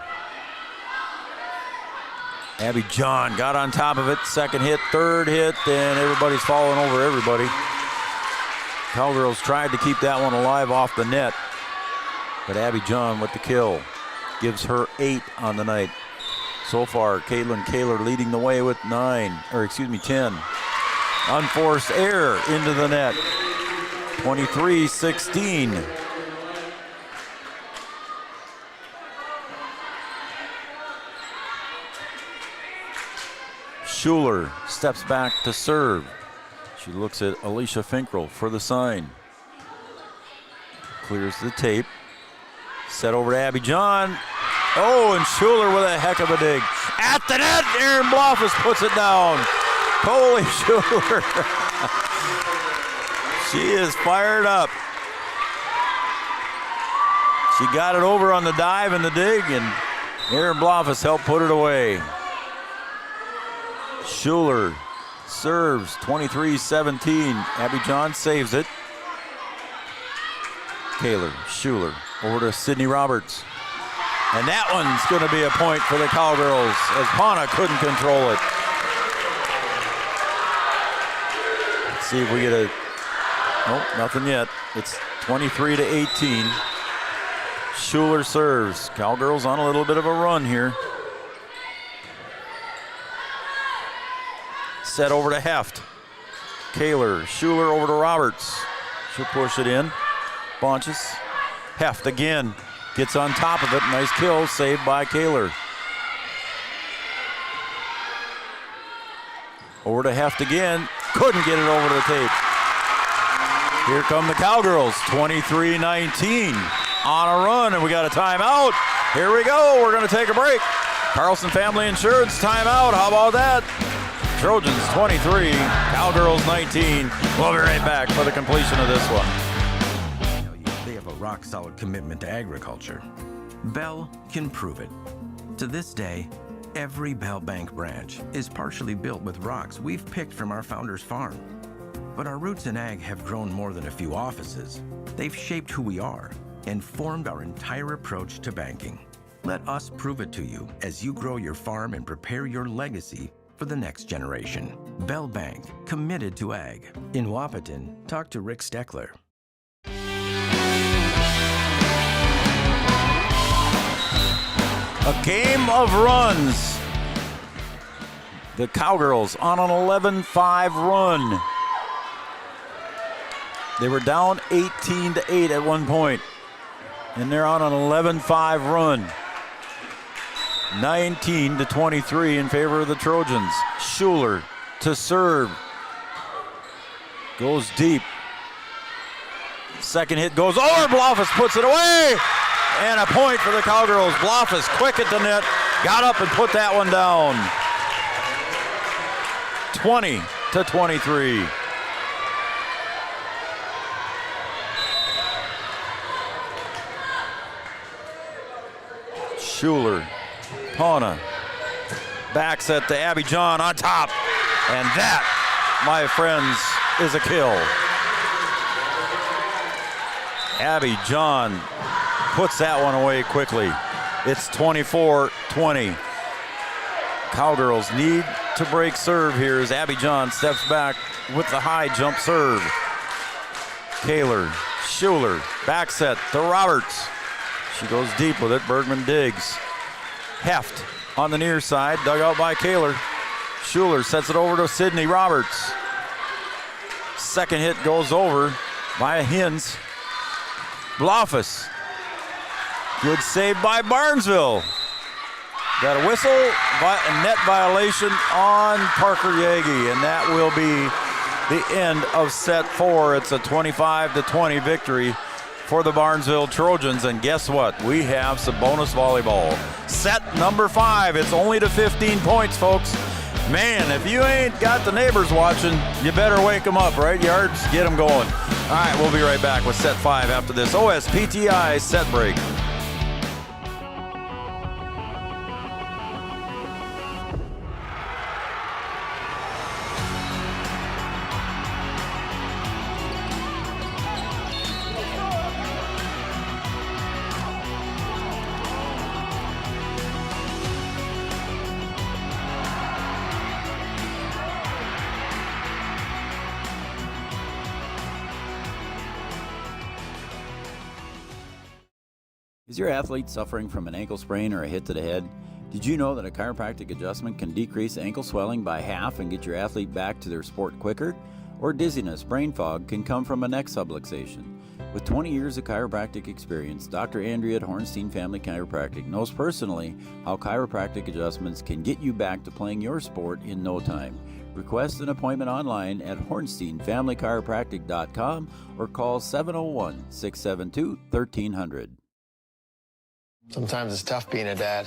Speaker 7: Abby John got on top of it, second hit, third hit, and everybody's falling over everybody. Cowgirls tried to keep that one alive off the net, but Abby John with the kill. Gives her 8 on the night. So far, Caitlin Kaler leading the way with 10. Unforced error into the net. 23-16. Schuler steps back to serve. She looks at Alicia Finkrel for the sign. Clears the tape. Set over to Abby John. Oh, and Schuler with a heck of a dig. At the net, Aaron Blofus puts it down. Holy Schuler. She is fired up. She got it over on the dive and the dig, and Aaron Blofus helped put it away. Schuler serves, 23-17. Abby John saves it. Kaler, Schuler, over to Sydney Roberts. And that one's going to be a point for the Cowgirls as Pauna couldn't control it. Let's see if we get a, nope, nothing yet. It's 23-18. Schuler serves. Cowgirls on a little bit of a run here. Set over to Heft. Kaler, Schuler over to Roberts. She'll push it in. Bonchas. Heft again. Gets on top of it. Nice kill. Saved by Kaler. Over to Heft again. Couldn't get it over the tape. Here come the Cowgirls. 23-19. on a run, and we got a timeout. Here we go. We're going to take a break. Carlson Family Insurance timeout. How about that? Trojans 23, Cowgirls 19. We'll be right back for the completion of this one.
Speaker 1: They have a rock-solid commitment to agriculture. Bell can prove it. To this day, every Bell Bank branch is partially built with rocks we've picked from our founder's farm. But our roots in ag have grown more than a few offices. They've shaped who we are and formed our entire approach to banking. Let us prove it to you as you grow your farm and prepare your legacy for the next generation. Bell Bank, committed to ag. In Wahpeton, talk to Rick Steckler.
Speaker 7: A game of runs. The Cowgirls on an 11-5 run. They were down 18-8 at one point, and they're on an 11-5 run. 19-23 in favor of the Trojans. Schuler to serve. Goes deep. Second hit goes over. Blofus puts it away. And a point for the Cowgirls. Blofus quick at the net. Got up and put that one down. 20-23. Schuler, Pauna, back set to Abby John on top. And that, my friends, is a kill. Abby John puts that one away quickly. It's 24-20. Cowgirls need to break serve here as Abby John steps back with the high jump serve. Kaler, Schuler, back set to Roberts. She goes deep with it. Bergman digs. Heft on the near side, dug out by Kaler. Schuler sets it over to Sydney Roberts. Second hit goes over by Hins. Blofus. Good save by Barnesville. Got a whistle, a net violation on Parker Yagi, and that will be the end of set 4. It's a 25-20 victory for the Barnesville Trojans, and guess what? We have some bonus volleyball. Set number 5. It's only to 15 points, folks. Man, if you ain't got the neighbors watching, you better wake them up, right, Yards? Get them going. All right, we'll be right back with set 5 after this OSPTI set break.
Speaker 20: Is your athlete suffering from an ankle sprain or a hit to the head? Did you know that a chiropractic adjustment can decrease ankle swelling by half and get your athlete back to their sport quicker? Or dizziness, brain fog can come from a neck subluxation. With 20 years of chiropractic experience, Dr. Andrea at Hornstein Family Chiropractic knows personally how chiropractic adjustments can get you back to playing your sport in no time. Request an appointment online at hornsteinfamilychiropractic.com or call 701-672-1300.
Speaker 21: Sometimes it's tough being a dad.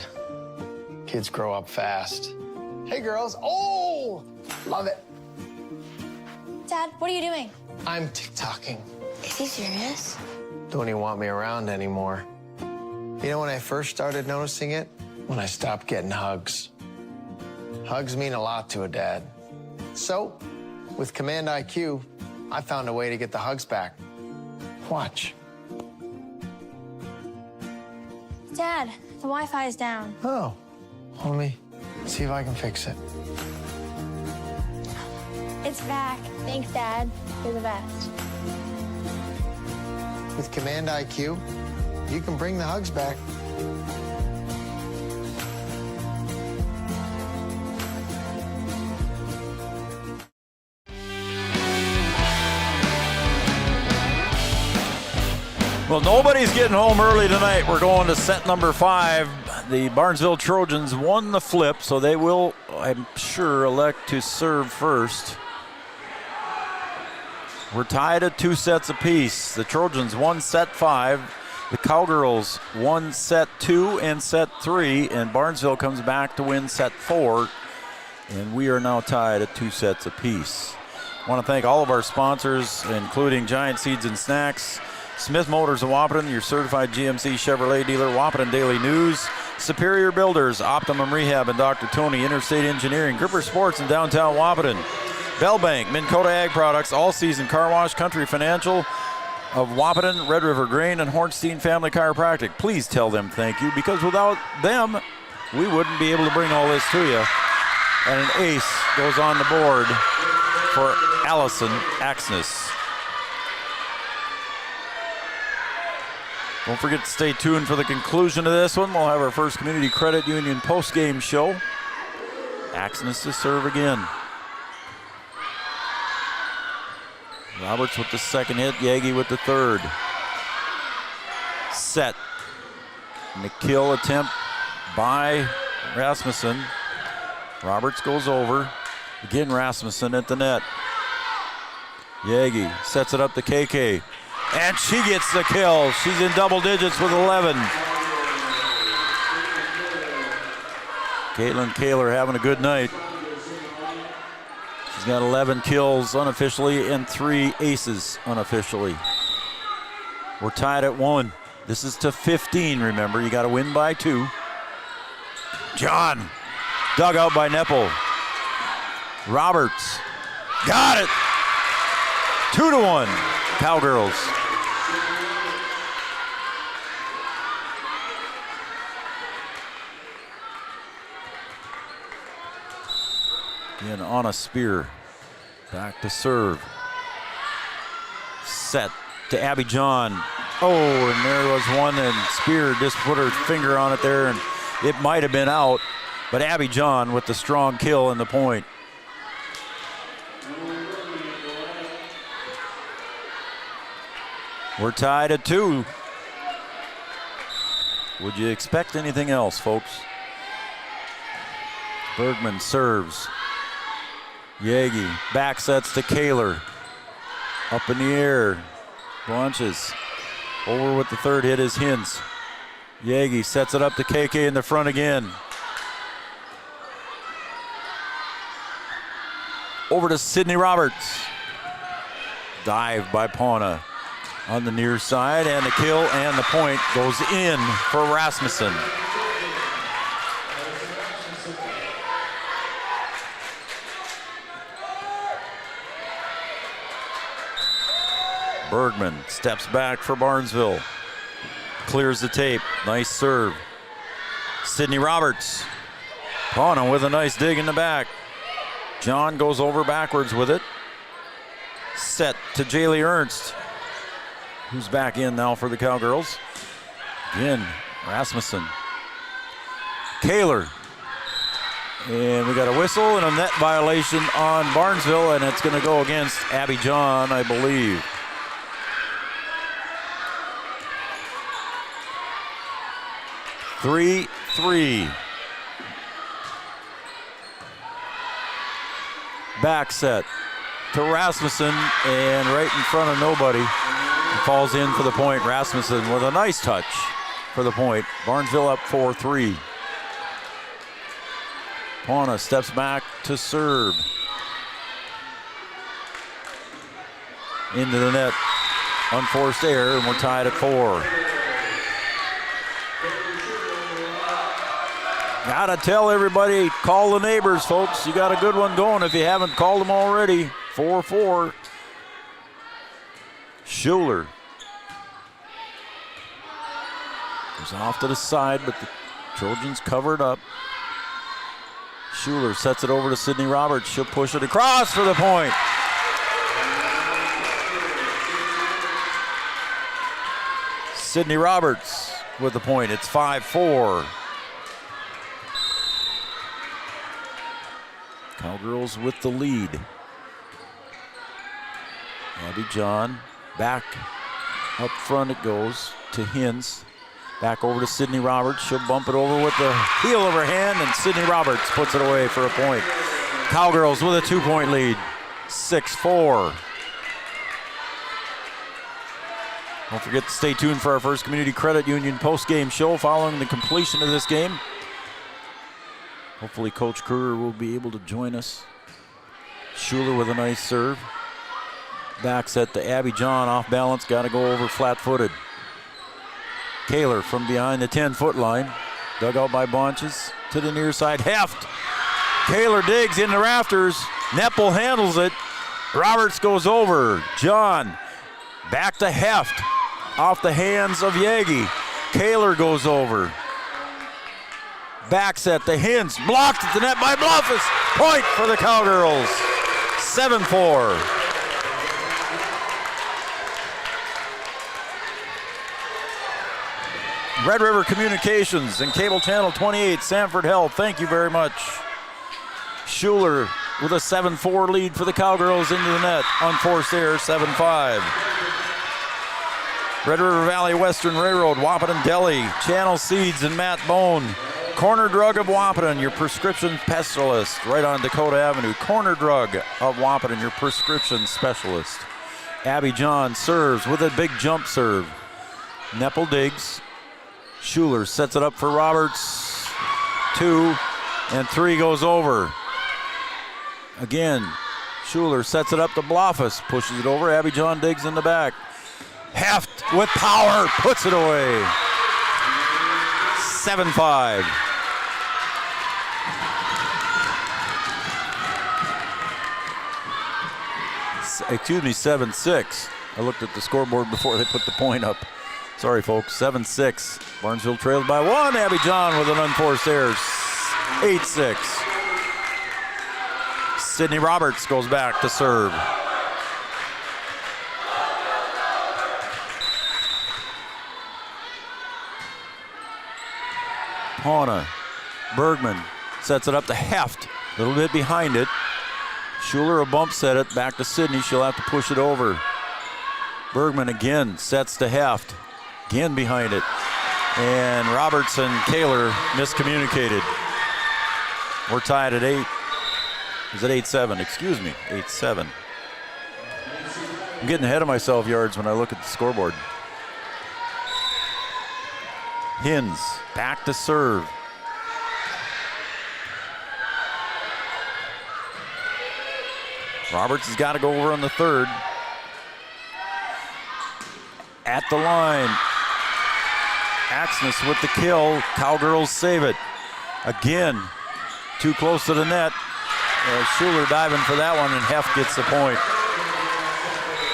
Speaker 21: Kids grow up fast. Hey, girls. Oh, love it.
Speaker 22: Dad, what are you doing?
Speaker 21: I'm TikToking.
Speaker 22: Is he serious?
Speaker 21: Don't even want me around anymore. You know when I first started noticing it? When I stopped getting hugs. Hugs mean a lot to a dad. So, with Command IQ, I found a way to get the hugs back. Watch.
Speaker 22: Dad, the Wi-Fi is down.
Speaker 21: Oh, let me see if I can fix it.
Speaker 22: It's back. Thanks, Dad. You're the best.
Speaker 21: With Command IQ, you can bring the hugs back.
Speaker 7: Well, nobody's getting home early tonight. We're going to set number 5. The Barnesville Trojans won the flip, so they will, I'm sure, elect to serve first. We're tied at 2 sets apiece. The Trojans won set 5. The Cowgirls won set 2 and set 3, and Barnesville comes back to win set 4, and we are now tied at 2 sets apiece. I want to thank all of our sponsors, including Giant Seeds and Snacks, Smith Motors of Wapaton, your certified GMC Chevrolet dealer, Wapaton Daily News, Superior Builders, Optimum Rehab and Dr. Tony, Interstate Engineering, Gripper Sports in downtown Wapaton, Bell Bank, Minn Kota Ag Products, All Season Car Wash, Country Financial of Wapaton, Red River Grain, and Hornstein Family Chiropractic. Please tell them thank you, because without them, we wouldn't be able to bring all this to you. And an ace goes on the board for Allison Axness. Don't forget to stay tuned for the conclusion of this one. We'll have our first Community Credit Union post-game show. Axness to serve again. Roberts with the second hit, Yagi with the third. Set. And the kill attempt by Rasmussen. Roberts goes over. Again, Rasmussen at the net. Yagi sets it up to KK. And she gets the kill. She's in double digits with 11. Caitlin Kaler having a good night. She's got 11 kills unofficially and 3 aces unofficially. We're tied at 1. This is to 15, remember. You got to win by 2. John, dug out by Neppel. Roberts, got it. 2-1, Cowgirls. Again on a spear. Back to serve. Set to Abby John. Oh, and there was one, and Spear just put her finger on it there, and it might have been out, but Abby John with the strong kill and the point. We're tied at 2. Would you expect anything else, folks? Bergman serves. Yagi back sets to Kaler. Up in the air. Launches. Over with the third hit is Hintz. Yagi sets it up to KK in the front again. Over to Sydney Roberts. Dive by Pauna on the near side, and the kill and the point goes in for Rasmussen. Bergman steps back for Barnesville. Clears the tape. Nice serve. Sydney Roberts. Pauna with a nice dig in the back. John goes over backwards with it. Set to Jaylee Ernst, who's back in now for the Cowgirls. Again, Rasmussen. Kaler. And we got a whistle and a net violation on Barnesville, and it's going to go against Abby John, I believe. Three. Back set to Rasmussen, and right in front of nobody. He falls in for the point. Rasmussen with a nice touch for the point. Barnesville up 4-3. Pauna steps back to serve. Into the net. Unforced error, and we're tied at 4. Gotta tell everybody, call the neighbors, folks. You got a good one going if you haven't called them already. 4-4. Schuler goes off to the side, but the Trojans covered up. Schuler sets it over to Sydney Roberts. She'll push it across for the point. Sydney Roberts with the point. It's 5-4. Cowgirls with the lead. Abby John back up front it goes to Hintz. Back over to Sydney Roberts. She'll bump it over with the heel of her hand, and Sydney Roberts puts it away for a point. Cowgirls with a 2-point lead. 6-4. Don't forget to stay tuned for our First Community Credit Union post-game show following the completion of this game. Hopefully Coach Kruger will be able to join us. Schuler with a nice serve. Back set to Abby John, off balance, got to go over flat-footed. Kaler from behind the 10-foot line. Dug out by Bonches to the near side. Heft. Kaler digs in the rafters. Neppel handles it. Roberts goes over. John back to Heft. Off the hands of Yagi. Kaler goes over. Back set to Hintz. Blocked at the net by Bluffus. Point for the Cowgirls. 7-4. Red River Communications and Cable Channel 28, Sanford Health, thank you very much. Schuler with a 7-4 lead for the Cowgirls into the net. Unforced error, 7-5. Red River Valley Western Railroad, Wahpeton Deli, Channel Seeds and Matt Bone. Corner Drug of Wahpeton, your prescription specialist, right on Dakota Avenue. Corner Drug of Wahpeton, your prescription specialist. Abby John serves with a big jump serve. Neppel digs. Schuler sets it up for Roberts. 2 and 3 goes over. Again, Schuler sets it up to Bluffus, pushes it over. Abby John digs in the back. Heft with power, puts it away. 7-5. Excuse me, 7-6. I looked at the scoreboard before they put the point up. Sorry, folks, 7-6. Barnesville trailed by 1. Abby John with an unforced error, 8-6. Sydney Roberts goes back to serve. Pauna, Bergman sets it up to Heft, a little bit behind it. Schuler a bump set it, back to Sydney, she'll have to push it over. Bergman again sets to Heft, again behind it. And Roberts and Kaler miscommunicated. We're tied at 8. Is it 8-7? Excuse me, 8-7. I'm getting ahead of myself yards when I look at the scoreboard. Hins back to serve. Roberts has got to go over on the third. At the line. Axness with the kill. Cowgirls save it. Again, too close to the net. Schuler diving for that one, and Heft gets the point.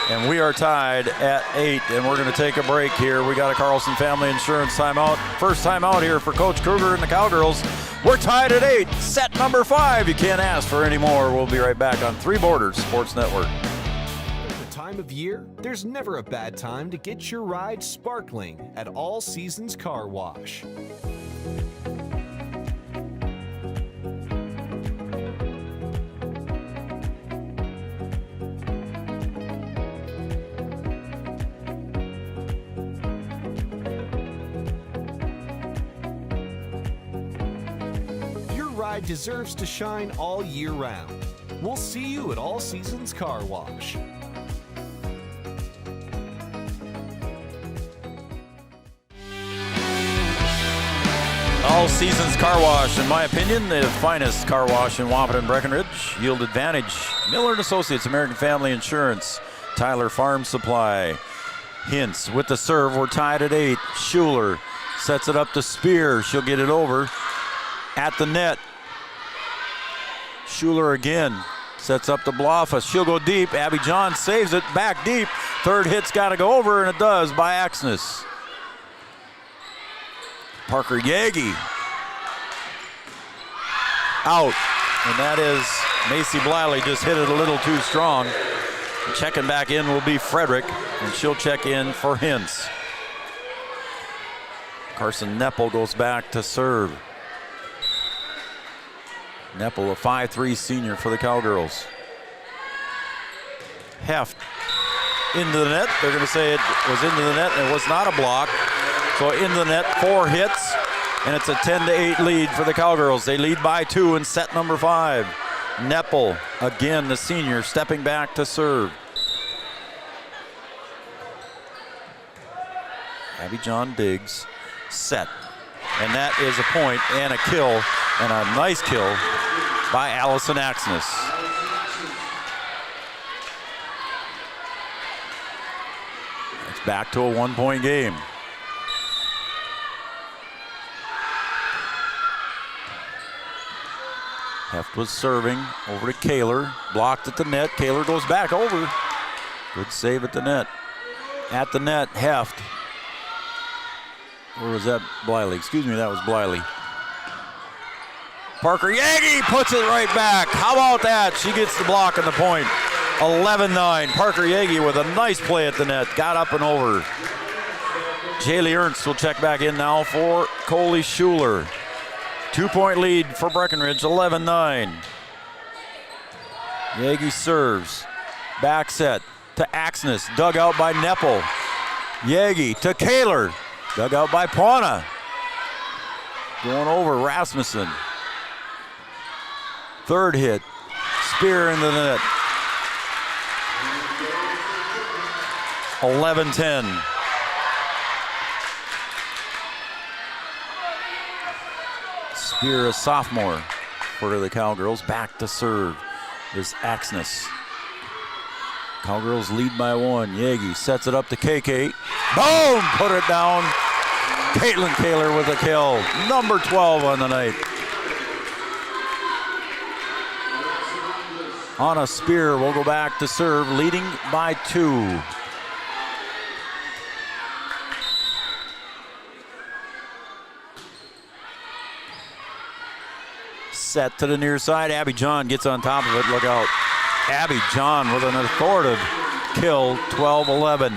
Speaker 7: And we are tied at 8, and we're going to take a break here. We got a Carlson Family Insurance timeout. First timeout here for Coach Kruger and the Cowgirls. We're tied at 8, set number 5. You can't ask for any more. We'll be right back on Three Borders Sports Network.
Speaker 16: The time of year, there's never a bad time to get your ride sparkling at All Seasons Car Wash. Deserves to shine all year round. We'll see you at All Seasons Car Wash.
Speaker 7: All Seasons Car Wash, in my opinion, the finest car wash in Wahpeton, Breckenridge. Yield Advantage, Miller & Associates, American Family Insurance, Tyler Farm Supply. Hintz with the serve. We're tied at 8. Schuler sets it up to Spear. She'll get it over at the net. Schuler again sets up the Bluffus. She'll go deep. Abby John saves it back deep. Third hit's got to go over, and it does by Axness. Parker Yagi out, and that is Macy Bliley just hit it a little too strong. Checking back in will be Frederick, and she'll check in for Hintz. Carson Neppel goes back to serve. Neppel, a 5'3" senior for the Cowgirls. Heft into the net. They're going to say it was into the net, and it was not a block. So into the net, 4 hits, and it's a 10-8 lead for the Cowgirls. They lead by 2 in set number 5. Neppel, again, the senior, stepping back to serve. Abby John digs, set. And that is a point and a kill, and a nice kill by Allison Axness. It's back to a 1-point game. Heft was serving over to Kaler, blocked at the net. Kaler goes back over. Good save at the net. At the net, Heft. Or was that Bliley? Excuse me, that was Bliley. Parker Yagi puts it right back. How about that? She gets the block and the point. 11-9. Parker Yagi with a nice play at the net. Got up and over. Jaylee Ernst will check back in now for Coley Schuler. 2-point lead for Breckenridge, 11-9. Yagi serves. Back set to Axness. Dug out by Neppel. Yagi to Kaler. Dug out by Pauna. Going over Rasmussen. Third hit. Spear into the net. 11-10. Spear, a sophomore for the Cowgirls. Back to serve is Axness. Cowgirls lead by 1. Yagi sets it up to KK. Boom! Put it down. Caitlin Kaler with a kill. Number 12 on the night. On a Spear will go back to serve, leading by 2. Set to the near side. Abby John gets on top of it. Look out. Abby John with an authoritative kill, 12-11.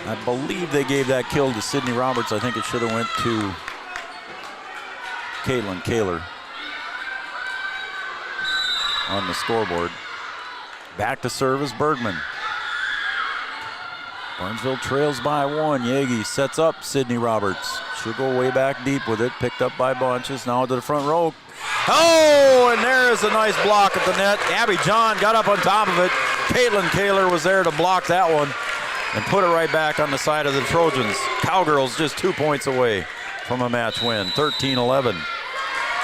Speaker 7: I believe they gave that kill to Sydney Roberts. I think it should have went to Caitlin Kaler on the scoreboard. Back to service, Bergman. Barnesville trails by 1. Yagi sets up Sydney Roberts. She'll go way back deep with it. Picked up by Bonches. Now to the front row. Oh, and there is a nice block at the net. Abby John got up on top of it. Caitlin Kaler was there to block that one and put it right back on the side of the Trojans. Cowgirls just 2 points away from a match win, 13-11.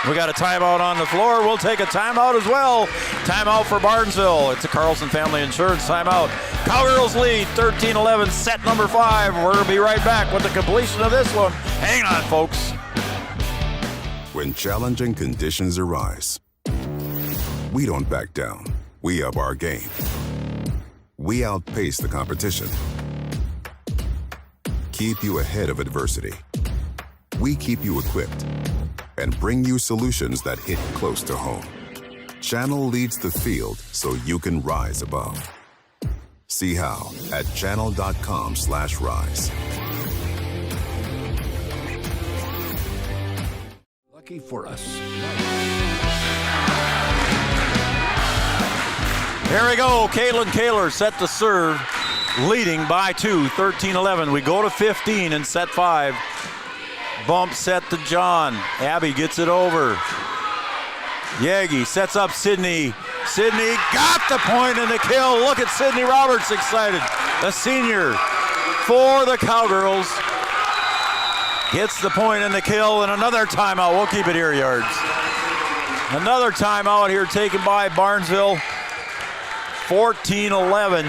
Speaker 7: We got a timeout on the floor. We'll take a timeout as well. Timeout for Barnesville. It's a Carlson Family Insurance timeout. Cowgirls lead 13-11, set number 5. We're going to be right back with the completion of this one. Hang on, folks.
Speaker 4: When challenging conditions arise, we don't back down. We up our game. We outpace the competition. Keep you ahead of adversity. We keep you equipped and bring you solutions that hit close to home. Channel leads the field so you can rise above. See how at channel.com/rise.
Speaker 5: Lucky for us.
Speaker 7: Here we go. Caitlin Kaler set to serve, leading by 2, 13-11. We go to 15 in set 5. Bump set to John. Abby gets it over. Yagi sets up Sydney. Sydney got the point and the kill. Look at Sydney Roberts excited. The senior for the Cowgirls gets the point and the kill, and another timeout. We'll keep it here, Yards. Another timeout here taken by Barnesville. 14-11.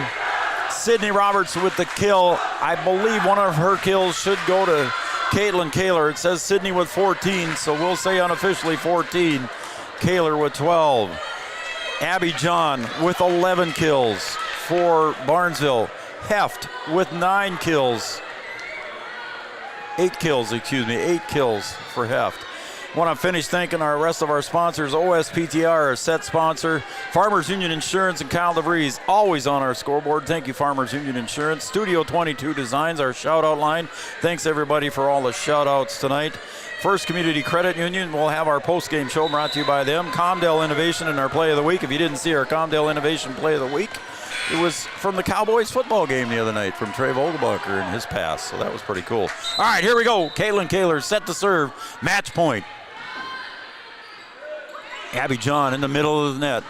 Speaker 7: Sydney Roberts with the kill. I believe one of her kills should go to Caitlin Kaler. It says Sydney with 14, so we'll say unofficially 14. Kaler with 12. Abby John with 11 kills for Barnesville. Heft with 9 kills. 8 kills for Heft. Want to finish thanking our rest of our sponsors. OSPTR, our set sponsor. Farmers Union Insurance and Kyle DeVries, always on our scoreboard. Thank you, Farmers Union Insurance. Studio 22 Designs, our shout-out line. Thanks, everybody, for all the shout-outs tonight. First Community Credit Union, we'll have our post-game show brought to you by them. Comdale Innovation and our Play of the Week. If you didn't see our Comdale Innovation Play of the Week, it was from the Cowboys football game the other night from Trey Vogelbacher and his pass, so that was pretty cool. All right, here we go. Caitlin Kaler set to serve. Match point. Abby John in the middle of the net.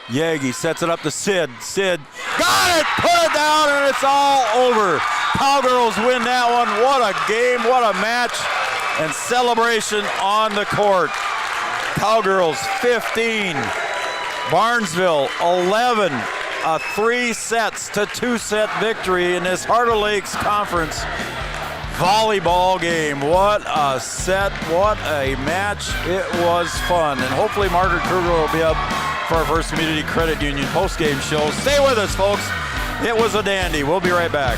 Speaker 7: Yagi sets it up to Sid. Sid got it, put it down, and it's all over. Cowgirls win that one. What a game, what a match, and celebration on the court. Cowgirls 15, Barnesville 11. A 3-2 victory in this Heart of Lakes Conference volleyball game. What a set, what a match. It was fun. And hopefully Margaret Kruger will be up for our First Community Credit Union post-game show. Stay with us, folks. It was a dandy. We'll be right back.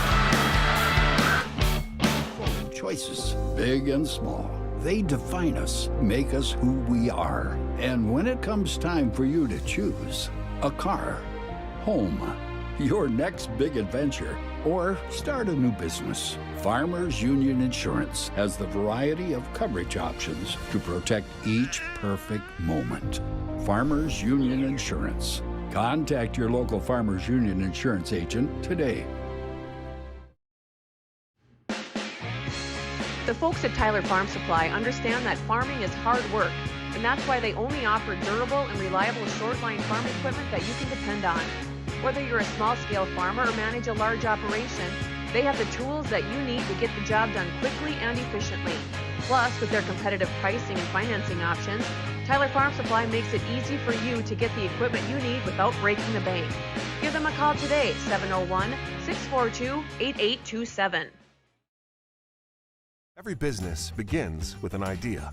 Speaker 5: Choices, big and small. They define us, make us who we are. And when it comes time for you to choose a car, home, your next big adventure, or start a new business, Farmers Union Insurance has the variety of coverage options to protect each perfect moment. Farmers Union Insurance. Contact your local Farmers Union Insurance agent today.
Speaker 3: The folks at Tyler Farm Supply understand that farming is hard work, and that's why they only offer durable and reliable short-line farm equipment that you can depend on. Whether you're a small-scale farmer or manage a large operation, they have the tools that you need to get the job done quickly and efficiently. Plus, with their competitive pricing and financing options, Tyler Farm Supply makes it easy for you to get the equipment you need without breaking the bank. Give them a call today, 701-642-8827.
Speaker 6: Every business begins with an idea.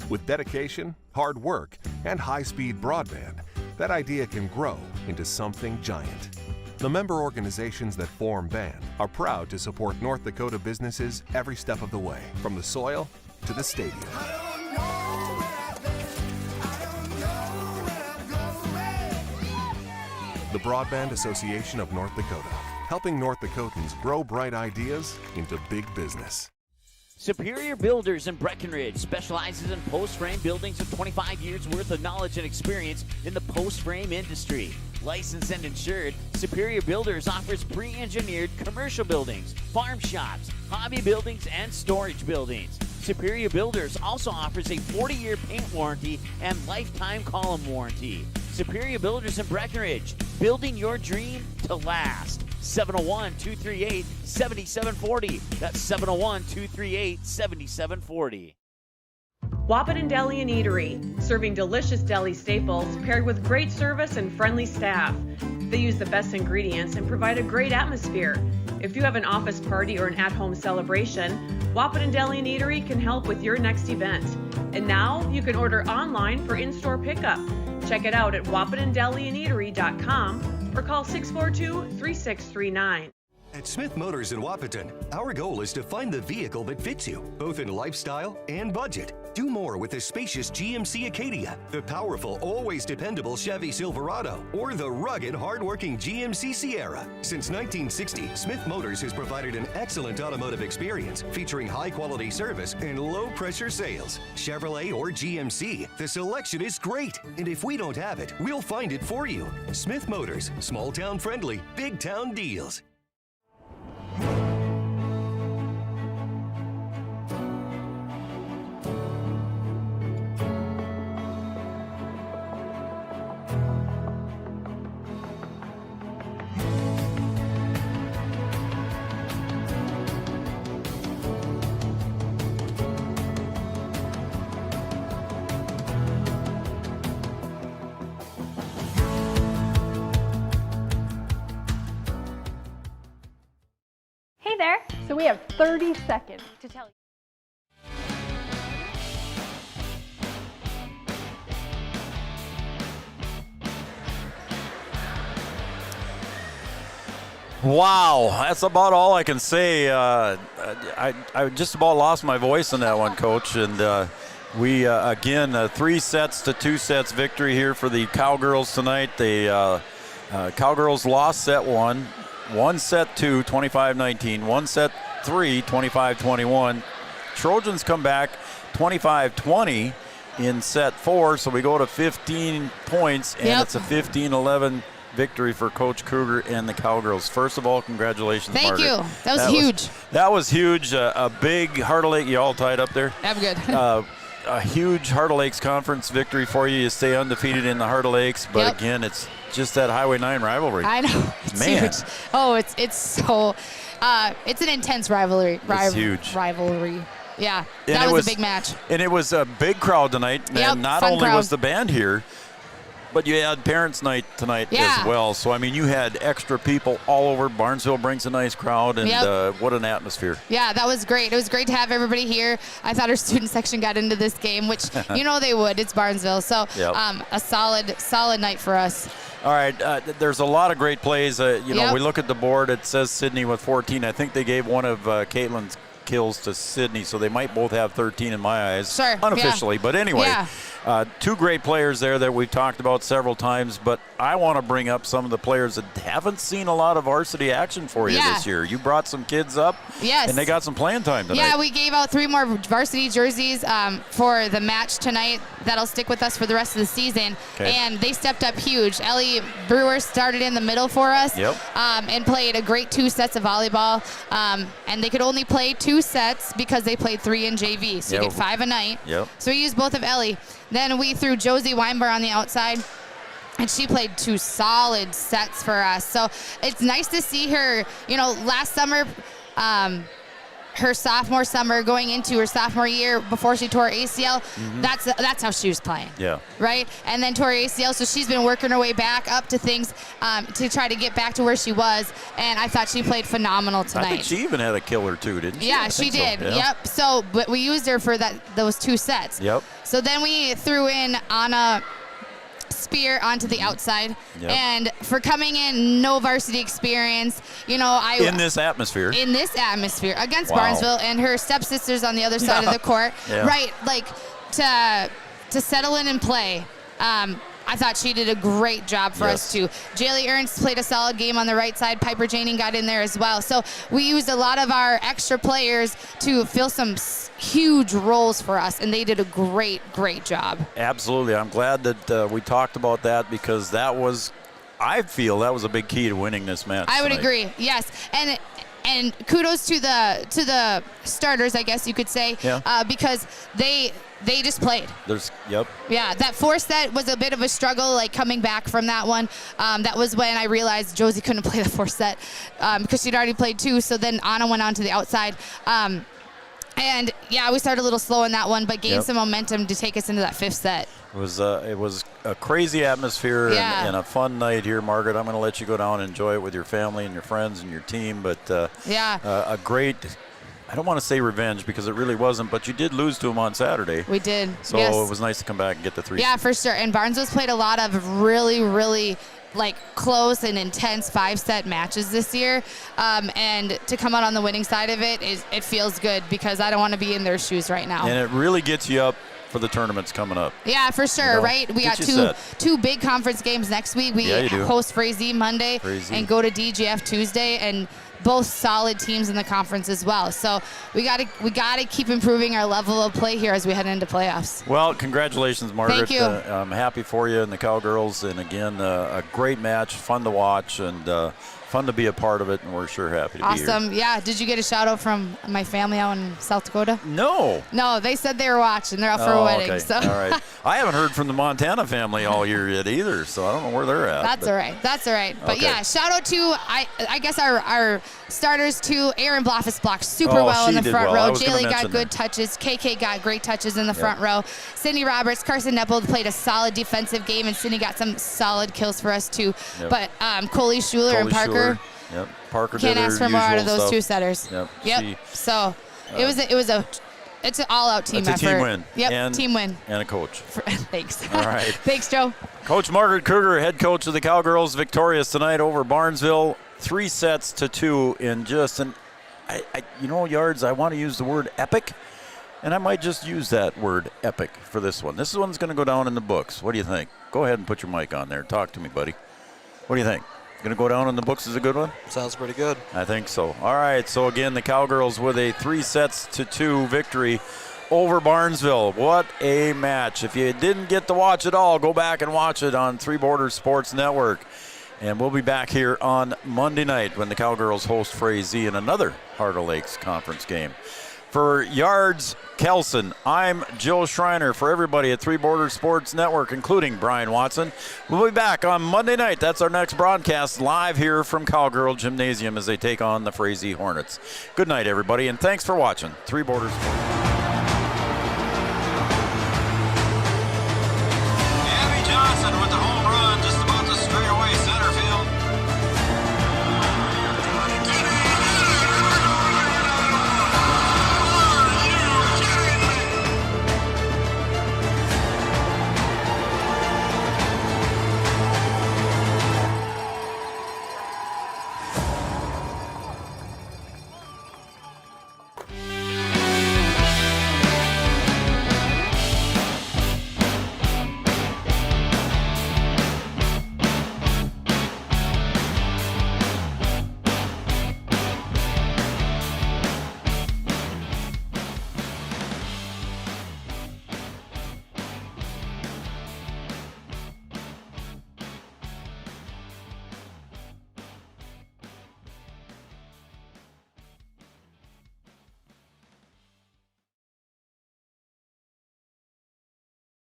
Speaker 6: With dedication, hard work, and high-speed broadband, that idea can grow into something giant. The member organizations that form BAN are proud to support North Dakota businesses every step of the way, from the soil to the stadium. The Broadband Association of North Dakota, helping North Dakotans grow bright ideas into big business.
Speaker 23: Superior Builders in Breckenridge specializes in post-frame buildings with 25 years worth of knowledge and experience in the post-frame industry. Licensed and insured, Superior Builders offers pre-engineered commercial buildings, farm shops, hobby buildings, and storage buildings. Superior Builders also offers a 40-year paint warranty and lifetime column warranty. Superior Builders in Breckenridge, building your dream to last. 701-238-7740. That's 701-238-7740.
Speaker 3: Wahpeton Deli and Eatery, serving delicious deli staples paired with great service and friendly staff. They use the best ingredients and provide a great atmosphere. If you have an office party or an at-home celebration, Wahpeton Deli and Eatery can help with your next event. And now you can order online for in-store pickup. Check it out at wahpetondeliandeatery.com or call 642-3639.
Speaker 8: At Smith Motors in Wahpeton, our goal is to find the vehicle that fits you, both in lifestyle and budget. Do more with the spacious GMC Acadia, the powerful, always dependable Chevy Silverado, or the rugged, hardworking GMC Sierra. Since 1960, Smith Motors has provided an excellent automotive experience featuring high-quality service and low-pressure sales. Chevrolet or GMC, the selection is great. And if we don't have it, we'll find it for you. Smith Motors, small-town friendly, big-town deals.
Speaker 9: Hey there. So we have 30 seconds to tell you.
Speaker 7: Wow, that's about all I can say. I just about lost my voice in that one, Coach. And we, again, 3-2 victory here for the Cowgirls tonight. The Cowgirls lost set one. One set two, 25-19. One set three, 25-21. Trojans come back 25-20 in set four, so we go to 15 points, and it's a 15-11 victory for Coach Kruger and the Cowgirls. First of all, congratulations,
Speaker 24: Thank
Speaker 7: Margaret.
Speaker 24: you. That was huge.
Speaker 7: That was huge. A big Heart of Lake. You all tied up there?
Speaker 24: I'm good.
Speaker 7: a huge Heart of Lakes Conference victory for you. You stay undefeated in the Heart of Lakes, but again, it's just that Highway 9 rivalry.
Speaker 10: I know. It's
Speaker 7: Man.
Speaker 10: huge. Oh, it's so it's an intense rivalry.
Speaker 7: It's huge.
Speaker 10: Rivalry. Yeah,
Speaker 7: And
Speaker 10: that
Speaker 7: it
Speaker 10: was a big match.
Speaker 7: And it was a big crowd tonight.
Speaker 10: Yep,
Speaker 7: And not
Speaker 10: fun
Speaker 7: only
Speaker 10: crowd.
Speaker 7: was the band here, but you had Parents' Night tonight
Speaker 10: Yeah.
Speaker 7: as well. So, I mean, you had extra people all over. Barnesville brings a nice crowd, and
Speaker 10: Yep.
Speaker 7: what an atmosphere.
Speaker 10: Yeah, that was great. It was great to have everybody here. I thought our student section got into this game, which you know they would. It's Barnesville. So
Speaker 7: Yep.
Speaker 10: a solid night for us.
Speaker 7: All right, there's a lot of great plays. You know,
Speaker 10: Yep.
Speaker 7: we look at the board. It says Sydney with 14. I think they gave one of Caitlin's kills to Sydney, so they might both have 13 in my eyes.
Speaker 10: Sure,
Speaker 7: Unofficially,
Speaker 10: yeah.
Speaker 7: but anyway.
Speaker 10: Yeah.
Speaker 7: Two great players there that we've talked about several times, but I want to bring up some of the players that haven't seen a lot of varsity action for you
Speaker 10: Yeah.
Speaker 7: this year. You brought some kids up,
Speaker 10: Yes.
Speaker 7: and they got some playing time tonight.
Speaker 10: Yeah, we gave out 3 more varsity jerseys for the match tonight. That'll stick with us for the rest of the season.
Speaker 7: Okay.
Speaker 10: And they stepped up huge. Ellie Brewer started in the middle for us.
Speaker 7: Yep.
Speaker 10: And played a great 2 sets of volleyball. And they could only play 2 sets because they played 3 in JV. So you
Speaker 7: Yep.
Speaker 10: get 5 a night.
Speaker 7: Yep.
Speaker 10: So we used both of Ellie. Then we threw Josie Weinbar on the outside. And she played 2 solid sets for us. So it's nice to see her, you know, last summer, her sophomore summer going into her sophomore year before she tore ACL, that's how she was playing.
Speaker 7: Yeah.
Speaker 10: Right? And then tore ACL, so she's been working her way back up to things to try to get back to where she was. And I thought she played phenomenal tonight.
Speaker 7: I think she even had a killer too, didn't she?
Speaker 10: Yeah,
Speaker 7: I
Speaker 10: she
Speaker 7: think so,
Speaker 10: did.
Speaker 7: yeah.
Speaker 10: Yep. So, but we used her for those 2 sets.
Speaker 7: Yep.
Speaker 10: So then we threw in Anna Spear onto the outside.
Speaker 7: Yep.
Speaker 10: And for coming in, no varsity experience, you know,
Speaker 7: In this atmosphere.
Speaker 10: in this atmosphere against
Speaker 7: Wow.
Speaker 10: Barnesville and her stepsisters on the other side of the court.
Speaker 7: Yeah.
Speaker 10: Right, like to settle in and play. I thought she did a great job for us too. Jaylee Ernst played a solid game on the right side. Piper Janing got in there as well. So we used a lot of our extra players to fill some huge roles for us, and they did a great job.
Speaker 7: Absolutely. I'm glad that we talked about that because that was, I feel that was a big key to winning this match.
Speaker 10: I would
Speaker 7: tonight.
Speaker 10: agree. Yes, and kudos to the starters, I guess you could say, because they just played.
Speaker 7: Yep.
Speaker 10: Yeah, that 4th set was a bit of a struggle, like coming back from that one. That was when I realized Josie couldn't play the 4th set because she'd already played 2. So then Anna went on to the outside. And yeah, we started a little slow in that one, but gained some momentum to take us into that 5th set.
Speaker 7: It was a crazy atmosphere and a fun night here, Margaret. I'm going to let you go down and enjoy it with your family and your friends and your team. But a great, I don't want to say revenge because it really wasn't, but you did lose to them on Saturday.
Speaker 10: We did.
Speaker 7: So it was nice to come back and get the 3.
Speaker 10: Yeah, for sure. And Barnesville's played a lot of really like close and intense 5-set matches this year, and to come out on the winning side of it feels good because I don't want to be in their shoes right now.
Speaker 7: And it really gets you up for the tournaments coming up.
Speaker 10: Yeah, for sure,
Speaker 7: You know,
Speaker 10: right? We got
Speaker 7: get you set.
Speaker 10: two big conference games next week. We
Speaker 7: you do.
Speaker 10: host Frazee Monday and go to DGF Tuesday, and both solid teams in the conference as well. So we gotta keep improving our level of play here as we head into playoffs.
Speaker 7: Well, congratulations, Margaret.
Speaker 10: Thank you.
Speaker 7: I'm happy for you and the Cowgirls. And again, a great match, fun to watch, and fun to be a part of it. And we're sure happy to be here.
Speaker 10: Awesome. Yeah. Did you get a shout out from my family out in South Dakota?
Speaker 7: No.
Speaker 10: No, they said they were watching. They're out for a wedding.
Speaker 7: Okay.
Speaker 10: So.
Speaker 7: All right. I haven't heard from the Montana family all year yet either, so I don't know where they're at.
Speaker 10: That's all right. That's all right. But
Speaker 7: Okay.
Speaker 10: yeah, shout out to I guess our starters too. Erin Bloffus blocked super
Speaker 7: Oh,
Speaker 10: well in
Speaker 7: she
Speaker 10: the
Speaker 7: did
Speaker 10: front
Speaker 7: well. I
Speaker 10: row.
Speaker 7: was gonna
Speaker 10: Jaylee got
Speaker 7: mention
Speaker 10: good
Speaker 7: that.
Speaker 10: touches. KK got great touches in the
Speaker 7: Yep.
Speaker 10: front row. Cindy Roberts, Carson Nepple played a solid defensive game, and Cindy got some solid kills for us too.
Speaker 7: Yep.
Speaker 10: But Coley Schuler and
Speaker 7: Coley
Speaker 10: Parker
Speaker 7: Schuler. Yep. Parker
Speaker 10: can't
Speaker 7: did her
Speaker 10: ask for more out of
Speaker 7: usual
Speaker 10: those
Speaker 7: stuff.
Speaker 10: 2 setters.
Speaker 7: Yep.
Speaker 10: Yep. So it's an all-out team
Speaker 7: It's
Speaker 10: effort.
Speaker 7: a team win.
Speaker 10: Yep.
Speaker 7: And,
Speaker 10: team win.
Speaker 7: And a coach.
Speaker 10: Thanks.
Speaker 7: All right.
Speaker 10: Thanks, Joe.
Speaker 7: Coach Margaret Kruger, head coach of the Cowgirls, victorious tonight over Barnesville, 3 sets to 2 in just an, Yards, I want to use the word epic, and I might just use that word epic for this one. This one's going to go down in the books. What do you think? Go ahead and put your mic on there. Talk to me, buddy. What do you think? Going to go down in the books as a good one?
Speaker 2: Sounds pretty good.
Speaker 7: I think so. All right, so again, the Cowgirls with a 3 sets to 2 victory over Barnesville. What a match. If you didn't get to watch it all, go back and watch it on Three Borders Sports Network. And we'll be back here on Monday night when the Cowgirls host Frazee in another Heart of Lakes conference game. For Yards Kelson, I'm Joe Schreiner. For everybody at Three Borders Sports Network, including Brian Watson, we'll be back on Monday night. That's our next broadcast live here from Cowgirl Gymnasium as they take on the Frazee Hornets. Good night, everybody, and thanks for watching Three Borders Sports.